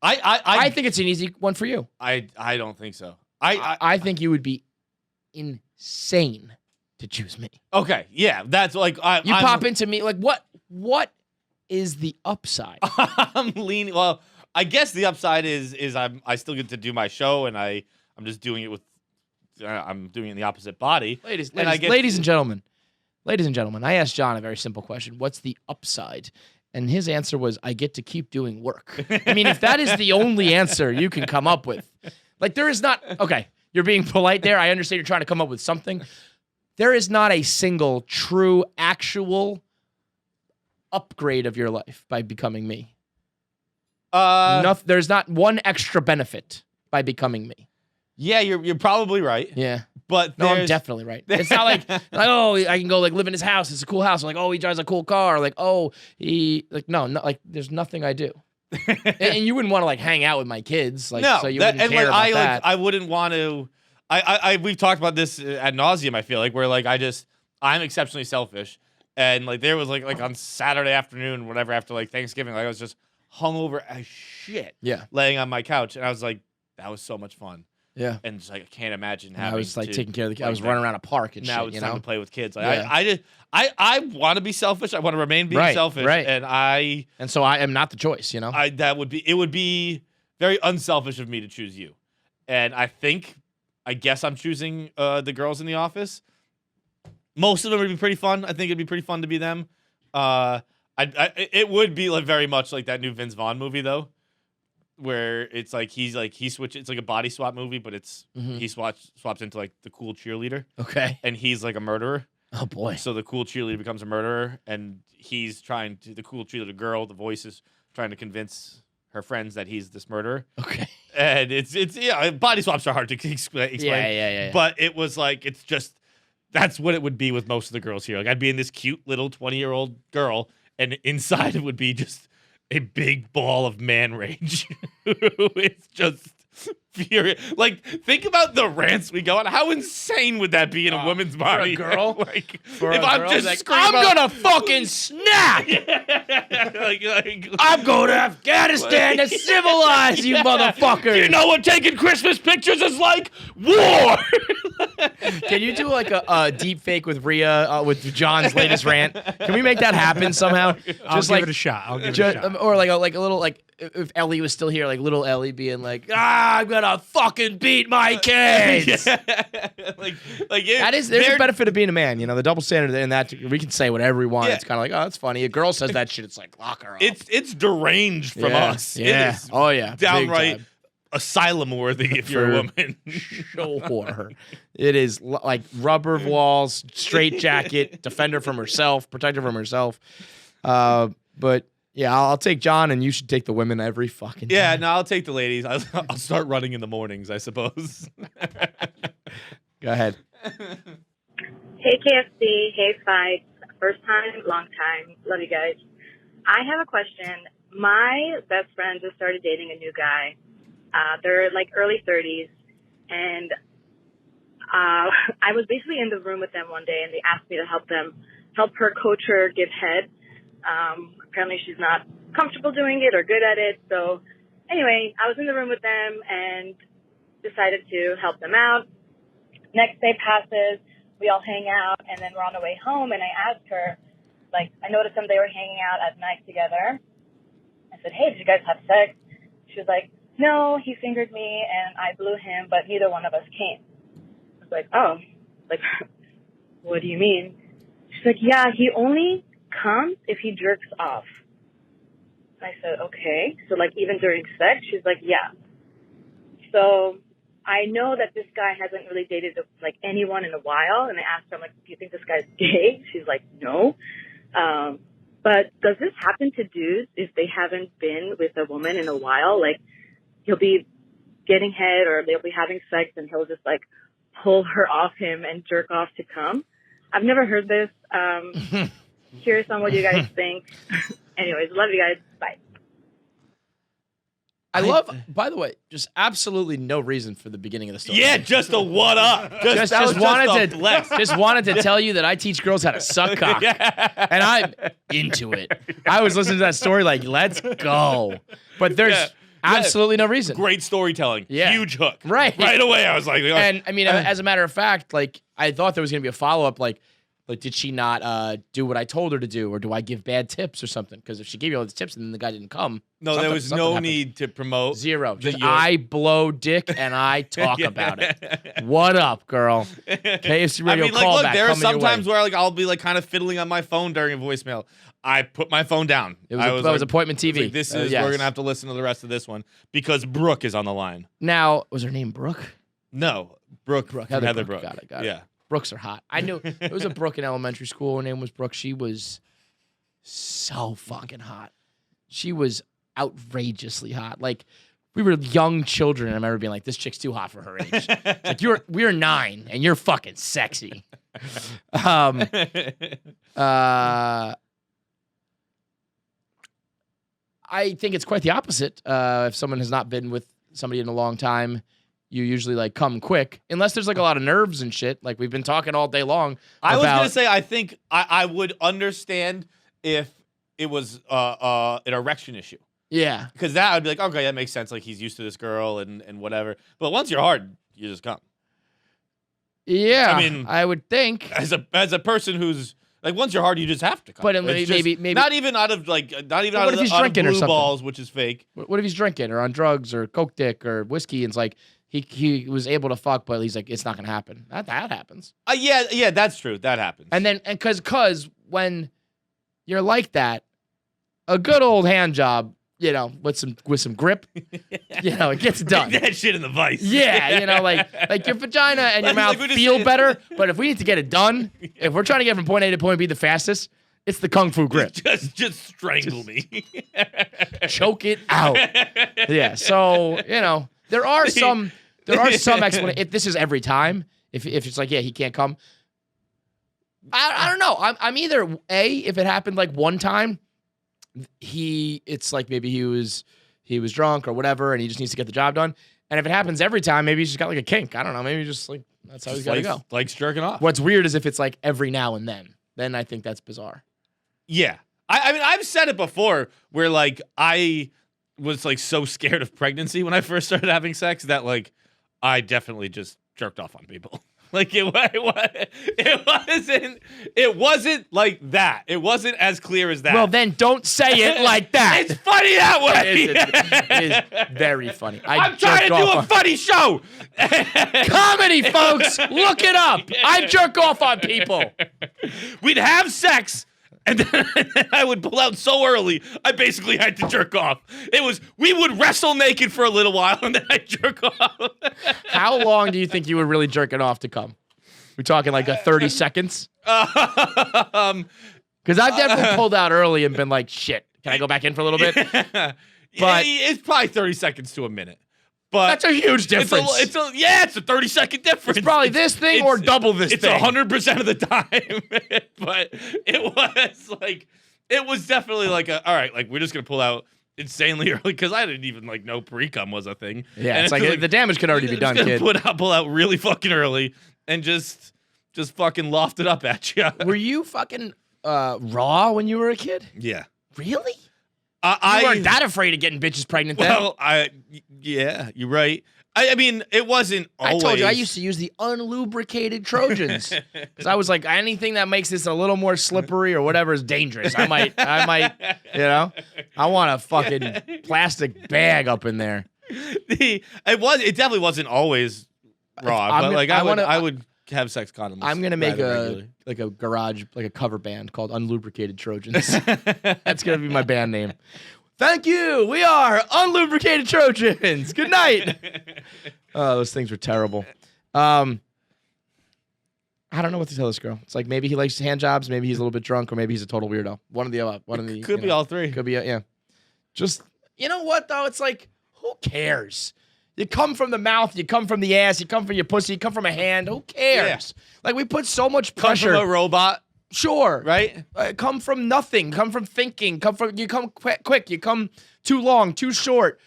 [SPEAKER 1] I think it's an easy one for you.
[SPEAKER 3] I don't think so.
[SPEAKER 1] I think you would be insane to choose me.
[SPEAKER 3] Okay, yeah, that's like I'm
[SPEAKER 1] pop into me like what is the upside?
[SPEAKER 3] I'm leaning. Well, I guess the upside is I still get to do my show, and I'm just doing it with I'm doing it in the opposite body.
[SPEAKER 1] Ladies
[SPEAKER 3] And I get
[SPEAKER 1] and gentlemen, I asked John a very simple question. What's the upside? And his answer was, I get to keep doing work. I mean, if that is the only answer you can come up with, like there is not, okay, you're being polite there. I understand you're trying to come up with something. There is not a single true, actual upgrade of your life by becoming me. There's not one extra benefit by becoming me.
[SPEAKER 3] Yeah, you're probably right.
[SPEAKER 1] Yeah.
[SPEAKER 3] But
[SPEAKER 1] no, I'm definitely right. It's not like, oh, I can go like live in his house. It's a cool house. Like, oh, he drives a cool car. Like, oh, no, like there's nothing I do. and you wouldn't want to like hang out with my kids. Like,
[SPEAKER 3] no,
[SPEAKER 1] so you wouldn't care about that.
[SPEAKER 3] I wouldn't want to. We've talked about this ad nauseum. I feel like where like I'm exceptionally selfish, and like there was like on Saturday afternoon, whatever, after like Thanksgiving, like I was just hungover as shit.
[SPEAKER 1] Yeah,
[SPEAKER 3] laying on my couch, and I was like, that was so much fun.
[SPEAKER 1] Yeah,
[SPEAKER 3] and just like I can't imagine having.
[SPEAKER 1] I was like taking care of the kids. I was running around a park and
[SPEAKER 3] now
[SPEAKER 1] shit.
[SPEAKER 3] it's time to play with kids. Like,
[SPEAKER 1] yeah.
[SPEAKER 3] I want to be selfish. I want to remain being selfish, and
[SPEAKER 1] so I am not the choice.
[SPEAKER 3] It would be very unselfish of me to choose you, and I guess I'm choosing the girls in the office. Most of them would be pretty fun. I think it'd be pretty fun to be them. It would be like very much like that new Vince Vaughn movie though, where it's like he switches. It's like a body swap movie, but it's he swaps into like the cool cheerleader.
[SPEAKER 1] Okay,
[SPEAKER 3] and he's like a murderer.
[SPEAKER 1] Oh boy!
[SPEAKER 3] So the cool cheerleader becomes a murderer, and the cool cheerleader girl, the voice is trying to convince her friends that he's this murderer.
[SPEAKER 1] Okay,
[SPEAKER 3] and it's body swaps are hard to explain.
[SPEAKER 1] Yeah.
[SPEAKER 3] But it was like it's just that's what it would be with most of the girls here. Like I'd be in this cute little 20-year-old girl, and inside it would be just a big ball of man rage. It's just furious. Like, think about the rants we go on. How insane would that be in a woman's body?
[SPEAKER 1] For a girl?
[SPEAKER 3] Like, if
[SPEAKER 1] I'm just like, I'm gonna fucking snap! I'm going to Afghanistan to civilize you motherfuckers!
[SPEAKER 3] Do you know what taking Christmas pictures is like? War!
[SPEAKER 1] Can you do like a deep fake with Rhea, with John's latest rant? Can we make that happen somehow?
[SPEAKER 6] I'll give it a shot.
[SPEAKER 1] Or like a little, like, if Ellie was still here, like little Ellie being like, I'm gonna fucking beat my kids. There's a benefit of being a man, the double standard in that we can say whatever we want. It's kind of like, oh, that's funny. A girl says that shit, it's like, lock her up.
[SPEAKER 3] It's deranged from us.
[SPEAKER 1] Yeah.
[SPEAKER 3] It is
[SPEAKER 1] downright
[SPEAKER 3] asylum worthy if you're a woman.
[SPEAKER 1] Sure. It is like rubber walls, straight jacket, defender from herself, protector from herself. But yeah, I'll take John, and you should take the women every fucking time.
[SPEAKER 3] Yeah, no, I'll take the ladies. I'll start running in the mornings, I suppose.
[SPEAKER 1] Go ahead.
[SPEAKER 8] Hey, KFC. Hey, Fights. First time, long time. Love you guys. I have a question. My best friend just started dating a new guy. They're like early 30s, and I was basically in the room with them one day, and they asked me to help her coach her give head. Apparently she's not comfortable doing it or good at it. So anyway, I was in the room with them and decided to help them out. Next day passes, we all hang out, and then we're on the way home, and I asked her, like, I noticed them, they were hanging out at night together. I said, hey, did you guys have sex? She was like, no, he fingered me and I blew him, but neither one of us came. I was like, oh, like, what do you mean? She's like, yeah, he only comes if he jerks off. I said, okay. So like even during sex? She's like, yeah. So I know that this guy hasn't really dated like anyone in a while. And I asked her, I'm like, do you think this guy's gay? She's like, no. But does this happen to dudes if they haven't been with a woman in a while? Like he'll be getting head or they'll be having sex and he'll just like pull her off him and jerk off to come. I've never heard this. Curious on what you guys think. Anyways, love you guys. Bye.
[SPEAKER 1] I love, by the way, just absolutely no reason for the beginning of the story.
[SPEAKER 3] Yeah, just a what up.
[SPEAKER 1] Just wanted to tell you that I teach girls how to suck cock. And I'm into it. I was listening to that story like, let's go. But there's absolutely no reason.
[SPEAKER 3] Great storytelling.
[SPEAKER 1] Yeah.
[SPEAKER 3] Huge hook.
[SPEAKER 1] Right
[SPEAKER 3] Away, I was like,
[SPEAKER 1] and I mean, as a matter of fact, like, I thought there was going to be a follow-up, like Like, did she not do what I told her to do, or do I give bad tips or something? Because if she gave you all the tips and then the guy didn't come,
[SPEAKER 3] No, there was no need to promote.
[SPEAKER 1] Zero.
[SPEAKER 3] the
[SPEAKER 1] Just
[SPEAKER 3] yoke.
[SPEAKER 1] I blow dick and I talk about it. What up, girl? KFC radio
[SPEAKER 3] like,
[SPEAKER 1] callback.
[SPEAKER 3] look, there are
[SPEAKER 1] coming your way.
[SPEAKER 3] sometimes where like I'll be like kind of fiddling on my phone during a voicemail. I put my phone down.
[SPEAKER 1] It was appointment TV.
[SPEAKER 3] Like, this is
[SPEAKER 1] yes.
[SPEAKER 3] we're gonna have to listen to the rest of this one because Brooke is on the line.
[SPEAKER 1] Now, was her name Brooke?
[SPEAKER 3] No, Brooke. Heather Brooke.
[SPEAKER 1] Got it.
[SPEAKER 3] Yeah.
[SPEAKER 1] Brooks are hot. I knew it was a Brooke in elementary school. Her name was Brooke. She was so fucking hot. She was outrageously hot. Like, we were young children, and I remember being like, this chick's too hot for her age. It's like, we're 9, and you're fucking sexy. I think it's quite the opposite. If someone has not been with somebody in a long time, you usually like come quick, unless there's like a lot of nerves and shit. Like we've been talking all day long.
[SPEAKER 3] I was gonna say, I think I would understand if it was an erection issue.
[SPEAKER 1] Yeah,
[SPEAKER 3] because that I'd be like, okay, that makes sense. Like he's used to this girl and whatever. But once you're hard, you just come.
[SPEAKER 1] Yeah,
[SPEAKER 3] I mean,
[SPEAKER 1] I would think
[SPEAKER 3] as a person who's like, once you're hard, you just have to come.
[SPEAKER 1] But maybe
[SPEAKER 3] not even out of like not even
[SPEAKER 1] what
[SPEAKER 3] out
[SPEAKER 1] if
[SPEAKER 3] of,
[SPEAKER 1] he's
[SPEAKER 3] out of
[SPEAKER 1] drinking or
[SPEAKER 3] blue
[SPEAKER 1] something?
[SPEAKER 3] balls, which is fake.
[SPEAKER 1] What if he's drinking or on drugs or coke dick or whiskey? And it's like he was able to fuck, but he's like, it's not gonna happen. That happens.
[SPEAKER 3] Yeah, that's true. That happens.
[SPEAKER 1] And then because when you're like that, a good old hand job, you know, with some grip, you know, it gets done.
[SPEAKER 3] That shit in the vice.
[SPEAKER 1] Yeah, you know, like your vagina and your mouth feel better, but if we need to get it done, if we're trying to get from point A to point B the fastest, it's the kung fu grip.
[SPEAKER 3] Just strangle me.
[SPEAKER 1] Choke it out. Yeah. So, you know, there are some explanations. If this is every time, if it's like, yeah, he can't come. I don't know. I'm either if it happened like one time, it's like maybe he was drunk or whatever, and he just needs to get the job done. And if it happens every time, maybe he's just got like a kink. I don't know. Maybe just like that's how he's got to go.
[SPEAKER 3] Likes jerking off.
[SPEAKER 1] What's weird is if it's like every now and then. Then I think that's bizarre.
[SPEAKER 3] Yeah. I mean, I've said it before where like I was like so scared of pregnancy when I first started having sex that like I definitely just jerked off on people. Like it wasn't like that. It wasn't as clear as that.
[SPEAKER 1] Well, then don't say it like that.
[SPEAKER 3] It's funny that way.
[SPEAKER 1] It is very funny.
[SPEAKER 3] I'm trying to do a funny show.
[SPEAKER 1] Comedy, folks. Look it up. I jerk off on people.
[SPEAKER 3] We'd have sex, and then I would pull out so early, I basically had to jerk off. We would wrestle naked for a little while, and then I'd jerk off.
[SPEAKER 1] How long do you think you would really jerk it off to come? We're talking like a 30 seconds? Because I've definitely pulled out early and been like, shit, can I go back in for a little bit?
[SPEAKER 3] But it's probably 30 seconds to a minute. But
[SPEAKER 1] that's a huge difference.
[SPEAKER 3] It's a 30-second difference.
[SPEAKER 1] It's probably this thing or double this
[SPEAKER 3] it's
[SPEAKER 1] thing.
[SPEAKER 3] It's 100% of the time. But it was definitely like all right, like we're just going to pull out insanely early because I didn't even like know pre-cum was a thing.
[SPEAKER 1] Yeah, and it's like the damage could already be done, kid.
[SPEAKER 3] Pull out really fucking early and just fucking loft it up at you.
[SPEAKER 1] Were you fucking raw when you were a kid?
[SPEAKER 3] Yeah.
[SPEAKER 1] Really?
[SPEAKER 3] I
[SPEAKER 1] weren't that afraid of getting bitches pregnant then.
[SPEAKER 3] Well, yeah, you're right. I mean, it wasn't always.
[SPEAKER 1] I told you I used to use the unlubricated Trojans because I was like, anything that makes this a little more slippery or whatever is dangerous. I might, you know, I want a fucking plastic bag up in there.
[SPEAKER 3] It definitely wasn't always raw, but like I would have sex condoms.
[SPEAKER 1] I'm gonna make
[SPEAKER 3] regularly.
[SPEAKER 1] like a garage, like a cover band called Unlubricated Trojans. That's gonna be my band name. Thank you. We are Unlubricated Trojans. Good night. Oh, those things were terrible. I don't know what to tell this girl. It's like maybe he likes hand jobs, maybe he's a little bit drunk, or maybe he's a total weirdo. One of the
[SPEAKER 3] could be all three.
[SPEAKER 1] Could be yeah. Just you know what though? It's like who cares? You come from the mouth, you come from the ass, you come from your pussy, you come from a hand. Who cares? Yeah. Like we put so much pressure.
[SPEAKER 3] Come from a robot.
[SPEAKER 1] Sure.
[SPEAKER 3] Right?
[SPEAKER 1] Come from nothing. Come from thinking. You come quick. You come too long, too short.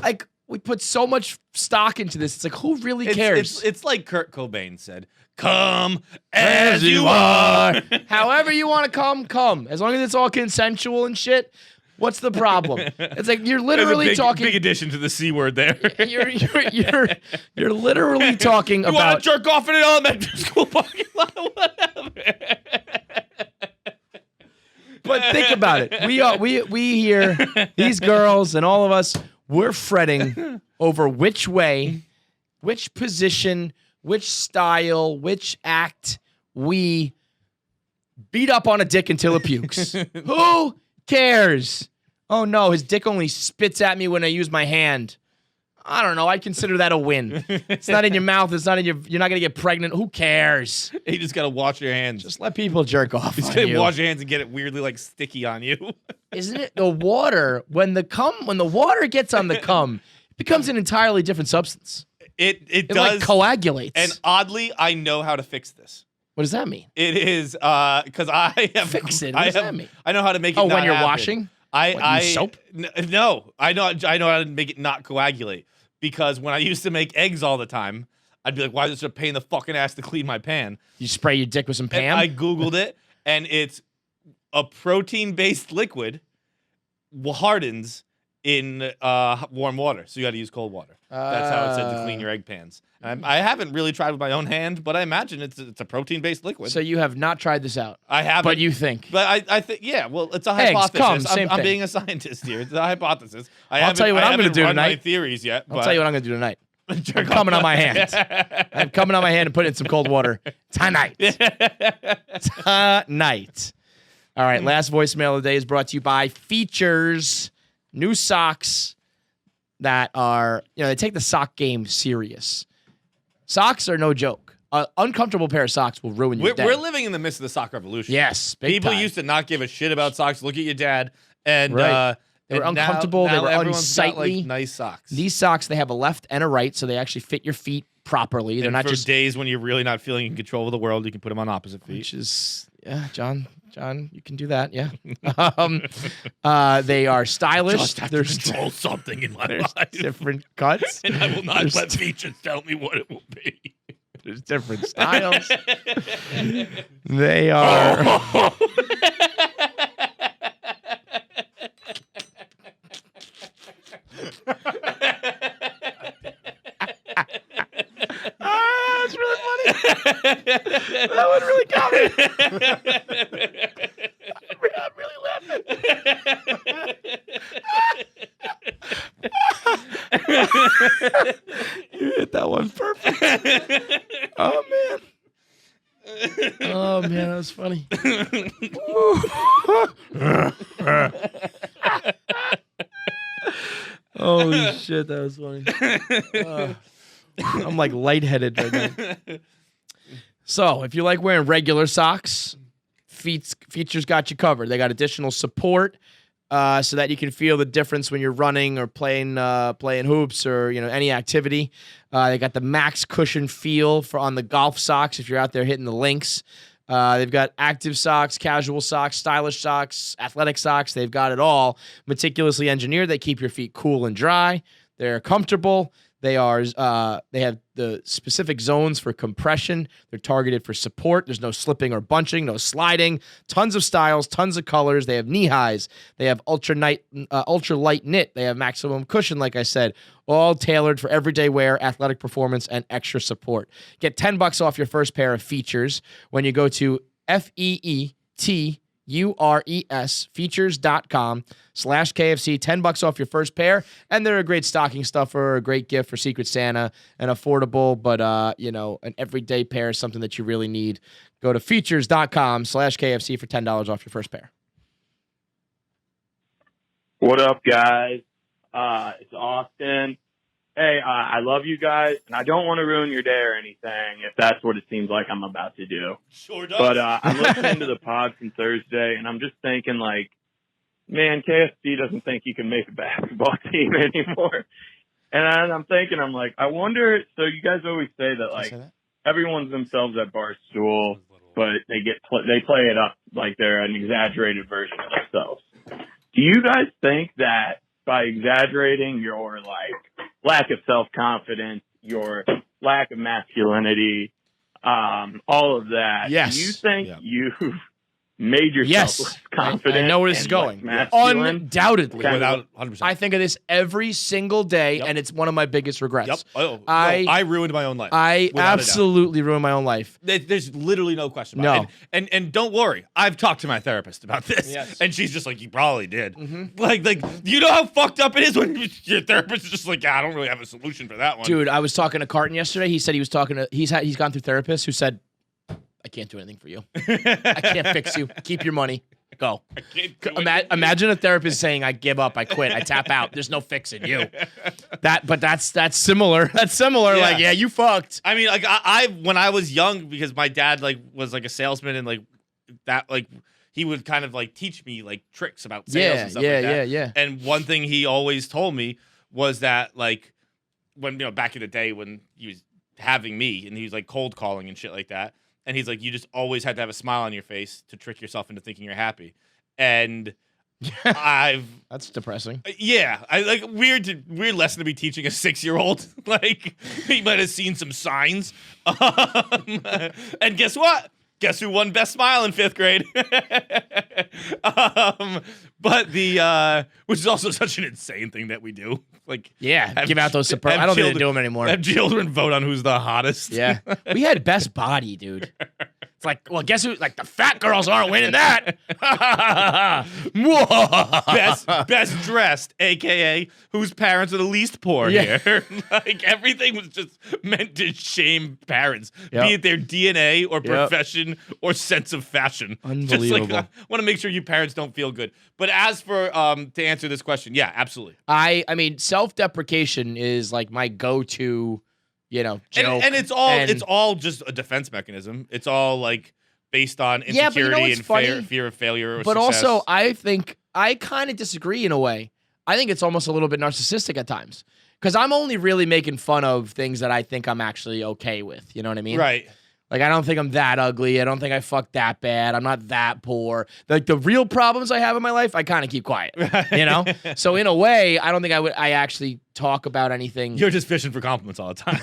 [SPEAKER 1] Like, we put so much stock into this. It's like, who really cares?
[SPEAKER 3] It's like Kurt Cobain said, come as you are.
[SPEAKER 1] However you want to come. As long as it's all consensual and shit. What's the problem? It's like you're literally talking.
[SPEAKER 3] Big addition to the C word there.
[SPEAKER 1] You're literally talking
[SPEAKER 3] you
[SPEAKER 1] about.
[SPEAKER 3] Want to jerk off in an elementary school parking lot? Whatever.
[SPEAKER 1] Think about it. We here, these girls and all of us, we're fretting over which way, which position, which style, which act we beat up on a dick until it pukes. Who cares? Oh no, his dick only spits at me when I use my hand. I don't know. I consider that a win. It's not in your mouth. It's not in your. You're not gonna get pregnant. Who cares?
[SPEAKER 3] You just gotta wash your hands.
[SPEAKER 1] Just let people jerk off.
[SPEAKER 3] Just gotta wash your hands and get it weirdly like sticky on you.
[SPEAKER 1] Isn't it the water when the water gets on the cum, it becomes an entirely different substance.
[SPEAKER 3] It
[SPEAKER 1] It
[SPEAKER 3] does
[SPEAKER 1] like coagulates.
[SPEAKER 3] And oddly, I know how to fix this.
[SPEAKER 1] What does that mean?
[SPEAKER 3] It is because I have
[SPEAKER 1] Fix it. What does that mean?
[SPEAKER 3] I know how to make it.
[SPEAKER 1] Oh,
[SPEAKER 3] not
[SPEAKER 1] when you're
[SPEAKER 3] happen.
[SPEAKER 1] washing. Use soap?
[SPEAKER 3] No, I know how to make it not coagulate. Because when I used to make eggs all the time, I'd be like, why is it such a pain in the fucking ass to clean my pan?
[SPEAKER 1] You spray your dick with some Pam?
[SPEAKER 3] And I Googled it, and it's a protein-based liquid hardens in warm water. So you got to use cold water. That's how it said to clean your egg pans. And I haven't really tried with my own hand, but I imagine it's a protein-based liquid.
[SPEAKER 1] So you have not tried this out?
[SPEAKER 3] I haven't.
[SPEAKER 1] But you think?
[SPEAKER 3] But I think, yeah, well, it's a
[SPEAKER 1] Eggs,
[SPEAKER 3] hypothesis.
[SPEAKER 1] cum, same
[SPEAKER 3] I'm
[SPEAKER 1] thing.
[SPEAKER 3] being a scientist here. It's a hypothesis.
[SPEAKER 1] I'll tell you what I'm going to do
[SPEAKER 3] run my
[SPEAKER 1] tonight.
[SPEAKER 3] theories yet.
[SPEAKER 1] I'll tell you what I'm going to do tonight. I'm coming on my hand. I'm coming on my hand and putting in some cold water tonight. Tonight. All right, last voicemail of the day is brought to you by Features. New socks that are, they take the sock game serious. Socks are no joke. An uncomfortable pair of socks will ruin your day.
[SPEAKER 3] We're living in the midst of the sock revolution.
[SPEAKER 1] Yes, big
[SPEAKER 3] People
[SPEAKER 1] time.
[SPEAKER 3] used to not give a shit about socks. Look at your dad. And
[SPEAKER 1] Right. They were
[SPEAKER 3] and
[SPEAKER 1] uncomfortable.
[SPEAKER 3] Now
[SPEAKER 1] They were
[SPEAKER 3] everyone's got,
[SPEAKER 1] unsightly.
[SPEAKER 3] like, nice socks.
[SPEAKER 1] These socks, they have a left and a right, so they actually fit your feet properly. They're
[SPEAKER 3] and
[SPEAKER 1] not
[SPEAKER 3] for
[SPEAKER 1] just
[SPEAKER 3] days when you're really not feeling in control of the world, you can put them on opposite feet.
[SPEAKER 1] which is John, you can do that, yeah. They are stylish.
[SPEAKER 3] Just have to control something in my
[SPEAKER 1] There's
[SPEAKER 3] life.
[SPEAKER 1] different cuts.
[SPEAKER 3] And I will not
[SPEAKER 1] There's
[SPEAKER 3] let features tell me what it will be.
[SPEAKER 1] There's different styles. They are. That's really funny. That one really got me. I'm really laughing. You hit that one perfect. Oh man. Oh man, that was funny. Holy shit, that was funny. I'm like lightheaded right now. So, if you like wearing regular socks, Features got you covered. They got additional support so that you can feel the difference when you're running or playing hoops or any activity. They got the max cushion feel on the golf socks if you're out there hitting the links. They've got active socks, casual socks, stylish socks, athletic socks. They've got it all meticulously engineered. They keep your feet cool and dry. They're comfortable. They have the specific zones for compression. They're targeted for support. There's no slipping or bunching, no sliding. Tons of styles, tons of colors. They have knee highs. They have ultra light knit. They have maximum cushion, like I said, all tailored for everyday wear, athletic performance, and extra support. Get $10 off your first pair of Features when you go to feetures.com/KFC, $10 off your first pair. And they're a great stocking stuffer, a great gift for Secret Santa, and affordable, but an everyday pair is something that you really need. Go to features.com/KFC for $10 off your first pair.
[SPEAKER 9] What up, guys? It's Austin. Hey, I love you guys, and I don't want to ruin your day or anything if that's what it seems like I'm about to do.
[SPEAKER 3] Sure does.
[SPEAKER 9] But I'm listening to the pod from Thursday, and I'm just thinking, like, man, KFC doesn't think he can make a basketball team anymore. And I'm thinking, I'm like, I wonder, so you guys always say that, like, everyone's themselves at Barstool, but they play it up like they're an exaggerated version of themselves. Do you guys think that by exaggerating your, like, lack of self-confidence, your lack of masculinity, all of that,
[SPEAKER 1] Yes.
[SPEAKER 9] do you think you made yourself
[SPEAKER 1] Yes,
[SPEAKER 9] less confident.
[SPEAKER 1] I know where this is
[SPEAKER 9] and
[SPEAKER 1] going.
[SPEAKER 9] less masculine?
[SPEAKER 1] Undoubtedly,
[SPEAKER 9] Kind of
[SPEAKER 3] Without 100%.
[SPEAKER 1] I think of this every single day,
[SPEAKER 3] Yep.
[SPEAKER 1] and it's one of my biggest regrets.
[SPEAKER 3] Yep. Oh,
[SPEAKER 1] I
[SPEAKER 3] ruined my own life.
[SPEAKER 1] I
[SPEAKER 3] without a doubt.
[SPEAKER 1] absolutely ruined my own life.
[SPEAKER 3] There's literally no question about it. And don't worry, I've talked to my therapist about this,
[SPEAKER 1] Yes.
[SPEAKER 3] and she's just like, you probably did.
[SPEAKER 1] Mm-hmm.
[SPEAKER 3] Like you know how fucked up it is when your therapist is just like, I don't really have a solution for that one.
[SPEAKER 1] Dude, I was talking to Carton yesterday. He said he was talking to he's gone through therapists who said, I can't do anything for you. I can't fix you. Keep your money. Go. Imagine a therapist saying, I give up, I quit, I tap out. There's no fixing you. That's similar. That's similar.
[SPEAKER 3] Yeah.
[SPEAKER 1] Like, yeah, you fucked.
[SPEAKER 3] I mean, like I when I was young, because my dad like was like a salesman and like that, like he would kind of like teach me like tricks about sales and stuff like that.
[SPEAKER 1] Yeah.
[SPEAKER 3] And one thing he always told me was that like when back in the day when he was having me and he was like cold calling and shit like that. And he's like, you just always had to have a smile on your face to trick yourself into thinking you're happy. And
[SPEAKER 1] That's depressing.
[SPEAKER 3] Yeah, I like weird lesson to be teaching a 6-year-old. Like he might have seen some signs. And guess what? Guess who won best smile in 5th grade? But which is also such an insane thing that we do. Like
[SPEAKER 1] Give out those support. I don't think they do them anymore.
[SPEAKER 3] Have children vote on who's the hottest.
[SPEAKER 1] Yeah, we had best body, dude. It's like, well, guess who? Like the fat girls aren't winning that.
[SPEAKER 3] best dressed, aka whose parents are the least poor here. Like everything was just meant to shame parents, be it their DNA or profession or sense of fashion.
[SPEAKER 1] Unbelievable.
[SPEAKER 3] Just like, I want to make sure you parents don't feel good. But as for to answer this question, yeah, absolutely.
[SPEAKER 1] I mean, self-deprecation is like my go-to, joke.
[SPEAKER 3] And it's all just a defense mechanism. It's all like based on insecurity and fear of failure.
[SPEAKER 1] But also, I think I kind of disagree in a way. I think it's almost a little bit narcissistic at times because I'm only really making fun of things that I think I'm actually okay with. You know what I mean?
[SPEAKER 3] Right.
[SPEAKER 1] Like, I don't think I'm that ugly. I don't think I fucked that bad. I'm not that poor. Like, the real problems I have in my life, I kind of keep quiet, So, in a way, I don't think I actually talk about anything.
[SPEAKER 3] You're just fishing for compliments all the time.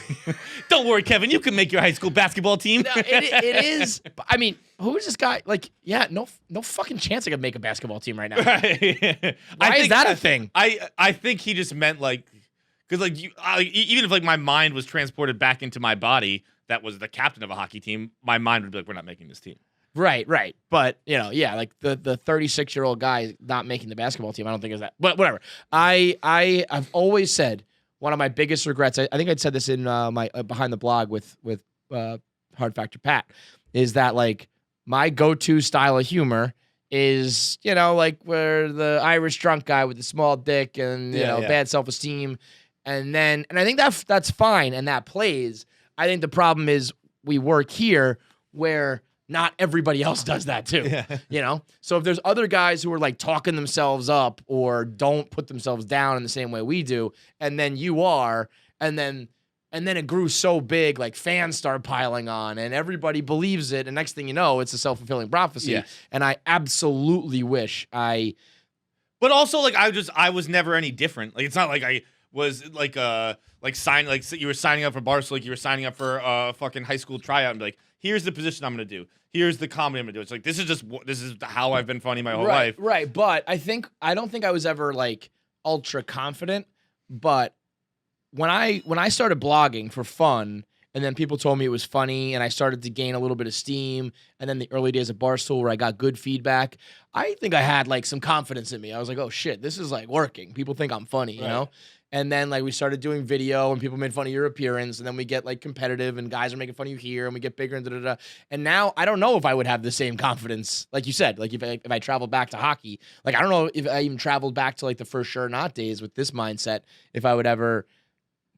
[SPEAKER 3] Don't worry, Kevin. You can make your high school basketball team.
[SPEAKER 1] No, it is. I mean, who is this guy? Like, no fucking chance I could make a basketball team right now.
[SPEAKER 3] Right.
[SPEAKER 1] Why is that a thing?
[SPEAKER 3] I think he just meant like, because like even if like my mind was transported back into my body, that was the captain of a hockey team, my mind would be like, we're not making this team.
[SPEAKER 1] Right. But, like the 36-year-old guy not making the basketball team, I don't think is that. But whatever. I've always said one of my biggest regrets, I think I'd said this in my Behind the Blog with Hard Factor Pat, is that like my go-to style of humor is, like where the Irish drunk guy with the small dick and, bad self-esteem. And I think that's fine and that plays. I think the problem is we work here where not everybody else does that too. Yeah. So if there's other guys who are like talking themselves up or don't put themselves down in the same way we do, and then you are, and then it grew so big, like fans start piling on and everybody believes it, and next thing you know, it's a self-fulfilling prophecy. Yeah. And I absolutely wish
[SPEAKER 3] But also like I was never any different. Like it's not like I was like you were signing up for Barstool, like you were signing up for a fucking high school tryout and be like, here's the position I'm gonna do. Here's the comedy I'm gonna do. It's like this is how I've been funny my whole life.
[SPEAKER 1] Right. But I don't think I was ever like ultra confident. But when I started blogging for fun, and then people told me it was funny, and I started to gain a little bit of steam, and then the early days of Barstool where I got good feedback, I think I had like some confidence in me. I was like, oh shit, this is like working. People think I'm funny, you know? And then like we started doing video and people made fun of your appearance, and then we get like competitive and guys are making fun of you here and we get bigger and da-da-da. And now I don't know if I would have the same confidence. Like you said, like if I traveled back to hockey, like I don't know if I even traveled back to like the first Sure or Not days with this mindset, if I would ever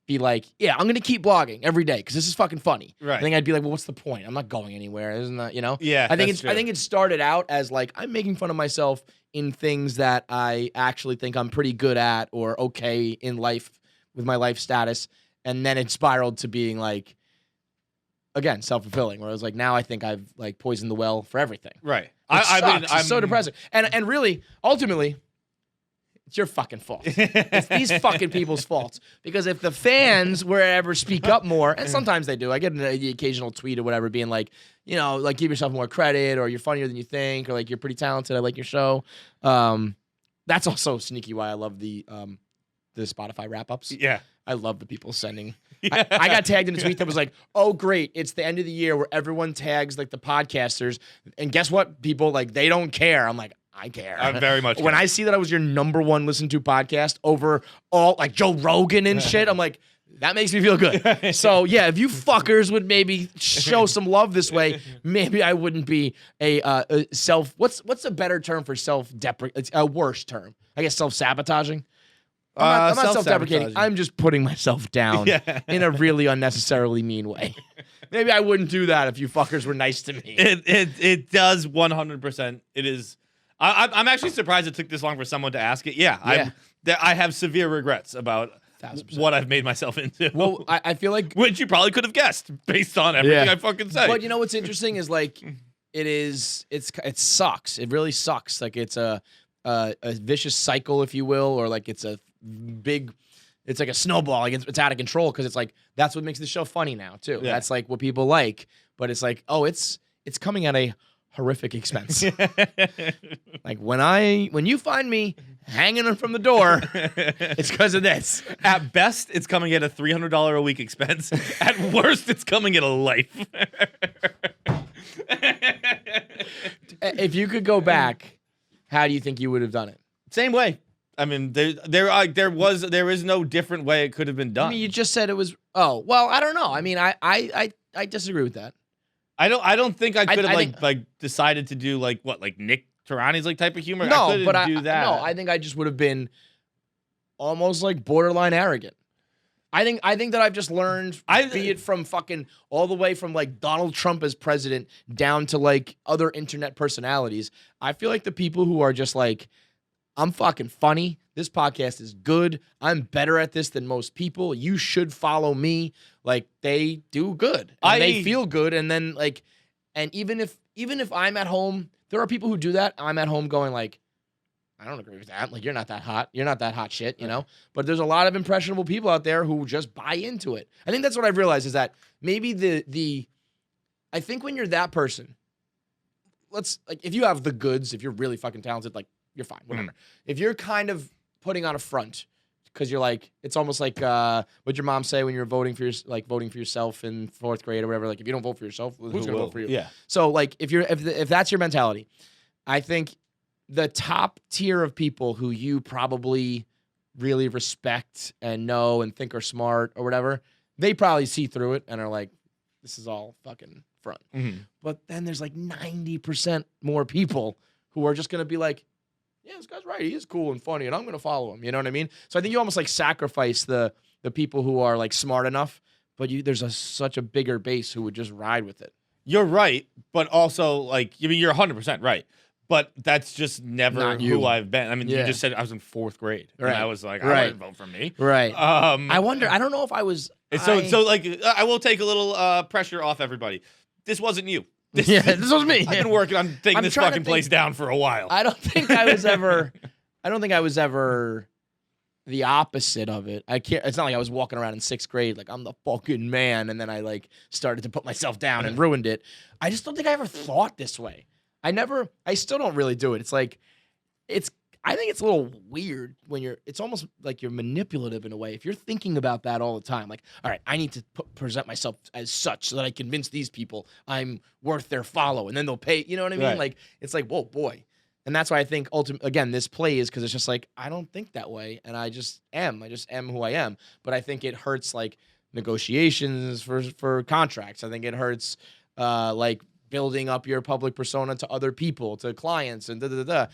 [SPEAKER 1] be like, yeah, I'm going to keep blogging every day because this is fucking funny.
[SPEAKER 3] Right.
[SPEAKER 1] I think I'd be like, well, what's the point? I'm not going anywhere. Isn't that,
[SPEAKER 3] Yeah,
[SPEAKER 1] I think it started out as like, I'm making fun of myself in things that I actually think I'm pretty good at or okay in life with my life status. And then it spiraled to being like, again, self-fulfilling, where I was like, now I think I've like poisoned the well for everything.
[SPEAKER 3] Right.
[SPEAKER 1] I mean, it's so depressing. And really, ultimately, It's your fucking fault. It's these fucking people's faults. Because if the fans were to ever speak up more, and sometimes they do, I get the occasional tweet or whatever being like, you know, like give yourself more credit, or you're funnier than you think, or like you're pretty talented, I like your show. That's also sneaky why I love the Spotify wrap-ups.
[SPEAKER 3] Yeah.
[SPEAKER 1] I love the people sending. I got tagged in a tweet that was like, oh, great, it's the end of the year where everyone tags like the podcasters. And guess what, people? Like, they don't care. I'm like, I care.
[SPEAKER 3] I very much
[SPEAKER 1] When
[SPEAKER 3] care.
[SPEAKER 1] I see that I was your number one listened to podcast over all like Joe Rogan and shit, I'm like, that makes me feel good. So yeah, if you fuckers would maybe show some love this way, maybe I wouldn't be a self. What's a better term for self-deprecating? It's a worse term, I guess. Self-sabotaging. I'm not self-deprecating. I'm just putting myself down in a really unnecessarily mean way. Maybe I wouldn't do that if you fuckers were nice to me.
[SPEAKER 3] It does 100%. It is. I'm actually surprised it took this long for someone to ask it. Yeah. I have severe regrets about
[SPEAKER 1] 1000%.
[SPEAKER 3] what I've made myself into.
[SPEAKER 1] Well, I feel like,
[SPEAKER 3] which you probably could have guessed based on everything I fucking said.
[SPEAKER 1] But you know what's interesting is like it sucks. It really sucks. Like it's a vicious cycle, if you will, or like it's like a snowball. Like it's out of control because it's like that's what makes the show funny now too.
[SPEAKER 3] Yeah.
[SPEAKER 1] That's like what people like. But it's like, oh, it's coming at a horrific expense. Like when you find me hanging from the door, it's because of this.
[SPEAKER 3] At best, it's coming at a $300 a week expense. At worst, it's coming at a life.
[SPEAKER 1] If you could go back, how do you think you would have done it?
[SPEAKER 3] Same way. I mean, there is no different way it could have been done.
[SPEAKER 1] I mean, you just said it was. Oh well, I don't know. I mean, I disagree with that.
[SPEAKER 3] I don't think I could have
[SPEAKER 1] think-
[SPEAKER 3] decided to do like Nick Tarani's like type of humor.
[SPEAKER 1] No,
[SPEAKER 3] I couldn't
[SPEAKER 1] but
[SPEAKER 3] do that.
[SPEAKER 1] No, I think I just would have been almost like borderline arrogant. I think that I've just learned, be it from fucking all the way from like Donald Trump as president down to like other internet personalities. I feel like the people who are just like, I'm fucking funny. This podcast is good. I'm better at this than most people. You should follow me. Like they do good. And they feel good. And then like, and even if I'm at home, there are people who do that. I'm at home going like, I don't agree with that. Like, you're not that hot. You're not that hot shit, you know? But there's a lot of impressionable people out there who just buy into it. I think that's what I've realized is that maybe I think when you're that person, if you have the goods, if you're really fucking talented, like, you're fine, whatever. If you're kind of putting on a front because you're like, it's almost like what'd your mom say when you're voting for yourself in 4th grade or whatever? Like, if you don't vote for yourself, who's going to vote for you?
[SPEAKER 3] Yeah.
[SPEAKER 1] So, like, if that's your mentality, I think the top tier of people who you probably really respect and know and think are smart or whatever, they probably see through it and are like, this is all fucking front.
[SPEAKER 3] Mm-hmm.
[SPEAKER 1] But then there's like 90% more people who are just going to be like, yeah, this guy's right. He is cool and funny and I'm going to follow him. You know what I mean? So I think you almost like sacrifice the people who are like smart enough, but there's such a bigger base who would just ride with it.
[SPEAKER 3] You're right, but also like, I mean, you're 100% right. But that's just never who I've been. I mean, you just said I was in 4th grade, and I was like, I wouldn't vote for me.
[SPEAKER 1] Right. I wonder. I don't know if I was.
[SPEAKER 3] So like, I will take a little pressure off everybody. This wasn't you. This
[SPEAKER 1] was me.
[SPEAKER 3] I've been working on taking this fucking place down for a while.
[SPEAKER 1] I don't think I was ever the opposite of it. I can't. It's not like I was walking around in 6th grade like I'm the fucking man, and then I like started to put myself down and ruined it. I just don't think I ever thought this way. I still don't really do it. It's like, I think it's a little weird when it's almost like you're manipulative in a way. If you're thinking about that all the time, like, all right, I need to present myself as such so that I convince these people I'm worth their follow and then they'll pay, you know what I mean?
[SPEAKER 3] Right.
[SPEAKER 1] Like, it's like, whoa, boy. And that's why I think again, this play is because it's just like, I don't think that way. And I just am who I am. But I think it hurts like negotiations for contracts. I think it hurts like building up your public persona to other people, to clients, and da-da-da-da.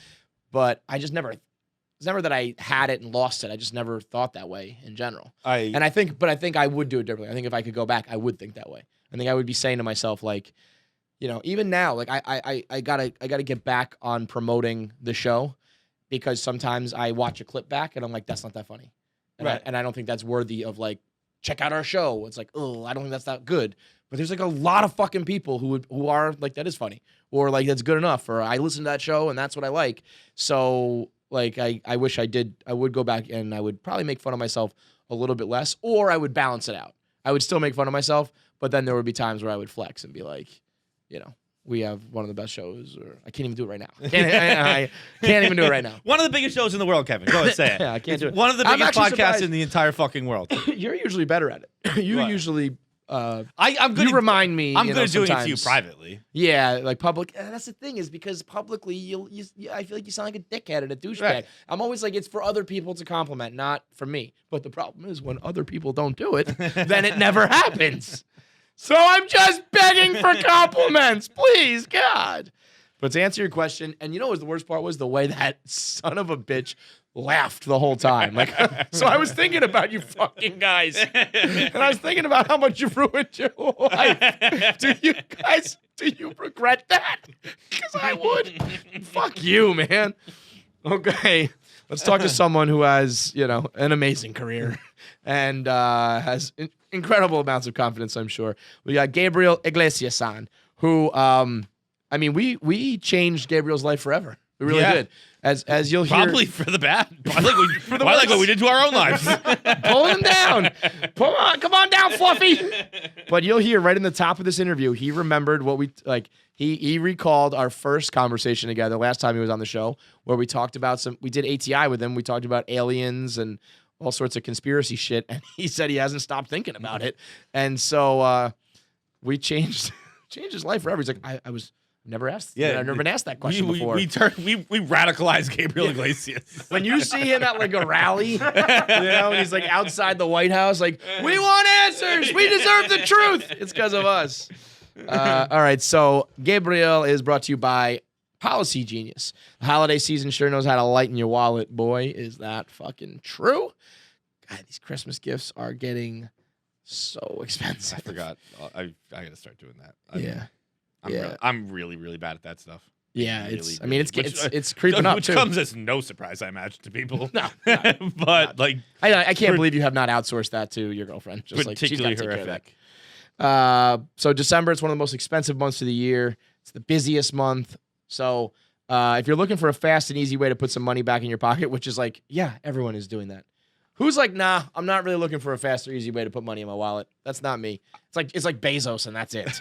[SPEAKER 1] But I just never, it's never that I had it and lost it. I just never thought that way in general. I think I would do it differently. I think if I could go back, I would think that way. I think I would be saying to myself, like, you know, even now, like I gotta get back on promoting the show because sometimes I watch a clip back and I'm like, that's not that funny. And I don't think that's worthy of like, check out our show. It's like, oh, I don't think that's that good. But there's like a lot of fucking people who are like, that is funny, or like that's good enough, or I listen to that show and that's what I like. So like I wish I did. I would go back and I would probably make fun of myself a little bit less, or I would balance it out. I would still make fun of myself, but then there would be times where I would flex and be like, we have one of the best shows, or I can't even do it right now. I can't even do it right now.
[SPEAKER 3] One of the biggest shows in the world, Kevin. Go ahead, say it.
[SPEAKER 1] Yeah, I can't do it.
[SPEAKER 3] One of the
[SPEAKER 1] I'm
[SPEAKER 3] biggest
[SPEAKER 1] actually
[SPEAKER 3] podcasts
[SPEAKER 1] surprised.
[SPEAKER 3] in the entire fucking world.
[SPEAKER 1] You're usually better at it. You
[SPEAKER 3] What?
[SPEAKER 1] usually.
[SPEAKER 3] I'm good.
[SPEAKER 1] You remind me.
[SPEAKER 3] I'm good at doing it to
[SPEAKER 1] sometimes.
[SPEAKER 3] you privately.
[SPEAKER 1] Yeah, like public. That's the thing, is because publicly, I feel like you sound like a dickhead and a douchebag.
[SPEAKER 3] Right.
[SPEAKER 1] I'm always like, it's for other people to compliment, not for me. But the problem is, when other people don't do it, then it never happens. So I'm just begging for compliments, please, God. But to answer your question, and you know what the worst part was? The way that son of a bitch laughed the whole time. Like, so I was thinking about you fucking guys. And I was thinking about how much you've ruined your life. Do you regret that? Because I would. Fuck you, man. Okay. Let's talk to someone who has, an amazing career and has incredible amounts of confidence, I'm sure. We got Gabriel Iglesias on, who, we changed Gabriel's life forever. We really did. As you'll hear,
[SPEAKER 3] Probably for the bad. Probably like what we did to our own lives.
[SPEAKER 1] pulling him down. Come on down, Fluffy. But you'll hear right in the top of this interview, he remembered what we like. He recalled our first conversation together last time he was on the show, where we talked about we did ATI with him. We talked about aliens and all sorts of conspiracy shit, and he said he hasn't stopped thinking about it. And so we changed his life forever. He's like, I was. Never asked. Yeah, I've never been asked that question before.
[SPEAKER 3] We radicalized Gabriel Iglesias.
[SPEAKER 1] When you see him at like a rally, and he's like outside the White House, like, we want answers. We deserve the truth. It's because of us. All right. So Gabriel is brought to you by Policy Genius. The holiday season sure knows how to lighten your wallet. Boy, is that fucking true. God, these Christmas gifts are getting so expensive.
[SPEAKER 3] I forgot. I got to start doing that. I'm really, really bad at that stuff.
[SPEAKER 1] Yeah,
[SPEAKER 3] Really,
[SPEAKER 1] it's creeping up
[SPEAKER 3] which
[SPEAKER 1] too.
[SPEAKER 3] comes as no surprise, I imagine, to people.
[SPEAKER 1] No,
[SPEAKER 3] but like,
[SPEAKER 1] I can't believe you have not outsourced that to your girlfriend. Just like she's
[SPEAKER 3] particularly
[SPEAKER 1] got to take care of
[SPEAKER 3] horrific.
[SPEAKER 1] that. So December, it's one of the most expensive months of the year. It's the busiest month. So if you're looking for a fast and easy way to put some money back in your pocket, which is like, yeah, everyone is doing that. Who's like, nah, I'm not really looking for a fast or easy way to put money in my wallet. That's not me. It's like Bezos and that's it.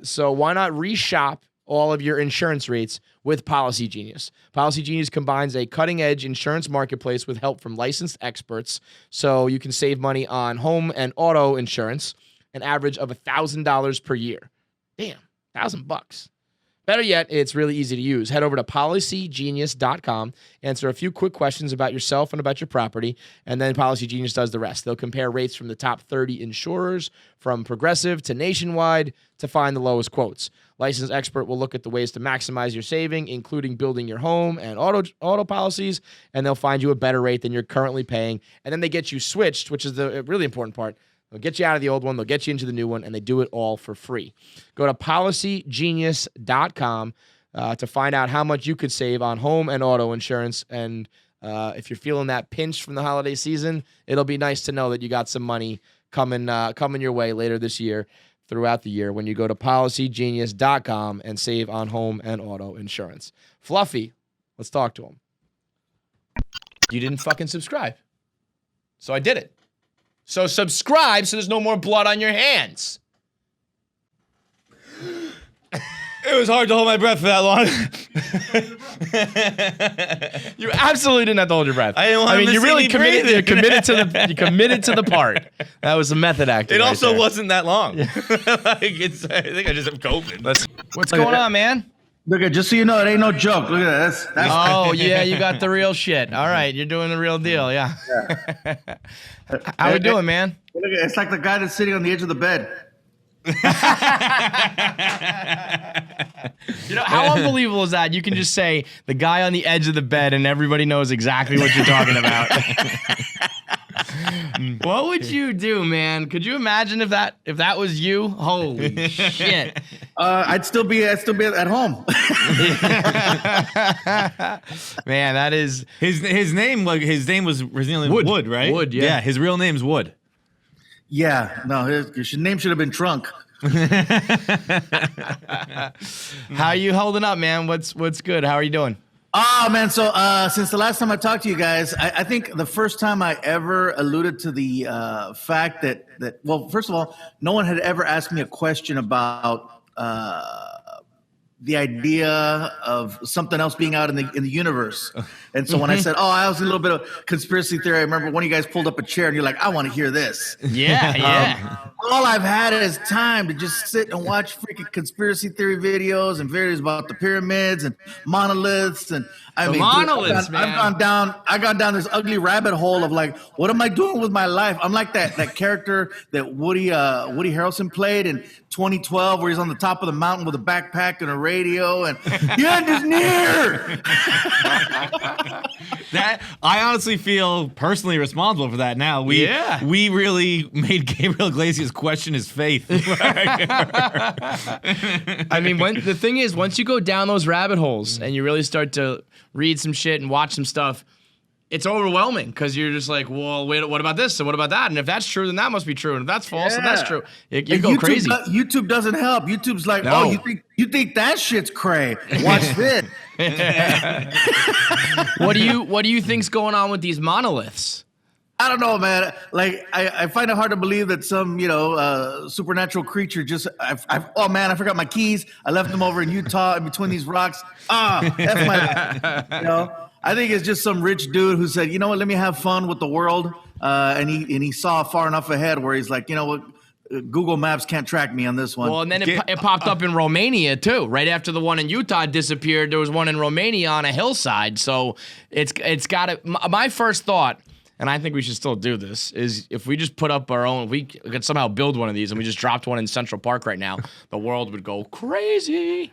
[SPEAKER 1] So why not reshop all of your insurance rates with Policy Genius? Policy Genius combines a cutting-edge insurance marketplace with help from licensed experts, so you can save money on home and auto insurance, an average of $1,000 per year. Damn, $1,000. Better yet, it's really easy to use. Head over to policygenius.com, answer a few quick questions about yourself and about your property, and then Policy Genius does the rest. They'll compare rates from the top 30 insurers, from Progressive to Nationwide, to find the lowest quotes. Licensed expert will look at the ways to maximize your saving, including building your home and auto policies, and they'll find you a better rate than you're currently paying. And then they get you switched, which is the really important part. They'll get you out of the old one, they'll get you into the new one, and they do it all for free. Go to policygenius.com to find out how much you could save on home and auto insurance. And if you're feeling that pinch from the holiday season, it'll be nice to know that you got some money coming your way later this year, throughout the year, when you go to policygenius.com and save on home and auto insurance. Fluffy, let's talk to him. You didn't fucking subscribe. So I did it. So subscribe so there's no more blood on your hands.
[SPEAKER 3] it was hard to hold my breath for that long.
[SPEAKER 1] You absolutely didn't have to hold your breath.
[SPEAKER 3] I didn't want
[SPEAKER 1] you really committed.
[SPEAKER 3] breathing.
[SPEAKER 1] You committed to the part. That was a method acting.
[SPEAKER 3] It
[SPEAKER 1] right
[SPEAKER 3] also
[SPEAKER 1] there.
[SPEAKER 3] wasn't that long. I think I just have COVID.
[SPEAKER 1] What's going on, man?
[SPEAKER 10] Look at, just so you know, it ain't no joke. Look at that. That's
[SPEAKER 1] Oh yeah, you got the real shit. All right, you're doing the real deal. Yeah. How we doing, man?
[SPEAKER 10] Look at, it's like the guy that's sitting on the edge of the bed.
[SPEAKER 1] How unbelievable is that? You can just say the guy on the edge of the bed, and everybody knows exactly what you're talking about. What would you do, man? Could you imagine if that was you? Holy shit!
[SPEAKER 10] I'd still be at home.
[SPEAKER 1] Man, that is
[SPEAKER 3] His name was Wood, right?
[SPEAKER 1] Wood, yeah.
[SPEAKER 3] Yeah, his real name's Wood.
[SPEAKER 10] Yeah, no, his name should have been Trunk.
[SPEAKER 1] How you holding up, man? What's good? How are you doing?
[SPEAKER 10] Oh man, so since the last time I talked to you guys, I think the first time I ever alluded to the fact that well, first of all, no one had ever asked me a question about the idea of something else being out in the universe. And so when I said, I was a little bit of conspiracy theory, I remember one of you guys pulled up a chair and you're like, I want to hear this.
[SPEAKER 1] Yeah.
[SPEAKER 10] All I've had is time to just sit and watch freaking conspiracy theory videos and videos about the pyramids and monoliths. And
[SPEAKER 1] monoliths,
[SPEAKER 10] dude,
[SPEAKER 1] man.
[SPEAKER 10] I gone down this ugly rabbit hole of like, what am I doing with my life? I'm like that character that Woody Harrelson played in 2012, where he's on the top of the mountain with a backpack and a radio, and the end is near.
[SPEAKER 3] That I honestly feel personally responsible for that. Now we really made Gabriel Iglesias question his faith.
[SPEAKER 1] I mean, the thing is, once you go down those rabbit holes and you really start to read some shit and watch some stuff, it's overwhelming because you're just like, well, wait, what about this and what about that? And if that's true, then that must be true. And if that's false, then that's true. You go crazy.
[SPEAKER 10] YouTube doesn't help. YouTube's like, you think that shit's cray? Watch this.
[SPEAKER 1] What do you think's going on with these monoliths?
[SPEAKER 10] I don't know, man. Like, I find it hard to believe that some, supernatural creature just. Oh man, I forgot my keys. I left them over in Utah in between these rocks. That's my. I think it's just some rich dude who said, you know what, let me have fun with the world. And he saw far enough ahead where he's like, you know what, Google Maps can't track me on this one.
[SPEAKER 1] Well, and then it popped up in Romania too. Right after the one in Utah disappeared, there was one in Romania on a hillside. So it's got to. My first thought, and I think we should still do this, is if we just put up our own, if we could somehow build one of these and we just dropped one in Central Park right now, the world would go crazy.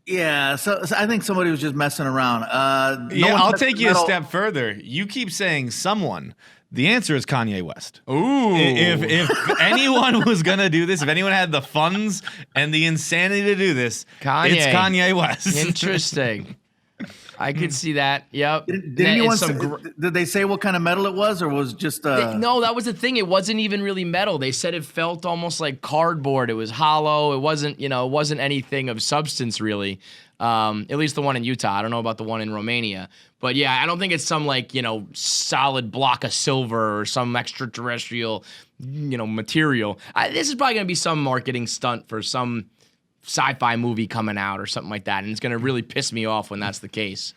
[SPEAKER 10] Yeah, so I think somebody was just messing around.
[SPEAKER 3] I'll take you a step further. You keep saying someone. The answer is Kanye West.
[SPEAKER 1] Ooh.
[SPEAKER 3] If anyone was going to do this, if anyone had the funds and the insanity to do this, it's Kanye West.
[SPEAKER 1] Interesting. I could see that. Yep.
[SPEAKER 10] Did they say what kind of metal it was, or was just?
[SPEAKER 1] No, that was the thing. It wasn't even really metal. They said it felt almost like cardboard. It was hollow. It wasn't anything of substance really. At least the one in Utah. I don't know about the one in Romania, but yeah, I don't think it's some solid block of silver or some extraterrestrial, material. This is probably gonna be some marketing stunt for some sci-fi movie coming out or something like that, and it's gonna really piss me off when that's the case.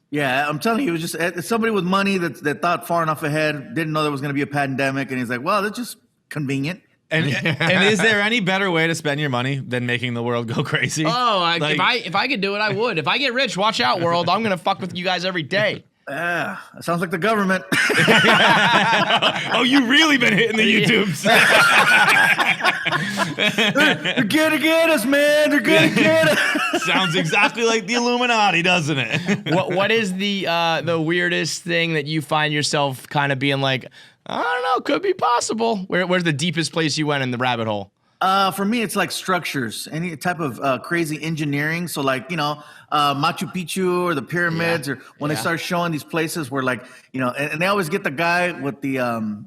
[SPEAKER 10] Yeah, I'm telling you, it was just somebody with money that thought far enough ahead, didn't know there was gonna be a pandemic, and he's like, well, that's just convenient.
[SPEAKER 3] And is there any better way to spend your money than making the world go crazy?
[SPEAKER 1] If I could do it, I would. If I get rich, watch out, world. I'm gonna fuck with you guys every day.
[SPEAKER 10] Yeah, it sounds like the government.
[SPEAKER 3] Oh, you really been hitting the YouTubes.
[SPEAKER 10] They're gonna get us, man. They're gonna get us.
[SPEAKER 3] Sounds exactly like the Illuminati, doesn't it?
[SPEAKER 1] What is the weirdest thing that you find yourself kind of being like, I don't know, could be possible? Where's the deepest place you went in the rabbit hole?
[SPEAKER 10] For me, it's like structures, any type of crazy engineering. So like, Machu Picchu or the pyramids, or when they start showing these places where and they always get the guy with the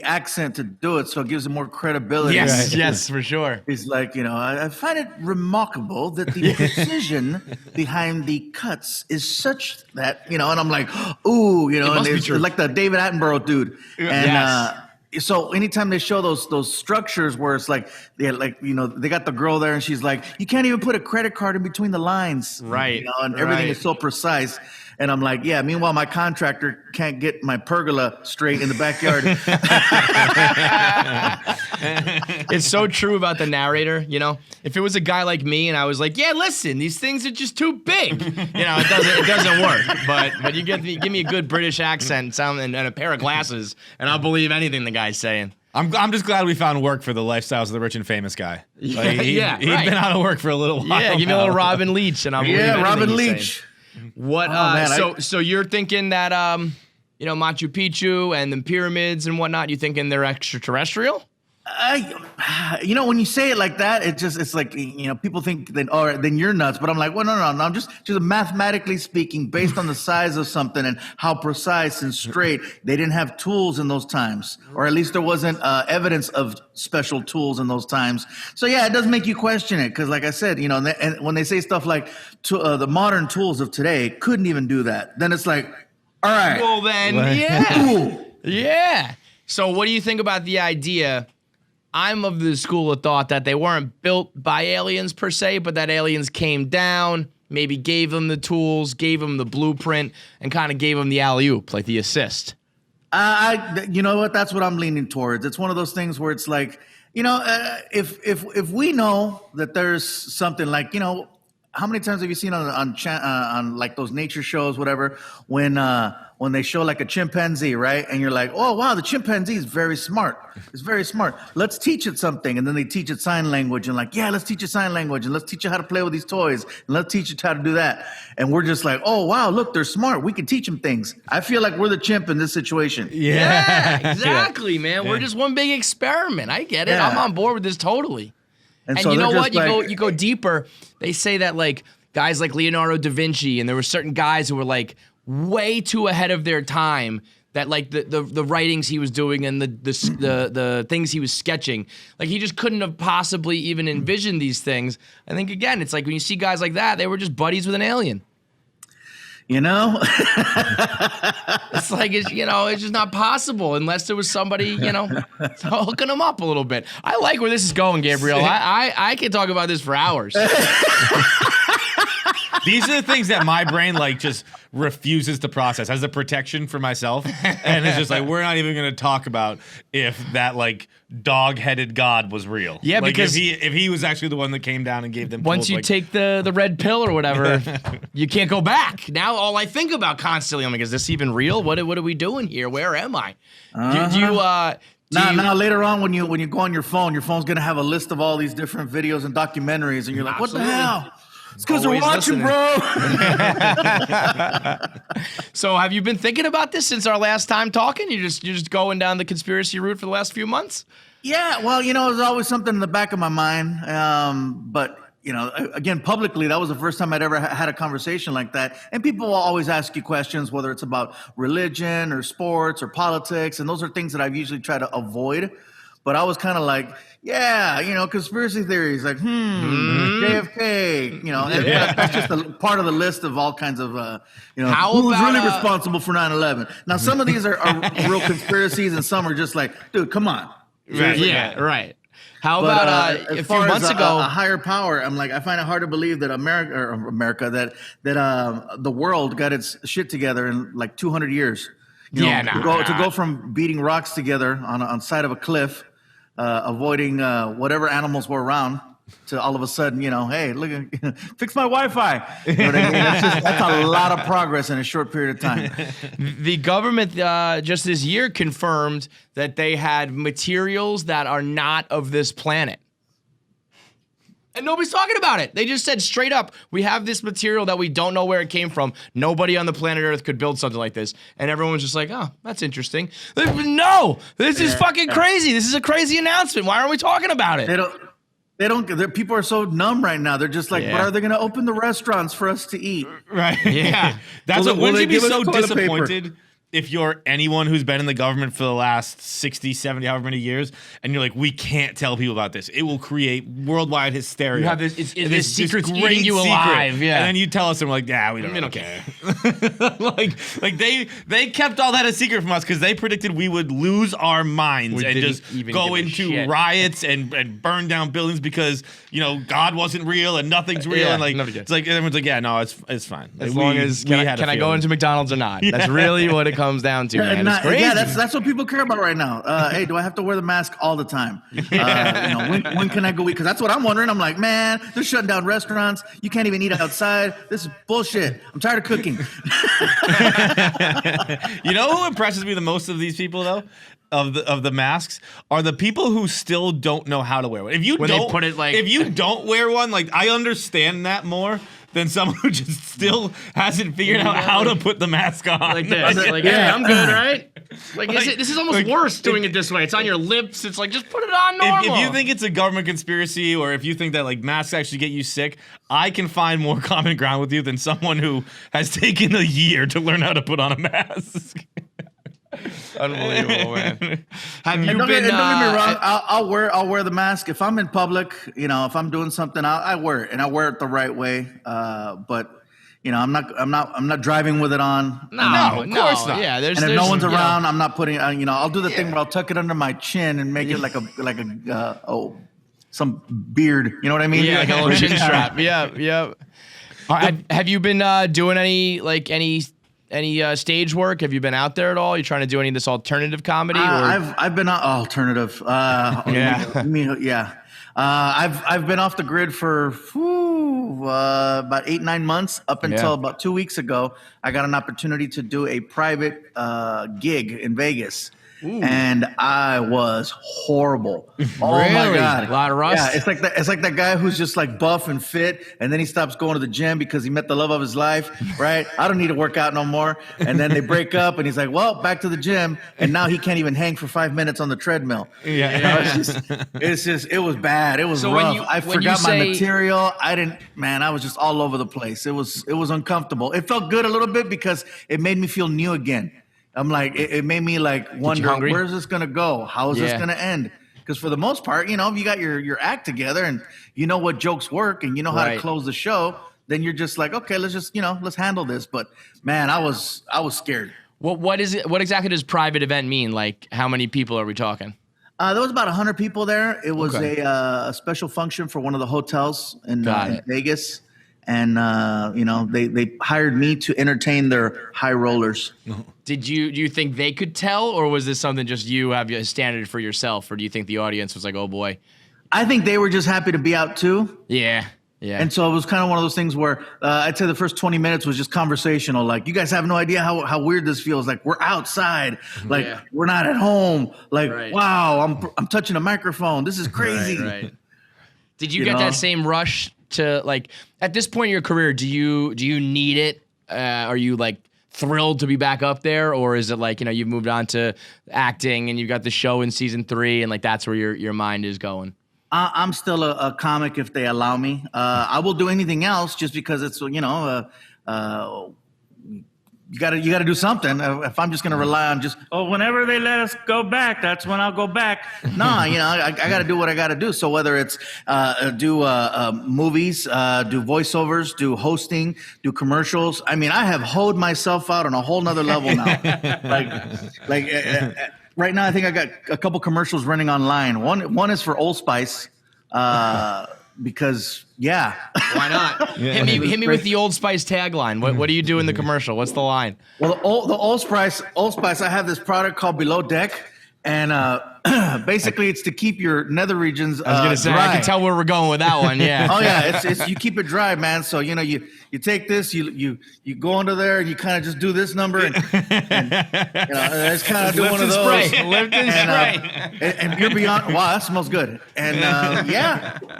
[SPEAKER 10] accent to do it. So it gives him more credibility.
[SPEAKER 1] Yes, yes, for sure.
[SPEAKER 10] He's like, I find it remarkable that the precision behind the cuts is such that, and I'm like, ooh, and it's like the David Attenborough dude. And, so anytime they show those structures where it's like they got the girl there and she's like, you can't even put a credit card in between the lines,
[SPEAKER 1] right?
[SPEAKER 10] And everything is so precise. And I'm like, yeah. Meanwhile, my contractor can't get my pergola straight in the backyard.
[SPEAKER 1] It's so true about the narrator. If it was a guy like me and I was like, yeah, listen, these things are just too big. It doesn't work. But you give me a good British accent and a pair of glasses, and I'll believe anything the guy's saying.
[SPEAKER 3] I'm just glad we found work for the lifestyles of the rich and famous guy. He'd
[SPEAKER 1] right.
[SPEAKER 3] been out of work for a little while.
[SPEAKER 1] Yeah, give me a little Robin Leach, and I'll believe anything
[SPEAKER 10] Robin
[SPEAKER 1] he's
[SPEAKER 10] Leach.
[SPEAKER 1] saying. What? So you're thinking that Machu Picchu and the pyramids and whatnot? You thinking they're extraterrestrial?
[SPEAKER 10] When you say it like that, it's like, people think that, all right, then you're nuts. But I'm like, well, no. I'm just mathematically speaking, based on the size of something and how precise and straight, they didn't have tools in those times, or at least there wasn't evidence of special tools in those times. So yeah, it does make you question it. Cause like I said, and when they say stuff like the modern tools of today couldn't even do that, then it's like, all right.
[SPEAKER 1] Well then, yeah. Yeah. So what do you think about the idea? I'm of the school of thought that they weren't built by aliens per se, but that aliens came down, maybe gave them the tools, gave them the blueprint, and kind of gave them the alley-oop, like the assist.
[SPEAKER 10] You know what? That's what I'm leaning towards. It's one of those things where it's like, if we know that there's something like, how many times have you seen on like those nature shows, whatever, when they show like a chimpanzee, right? And you're like, oh, wow, the chimpanzee is very smart. It's very smart. Let's teach it something. And then they teach it sign language and like, yeah, let's teach it sign language and let's teach it how to play with these toys and let's teach it how to do that. And we're just like, oh, wow, look, they're smart. We can teach them things. I feel like we're the chimp in this situation.
[SPEAKER 1] Yeah, exactly, man. Yeah. We're just one big experiment. I get it. Yeah. I'm on board with this totally. And so you know what? You go deeper. They say that like guys like Leonardo da Vinci, and there were certain guys who were like way too ahead of their time. That like the writings he was doing and the things he was sketching, like he just couldn't have possibly even envisioned these things. I think again, it's like when you see guys like that, they were just buddies with an alien. It's like it's just not possible unless there was somebody hooking them up a little bit. I like where this is going, Gabriel. I can talk about this for hours.
[SPEAKER 3] These are the things that my brain like just refuses to process as a protection for myself, and it's just like we're not even going to talk about if that like dog-headed god was real.
[SPEAKER 1] Yeah,
[SPEAKER 3] like,
[SPEAKER 1] because
[SPEAKER 3] if he was actually the one that came down and gave them
[SPEAKER 1] once
[SPEAKER 3] tools,
[SPEAKER 1] you
[SPEAKER 3] like,
[SPEAKER 1] take the red pill or whatever, you can't go back. Now all I think about constantly, I'm like, is this even real? What are we doing here? Where am I?
[SPEAKER 10] Now later on when you go on your phone's going to have a list of all these different videos and documentaries, and you're like,
[SPEAKER 1] absolutely.
[SPEAKER 10] What the hell? It's because they're watching, bro.
[SPEAKER 1] So have you been thinking about this since our last time talking? You're just going down the conspiracy route for the last few months?
[SPEAKER 10] Yeah, well, there's always something in the back of my mind. But again, publicly, that was the first time I'd ever had a conversation like that. And people will always ask you questions, whether it's about religion or sports or politics. And those are things that I've usually tried to avoid. But I was kind of like, yeah, conspiracy theories, like, JFK, that's just a part of the list of all kinds of, who's really responsible for 9/11. Now, some of these are real conspiracies, and some are just like, dude, come on.
[SPEAKER 1] Right, yeah, right. How about a few months ago?
[SPEAKER 10] A higher power, I'm like, I find it hard to believe that that the world got its shit together in like 200 years. To go from beating rocks together on side of a cliff, avoiding whatever animals were around, to all of a sudden, hey, look, fix my Wi-Fi. You know what I mean? That's a lot of progress in a short period of time.
[SPEAKER 1] The government just this year confirmed that they had materials that are not of this planet. And nobody's talking about it. They just said straight up, we have this material that we don't know where it came from. Nobody on the planet Earth could build something like this. And everyone's just like, oh, that's interesting. No, this is fucking crazy. This is a crazy announcement. Why aren't we talking about it?
[SPEAKER 10] They don't. People are so numb right now. They're just like, but are they going to open the restaurants for us to eat?
[SPEAKER 3] Right. Yeah. Wouldn't you be so disappointed if you're anyone who's been in the government for the last 60, 70, however many years, and you're like, we can't tell people about this. It will create worldwide hysteria.
[SPEAKER 1] You have this secret's eating you alive. Yeah.
[SPEAKER 3] And then you tell us, and we're like, yeah, we don't care. like they kept all that a secret from us because they predicted we would lose our minds and just go into riots and burn down buildings because, God wasn't real and nothing's real. And it's like, everyone's like, yeah, no, it's fine.
[SPEAKER 1] As long as, can I go into McDonald's or not? That's really what it comes down to, man. It's crazy.
[SPEAKER 10] Yeah, that's what people care about right now. Hey, do I have to wear the mask all the time? When can I go eat? Because that's what I'm wondering. I'm like, man, they're shutting down restaurants. You can't even eat outside. This is bullshit. I'm tired of cooking.
[SPEAKER 3] You know who impresses me the most of these people, though? Of the masks are the people who still don't know how to wear one. If you don't wear one, like I understand that more than someone who just still hasn't figured out how to put the mask on.
[SPEAKER 1] Like this. Like, yeah, I'm good, right? Like, this is almost worse doing it this way. It's on your lips. It's like, just put it on normal.
[SPEAKER 3] If you think it's a government conspiracy, or if you think that like masks actually get you sick, I can find more common ground with you than someone who has taken a year to learn how to put on a mask.
[SPEAKER 1] Unbelievable, man. Have you
[SPEAKER 10] Don't
[SPEAKER 1] been?
[SPEAKER 10] get me wrong. I'll wear the mask if I'm in public. You know, if I'm doing something, I wear it, and I wear it the right way. But you know, I'm not driving with it on.
[SPEAKER 1] No, of course not. Yeah,
[SPEAKER 10] and if no one's around, I'm not putting. You know, I'll do the thing where I'll tuck it under my chin and make it like some beard. You know what I mean?
[SPEAKER 1] Yeah, like a little chin strap. Yeah. Have you been doing any stage work? Have you been out there at all? You trying to do any of this alternative comedy?
[SPEAKER 10] I've been alternative.
[SPEAKER 1] Yeah.
[SPEAKER 10] I've been off the grid for about 8-9 months up until about 2 weeks ago. I got an opportunity to do a private gig in Vegas. Ooh. And I was horrible. Oh
[SPEAKER 1] really?
[SPEAKER 10] My god,
[SPEAKER 1] a lot of rust.
[SPEAKER 10] Yeah, it's like that guy who's just like buff and fit, and then he stops going to the gym because he met the love of his life. Right? I don't need to work out no more. And then they break up, and he's like, "Well, back to the gym." And now he can't even hang for 5 minutes on the treadmill. Yeah, you know, it was bad. It was rough. I forgot my material. I was just all over the place. It was uncomfortable. It felt good a little bit because it made me feel new again. I'm like, it made me like wonder, where's this going to go? How is this going to end? Because for the most part, you know, if you got your act together and you know what jokes work and you know how to close the show, then you're just like, okay, let's handle this. But man, I was scared.
[SPEAKER 1] What is it? What exactly does private event mean? Like, how many people are we talking?
[SPEAKER 10] There was about 100 people there. It was a special function for one of the hotels in Vegas. And, you know, they hired me to entertain their high rollers.
[SPEAKER 1] Do you think they could tell, or was this something just you have a standard for yourself, or do you think the audience was like, oh boy?
[SPEAKER 10] I think they were just happy to be out too.
[SPEAKER 1] Yeah.
[SPEAKER 10] And so it was kind of one of those things where I'd say the first 20 minutes was just conversational. Like, you guys have no idea how weird this feels. Like, we're outside. Like, we're not at home. Like, wow, I'm touching a microphone. This is crazy.
[SPEAKER 1] Right. Did you get that same rush to, like, at this point in your career, do you need it? Are you like thrilled to be back up there, or is it like, you know, you've moved on to acting and you got the show in season 3 and like that's where your mind is going?
[SPEAKER 10] I'm still a comic if they allow me. I will do anything else just because it's, you know, you gotta do something. If I'm just gonna rely on just, whenever they let us go back, that's when I'll go back. No, you know, I gotta do what I gotta do. So whether it's do movies, do voiceovers, do hosting, do commercials. I mean, I have hoed myself out on a whole nother level now. Right now, I think I got a couple commercials running online. One is for Old Spice. Because
[SPEAKER 1] why not? Hit me with the Old Spice tagline. What do you do in the commercial? What's the line?
[SPEAKER 10] Well, the Old Spice. I have this product called Below Deck, and basically it's to keep your nether regions.
[SPEAKER 1] I was gonna say,
[SPEAKER 10] dry.
[SPEAKER 1] I can tell where we're going with that one. Yeah.
[SPEAKER 10] Oh yeah, it's you keep it dry, man. So you know you take this, you go under there, and you kind of just do this number, and you know, it's kind of do one of those.
[SPEAKER 1] Lift and spray.
[SPEAKER 10] And you're beyond. Wow, that smells good. And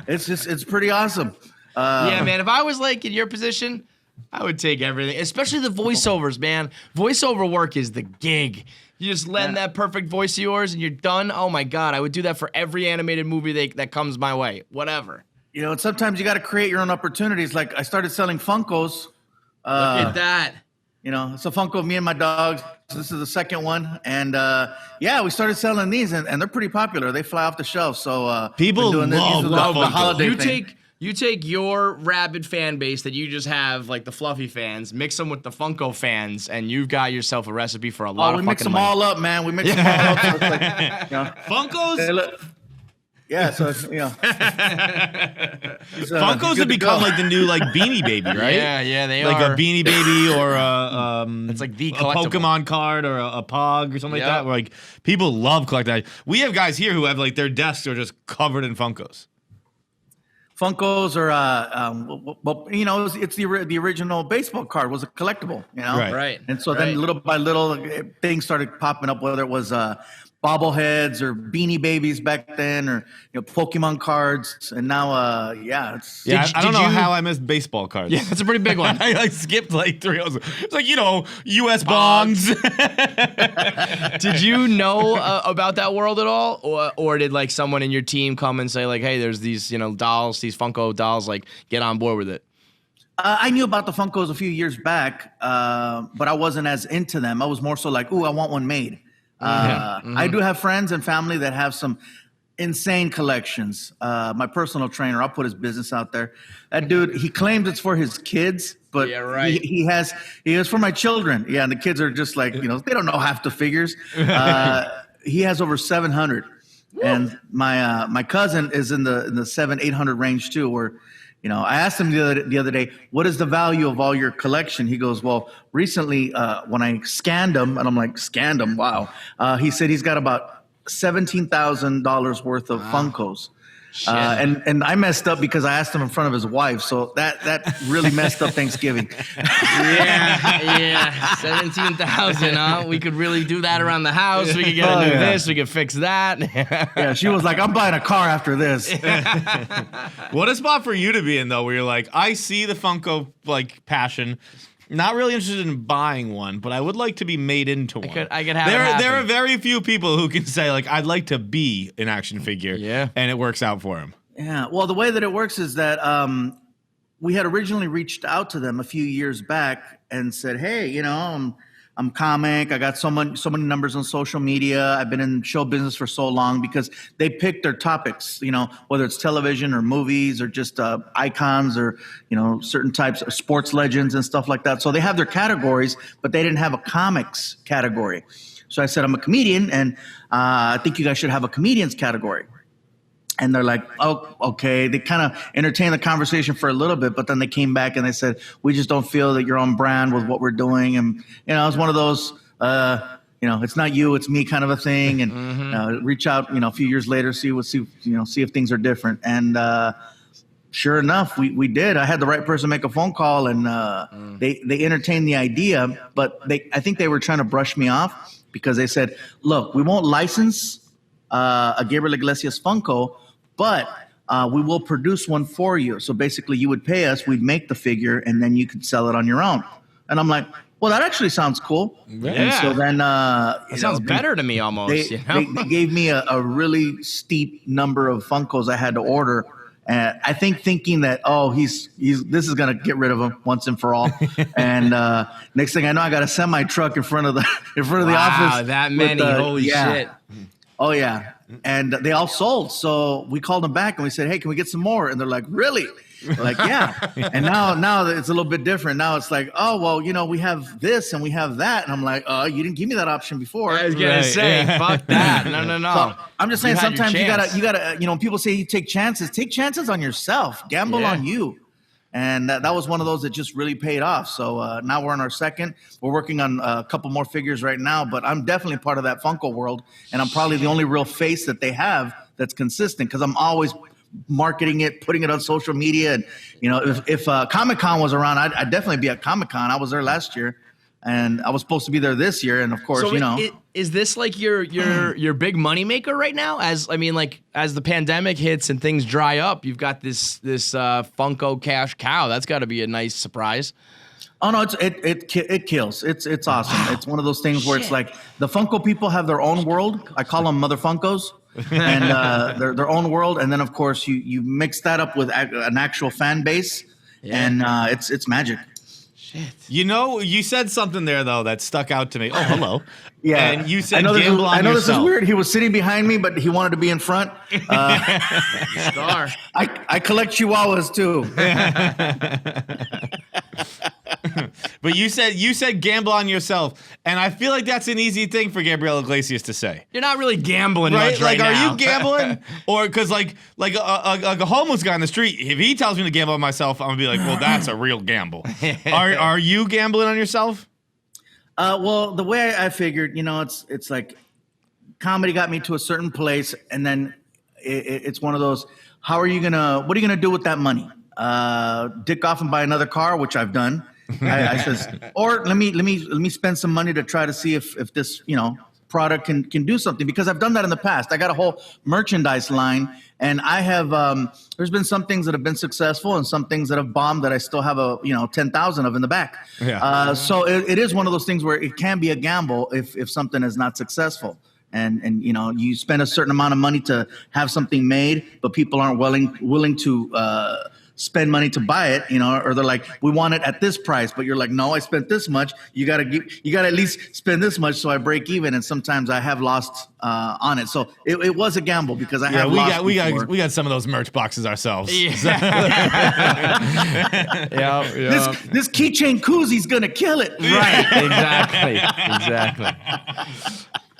[SPEAKER 10] it's pretty awesome.
[SPEAKER 1] Yeah, man. If I was like in your position, I would take everything, especially the voiceovers, man. Voiceover work is the gig. You just lend that perfect voice of yours and you're done. Oh my God, I would do that for every animated movie that comes my way. Whatever.
[SPEAKER 10] You know, and sometimes you got to create your own opportunities. Like I started selling Funkos.
[SPEAKER 1] Look at that.
[SPEAKER 10] You know, it's a Funko of me and my dogs. So this is the second one. And we started selling these and they're pretty popular. They fly off the shelf. So
[SPEAKER 3] people love
[SPEAKER 10] the holiday thing.
[SPEAKER 1] You take your rabid fan base that you just have, like the fluffy fans, mix them with the Funko fans, and you've got yourself a recipe for a lot of fucking money.
[SPEAKER 10] We mix them all up, man. We mix them all up. So it's like, you know,
[SPEAKER 3] Funkos?
[SPEAKER 10] Yeah, so, you know.
[SPEAKER 3] Funkos have become like the new like Beanie Baby, right?
[SPEAKER 1] Yeah, they
[SPEAKER 3] like
[SPEAKER 1] are.
[SPEAKER 3] Like a Beanie Baby or
[SPEAKER 1] it's like the
[SPEAKER 3] a Pokemon card or a Pog or something like that. Where like people love collecting that. We have guys here who have like their desks are just covered in Funkos.
[SPEAKER 10] Funkos are, you know, it's the original baseball card was a collectible, you know?
[SPEAKER 1] Right.
[SPEAKER 10] And so then little by little things started popping up, whether it was bobbleheads or Beanie Babies back then, or Pokemon cards, and now it's
[SPEAKER 3] I don't know how I missed baseball cards.
[SPEAKER 1] Yeah, that's a pretty big one.
[SPEAKER 3] I skipped like 3. It's like U.S. bonds.
[SPEAKER 1] Did you know about that world at all, or did like someone in your team come and say like, hey, there's these dolls, these Funko dolls, like get on board with it?
[SPEAKER 10] I knew about the Funkos a few years back, but I wasn't as into them. I was more so like, ooh, I want one made. I do have friends and family that have some insane collections. My personal trainer, I'll put his business out there. That dude, he claims it's for his kids, but he has for my children. Yeah, and the kids are just like, they don't know half the figures. He has over 700. And my cousin is in the 700-800 range too, where I asked him the other day, what is the value of all your collection? He goes, well, recently when I scanned him, and I'm like, scanned him? Wow. He said he's got about $17,000 worth of Funkos. And I messed up because I asked him in front of his wife, so that really messed up Thanksgiving.
[SPEAKER 1] yeah, 17,000, huh? We could really do that around the house. We could get a new this. We could fix that.
[SPEAKER 10] Yeah, she was like, I'm buying a car after this.
[SPEAKER 3] What a spot for you to be in, though, where you're like, I see the Funko passion. Not really interested in buying one, but I would like to be made into one.
[SPEAKER 1] I could have it happen.
[SPEAKER 3] There are very few people who can say, like, I'd like to be an action figure. Yeah. And it works out for them.
[SPEAKER 10] Yeah. Well, the way that it works is that we had originally reached out to them a few years back and said, hey, I'm comic. I got so many numbers on social media. I've been in show business for so long, because they pick their topics, whether it's television or movies or just icons or, certain types of sports legends and stuff like that. So they have their categories, but they didn't have a comics category. So I said, I'm a comedian, and I think you guys should have a comedians category. And they're like, oh, okay. They kind of entertained the conversation for a little bit, but then they came back and they said, we just don't feel that you're on brand with what we're doing. And, it was one of those, it's not you, it's me kind of a thing. And reach out, a few years later, see if things are different. And sure enough, we did. I had the right person make a phone call, and they entertained the idea, but I think they were trying to brush me off, because they said, look, we won't license a Gabriel Iglesias Funko, but we will produce one for you. So basically, you would pay us, we'd make the figure, and then you could sell it on your own. And I'm like, well, that actually sounds cool.
[SPEAKER 1] Yeah.
[SPEAKER 10] And so then
[SPEAKER 1] it sounds better to me almost.
[SPEAKER 10] They gave me a really steep number of Funkos I had to order. And I thinking that, this is gonna get rid of him once and for all. And next thing I know, I got a semi truck in front of the office.
[SPEAKER 1] Wow, that many! Holy shit!
[SPEAKER 10] Oh yeah, and they all sold. So we called them back and we said, "Hey, can we get some more?" And they're like, "Really?" We're like, "Yeah." And now it's a little bit different. Now it's like, "Oh well, we have this and we have that." And I'm like, you didn't give me that option before."
[SPEAKER 1] I was gonna say, fuck that. No.
[SPEAKER 10] So I'm just saying, sometimes you gotta. When people say you take chances on yourself, gamble on you. And that was one of those that just really paid off. So now we're on our second. We're working on a couple more figures right now, but I'm definitely part of that Funko world. And I'm probably the only real face that they have that's consistent, because I'm always marketing it, putting it on social media. And, if Comic-Con was around, I'd definitely be at Comic-Con. I was there last year. And I was supposed to be there this year, and of course,
[SPEAKER 1] is this like your big money maker right now? As the pandemic hits and things dry up, you've got this Funko cash cow. That's got to be a nice surprise.
[SPEAKER 10] Oh no, it kills. It's awesome. Wow. It's one of those things where it's like the Funko people have their own world. I call them Mother Funkos, and their own world. And then of course you mix that up with an actual fan base, and it's magic.
[SPEAKER 1] Shit.
[SPEAKER 3] You said something there though that stuck out to me. Oh, hello.
[SPEAKER 10] Yeah.
[SPEAKER 3] And you said
[SPEAKER 10] gamble on yourself. I know this is weird. He was sitting behind me, but he wanted to be in front.
[SPEAKER 1] Star.
[SPEAKER 10] I collect chihuahuas too.
[SPEAKER 3] But you said gamble on yourself, and I feel like that's an easy thing for Gabriel Iglesias to say.
[SPEAKER 1] You're not really gambling much right now.
[SPEAKER 3] Are you gambling? Or because like a homeless guy on the street, if he tells me to gamble on myself, I'm gonna be like, well, that's a real gamble. Are you gambling on yourself?
[SPEAKER 10] Well, the way I figured, it's like comedy got me to a certain place, and then it's one of those. What are you gonna do with that money? Dick off and buy another car, which I've done. I says, or let me spend some money to try to see if this, product can do something, because I've done that in the past. I got a whole merchandise line, and I have there's been some things that have been successful and some things that have bombed that I still have 10,000 of in the back.
[SPEAKER 3] Yeah.
[SPEAKER 10] So it is one of those things where it can be a gamble if something is not successful. And you spend a certain amount of money to have something made, but people aren't willing to spend money to buy it, or they're like, we want it at this price, but you're like, no, I spent this much. You gotta at least spend this much so I break even. And sometimes I have lost on it. So it was a gamble, because I have lost.
[SPEAKER 3] We got some of those merch boxes ourselves.
[SPEAKER 1] Yeah.
[SPEAKER 10] This keychain koozie's gonna kill it.
[SPEAKER 1] Right. Exactly.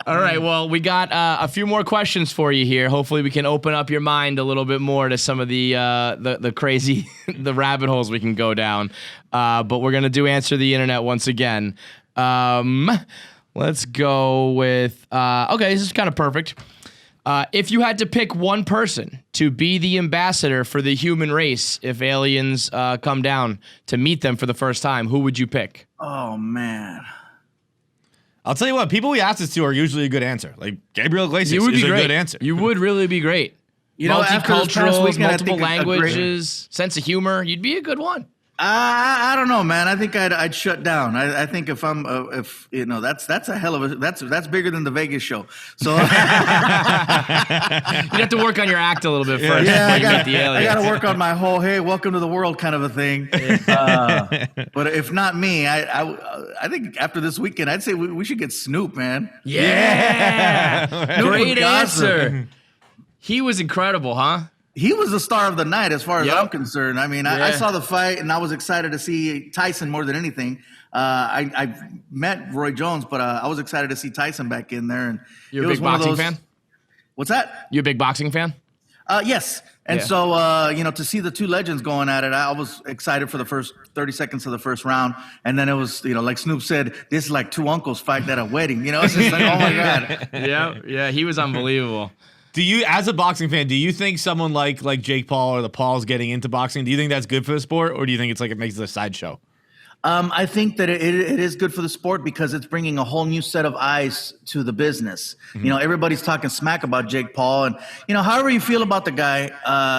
[SPEAKER 1] All right, well, we got a few more questions for you here. Hopefully we can open up your mind a little bit more to some of the crazy, the rabbit holes we can go down. But we're going to answer the internet once again. Let's go with, okay, this is kind of perfect. If you had to pick one person to be the ambassador for the human race, if aliens come down to meet them for the first time, who would you pick?
[SPEAKER 10] Oh, man.
[SPEAKER 3] I'll tell you what, people we ask this to are usually a good answer. Like Gabriel Iglesias is a good answer.
[SPEAKER 1] You would really be great.
[SPEAKER 10] After this past
[SPEAKER 1] Multicultural,
[SPEAKER 10] weekend, I
[SPEAKER 1] multiple
[SPEAKER 10] think
[SPEAKER 1] languages, sense of humor. You'd be a good one.
[SPEAKER 10] I don't know, man. I think I'd shut down. I think if I'm that's a hell of a that's bigger than the Vegas show. So
[SPEAKER 1] you'd have to work on your act a little bit first.
[SPEAKER 10] Yeah,
[SPEAKER 1] before you meet the aliens.
[SPEAKER 10] I got to work on my whole "Hey, welcome to the world" kind of a thing. But if not me, I think after this weekend, I'd say we should get Snoop, man.
[SPEAKER 1] Yeah, great answer. He was incredible, huh?
[SPEAKER 10] He was the star of the night as far as I'm concerned. I mean, I saw the fight, and I was excited to see Tyson more than anything. I met Roy Jones, but I was excited to see Tyson back in there. And
[SPEAKER 1] you're a big boxing fan?
[SPEAKER 10] What's that?
[SPEAKER 1] You a big boxing fan?
[SPEAKER 10] Yes. And so, to see the two legends going at it, I was excited for the first 30 seconds of the first round. And then it was, like Snoop said, this is like two uncles fighting at a wedding. It's just like, oh, my God.
[SPEAKER 1] Yeah, he was unbelievable.
[SPEAKER 3] Do you, as a boxing fan, do you think someone like Jake Paul or the Pauls getting into boxing, do you think that's good for the sport, or do you think it's like it makes it a sideshow?
[SPEAKER 10] I think that it is good for the sport, because it's bringing a whole new set of eyes to the business. Mm-hmm. Everybody's talking smack about Jake Paul, and however you feel about the guy,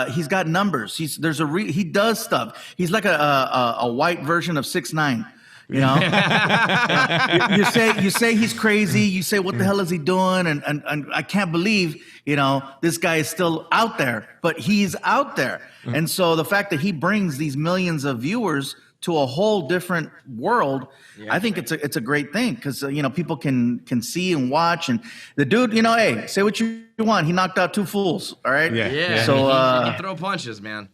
[SPEAKER 10] he's got numbers. He does stuff. He's like a white version of 6ix9ine. You say he's crazy. You say, what the hell is he doing? And I can't believe, this guy is still out there, but he's out there. And so the fact that he brings these millions of viewers to a whole different world, I think it's a great thing, because, people can see and watch. And the dude, hey, say what you want. He knocked out two fools. All right.
[SPEAKER 1] Yeah.
[SPEAKER 10] So
[SPEAKER 1] he can throw punches, man.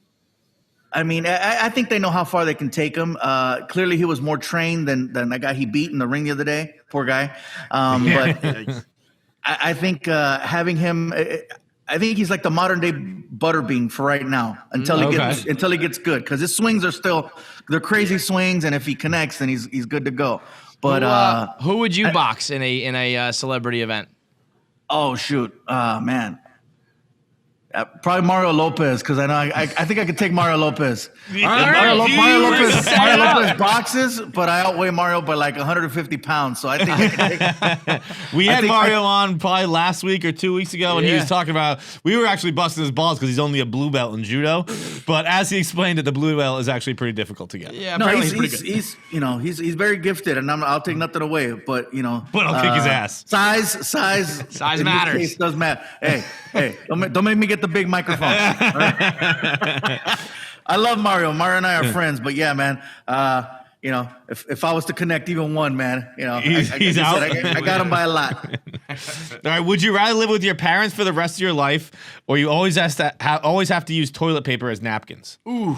[SPEAKER 10] I mean, I think they know how far they can take him. Clearly, he was more trained than that guy he beat in the ring the other day. Poor guy. But I think having him, I think he's like the modern day Butterbean for right now until he gets good, because his swings are they're crazy swings, and if he connects, then he's good to go. But
[SPEAKER 1] who would you box in a celebrity event?
[SPEAKER 10] Oh shoot, man. Probably Mario Lopez, because I know I think I could take Mario Lopez. Mario Lopez boxes, but I outweigh Mario by like 150 pounds. So I think I can take.
[SPEAKER 3] We had Mario on probably last week or 2 weeks ago, and he was talking about, we were actually busting his balls because he's only a blue belt in judo. But as he explained it, the blue belt is actually pretty difficult to get.
[SPEAKER 1] Yeah,
[SPEAKER 10] no, he's very gifted, and I'll take nothing away. But
[SPEAKER 3] I'll kick his ass.
[SPEAKER 10] Size
[SPEAKER 1] matters.
[SPEAKER 10] Case does matter. Hey, don't make me get the big microphone. Right? I love Mario. Mario and I are friends, but yeah, man. If I was to connect even one, man,
[SPEAKER 3] he's out.
[SPEAKER 10] I got him by a lot.
[SPEAKER 3] All right. Would you rather live with your parents for the rest of your life, or you always have to use toilet paper as napkins?
[SPEAKER 1] Ooh.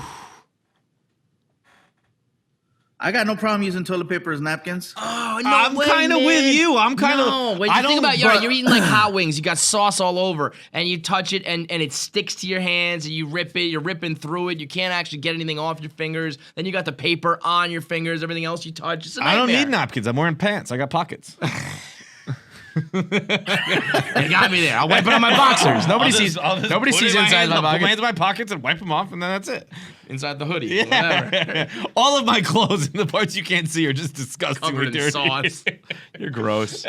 [SPEAKER 10] I got no problem using toilet paper as napkins.
[SPEAKER 1] Oh, no
[SPEAKER 3] I'm kind of with you. I'm kind of.
[SPEAKER 1] No, when you think about you're eating like hot wings. You got sauce all over, and you touch it, and it sticks to your hands, and you rip it. You're ripping through it. You can't actually get anything off your fingers. Then you got the paper on your fingers. Everything else you touch. It's a nightmare.
[SPEAKER 3] I don't need napkins. I'm wearing pants. I got pockets.
[SPEAKER 1] You got me there. I'll wipe it on my boxers. Nobody sees inside my pocket.
[SPEAKER 3] Put my hands in my pockets and wipe them off, and then that's it.
[SPEAKER 1] Inside the hoodie.
[SPEAKER 3] Yeah.
[SPEAKER 1] Whatever.
[SPEAKER 3] All of my clothes and the parts you can't see are just disgusting.
[SPEAKER 1] Covered in sauce.
[SPEAKER 3] You're gross.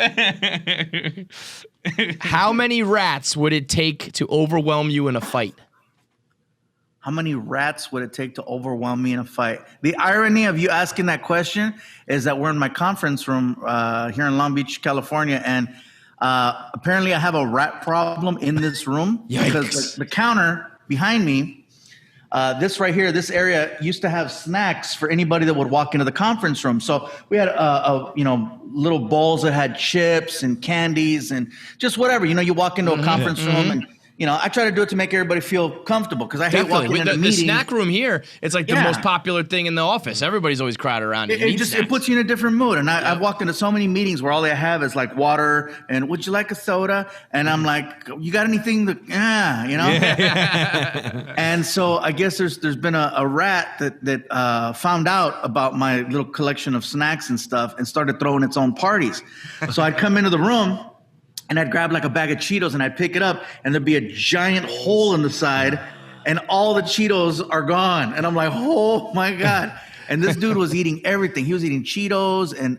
[SPEAKER 1] How many rats would it take to overwhelm you in a fight?
[SPEAKER 10] How many rats would it take to overwhelm me in a fight? The irony of you asking that question is that we're in my conference room here in Long Beach, California, and apparently I have a rat problem in this room.
[SPEAKER 1] Yikes.
[SPEAKER 10] Because the counter behind me, this right here, this area used to have snacks for anybody that would walk into the conference room. So we had little bowls that had chips and candies and just whatever. You walk into a conference room and I try to do it to make everybody feel comfortable because I hate walking into a
[SPEAKER 1] the
[SPEAKER 10] meeting.
[SPEAKER 1] snack room here, it's like the most popular thing in the office. Everybody's always crowded around.
[SPEAKER 10] It puts you in a different mood. And I've walked into so many meetings where all they have is like water and would you like a soda? And I'm like, you got anything And so I guess there's been a rat that found out about my little collection of snacks and stuff and started throwing its own parties. So I'd come into the room and I'd grab like a bag of Cheetos and I'd pick it up and there'd be a giant hole in the side and all the Cheetos are gone. And I'm like, oh my God. And this dude was eating everything. He was eating Cheetos and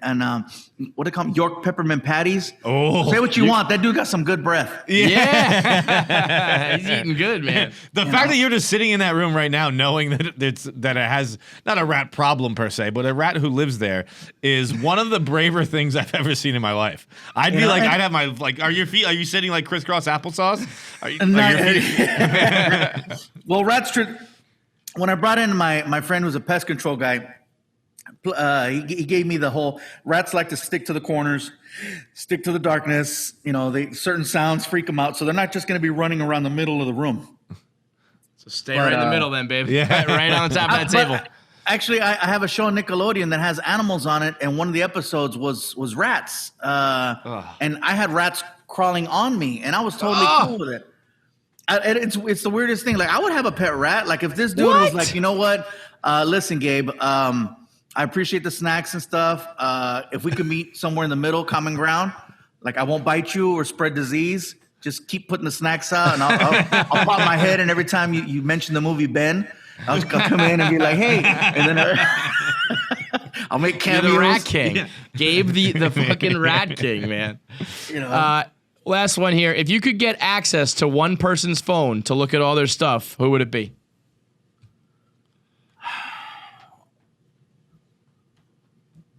[SPEAKER 10] what do they call them? York peppermint patties.
[SPEAKER 3] Oh,
[SPEAKER 10] say what you want. That dude got some good breath.
[SPEAKER 1] Yeah. He's eating good, man.
[SPEAKER 3] The fact that you're just sitting in that room right now knowing that it has not a rat problem per se, but a rat who lives there is one of the braver things I've ever seen in my life. I'd be like, I'd have my, like, are you sitting like crisscross applesauce?
[SPEAKER 10] Well, rats, when I brought in my friend who's a pest control guy, he gave me the whole rats like to stick to the corners, stick to the darkness. Certain sounds freak them out, so they're not just going to be running around the middle of the room.
[SPEAKER 1] So stay right in the middle, then, babe.
[SPEAKER 3] Yeah,
[SPEAKER 1] right on top of that table.
[SPEAKER 10] Actually, I have a show on Nickelodeon that has animals on it, and one of the episodes was rats, and I had rats crawling on me, and I was totally cool with it. It's the weirdest thing. Like I would have a pet rat. Like if this dude was like, you know what? Listen, Gabe, I appreciate the snacks and stuff. If we could meet somewhere in the middle, common ground, like I won't bite you or spread disease. Just keep putting the snacks out, and I'll pop my head. And every time you mention the movie Ben, I'll come in and be like, hey, and then I'll make cameos.
[SPEAKER 1] You're the Rat King. Yeah. Gabe the fucking Rat King, man. Last one here. If you could get access to one person's phone to look at all their stuff, who would it be?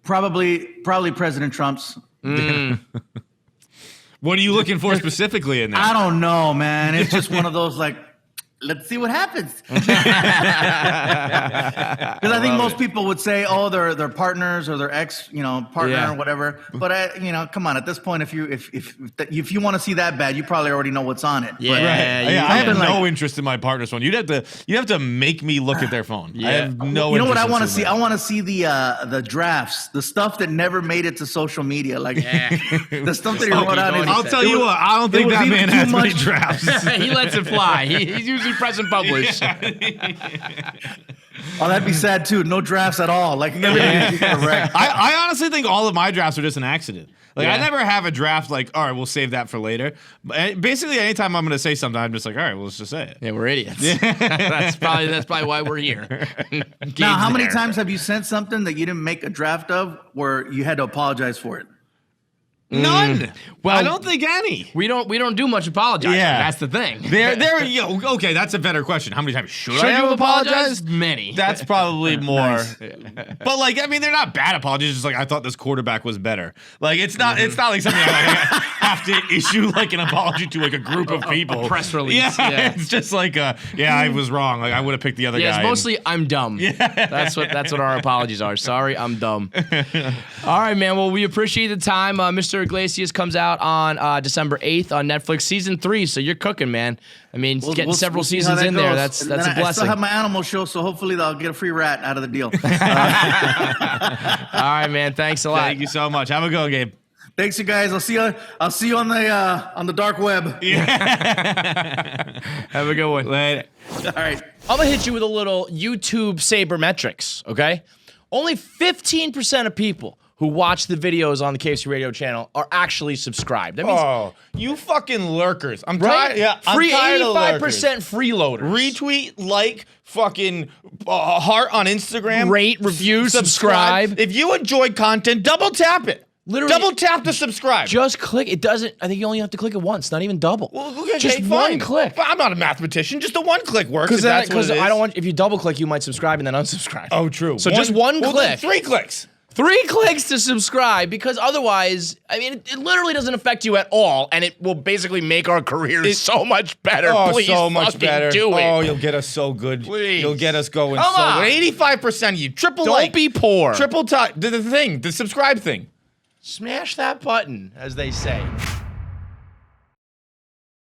[SPEAKER 10] Probably President Trump's.
[SPEAKER 3] What are you looking for specifically in that?
[SPEAKER 10] I don't know, man. It's just one of those like, let's see what happens. Because I think most people would say, oh, they're partners or their ex, partner or whatever. But come on. At this point, if you want to see that bad, you probably already know what's on it.
[SPEAKER 1] Yeah,
[SPEAKER 3] I have no interest in my partner's phone. You'd have to make me look at their phone. Yeah. I have no.
[SPEAKER 10] You know what I want to see? I want to see the drafts, the stuff that never made it to social media, like the stuff that he wrote out.
[SPEAKER 3] I'll tell you what. I don't think that man has many drafts.
[SPEAKER 1] He lets it fly. He's usually press and publish.
[SPEAKER 10] Oh, that'd be sad too. No drafts at all. Like everything correct.
[SPEAKER 3] I honestly think all of my drafts are just an accident. Like I never have a draft like, all right, we'll save that for later. But basically, anytime I'm going to say something, I'm just like, all right, well, let's just say it.
[SPEAKER 1] Yeah, we're idiots. that's probably why we're here.
[SPEAKER 10] Now, how many times have you sent something that you didn't make a draft of where you had to apologize for it?
[SPEAKER 3] None. Well, I don't think any.
[SPEAKER 1] We don't do much apologizing. Yeah. That's the thing.
[SPEAKER 3] Okay, that's a better question. How many times should I have apologized?
[SPEAKER 1] Many.
[SPEAKER 3] That's probably more. Nice. But like, I mean, they're not bad apologies. It's just like I thought this quarterback was better. Like it's not. It's not like something I have to issue like an apology to like a group of people.
[SPEAKER 1] A press release.
[SPEAKER 3] Yeah. It's just like I was wrong. Like I would have picked the other guy.
[SPEAKER 1] Yeah, it's mostly I'm dumb. Yeah. That's what our apologies are. Sorry, I'm dumb. All right, man. Well, we appreciate the time, Mr. Iglesias comes out on December 8th on Netflix, season 3. So you're cooking, man. I mean, getting several seasons in there. That's a blessing. I
[SPEAKER 10] still have my animal show, so hopefully I'll get a free rat out of the deal.
[SPEAKER 1] All right, man. Thanks a lot.
[SPEAKER 3] Thank you so much. Have a go, Gabe.
[SPEAKER 10] Thanks, you guys. I'll see you on the dark web.
[SPEAKER 1] Yeah. Have a good one.
[SPEAKER 3] Later.
[SPEAKER 1] All right. I'm gonna hit you with a little YouTube sabermetrics. Okay. Only 15% of people who watch the videos on the KFC radio channel are actually subscribed. That means
[SPEAKER 3] you fucking lurkers. I'm
[SPEAKER 1] right?
[SPEAKER 3] tired. Yeah,
[SPEAKER 1] free,
[SPEAKER 3] I'm tired
[SPEAKER 1] 85%
[SPEAKER 3] of
[SPEAKER 1] freeloaders.
[SPEAKER 3] Retweet, like, fucking heart on Instagram.
[SPEAKER 1] Rate, review, subscribe.
[SPEAKER 3] If you enjoy content, double tap it.
[SPEAKER 1] Literally,
[SPEAKER 3] Double tap to subscribe.
[SPEAKER 1] just click. It doesn't. I think you only have to click it once, not even double.
[SPEAKER 3] Well, okay,
[SPEAKER 1] just
[SPEAKER 3] fine.
[SPEAKER 1] one click.
[SPEAKER 3] But I'm not a mathematician. Just a one click works.
[SPEAKER 1] Because
[SPEAKER 3] That's what it is.
[SPEAKER 1] I don't want. If you double click, you might subscribe and then unsubscribe.
[SPEAKER 3] Oh, true.
[SPEAKER 1] So just one
[SPEAKER 3] well,
[SPEAKER 1] click.
[SPEAKER 3] then 3 clicks.
[SPEAKER 1] 3 clicks to subscribe, because otherwise, I mean, it literally doesn't affect you at all, and it will basically make our careers so much better.
[SPEAKER 3] Oh,
[SPEAKER 1] Please
[SPEAKER 3] so much
[SPEAKER 1] fucking
[SPEAKER 3] better.
[SPEAKER 1] do it.
[SPEAKER 3] Oh, you'll get us so good.
[SPEAKER 1] Please.
[SPEAKER 3] You'll get us going
[SPEAKER 1] Come
[SPEAKER 3] so
[SPEAKER 1] on.
[SPEAKER 3] good. 85% of you. Triple
[SPEAKER 1] Don't
[SPEAKER 3] like.
[SPEAKER 1] be poor.
[SPEAKER 3] Triple time. The thing. The subscribe thing.
[SPEAKER 1] Smash that button, as they say.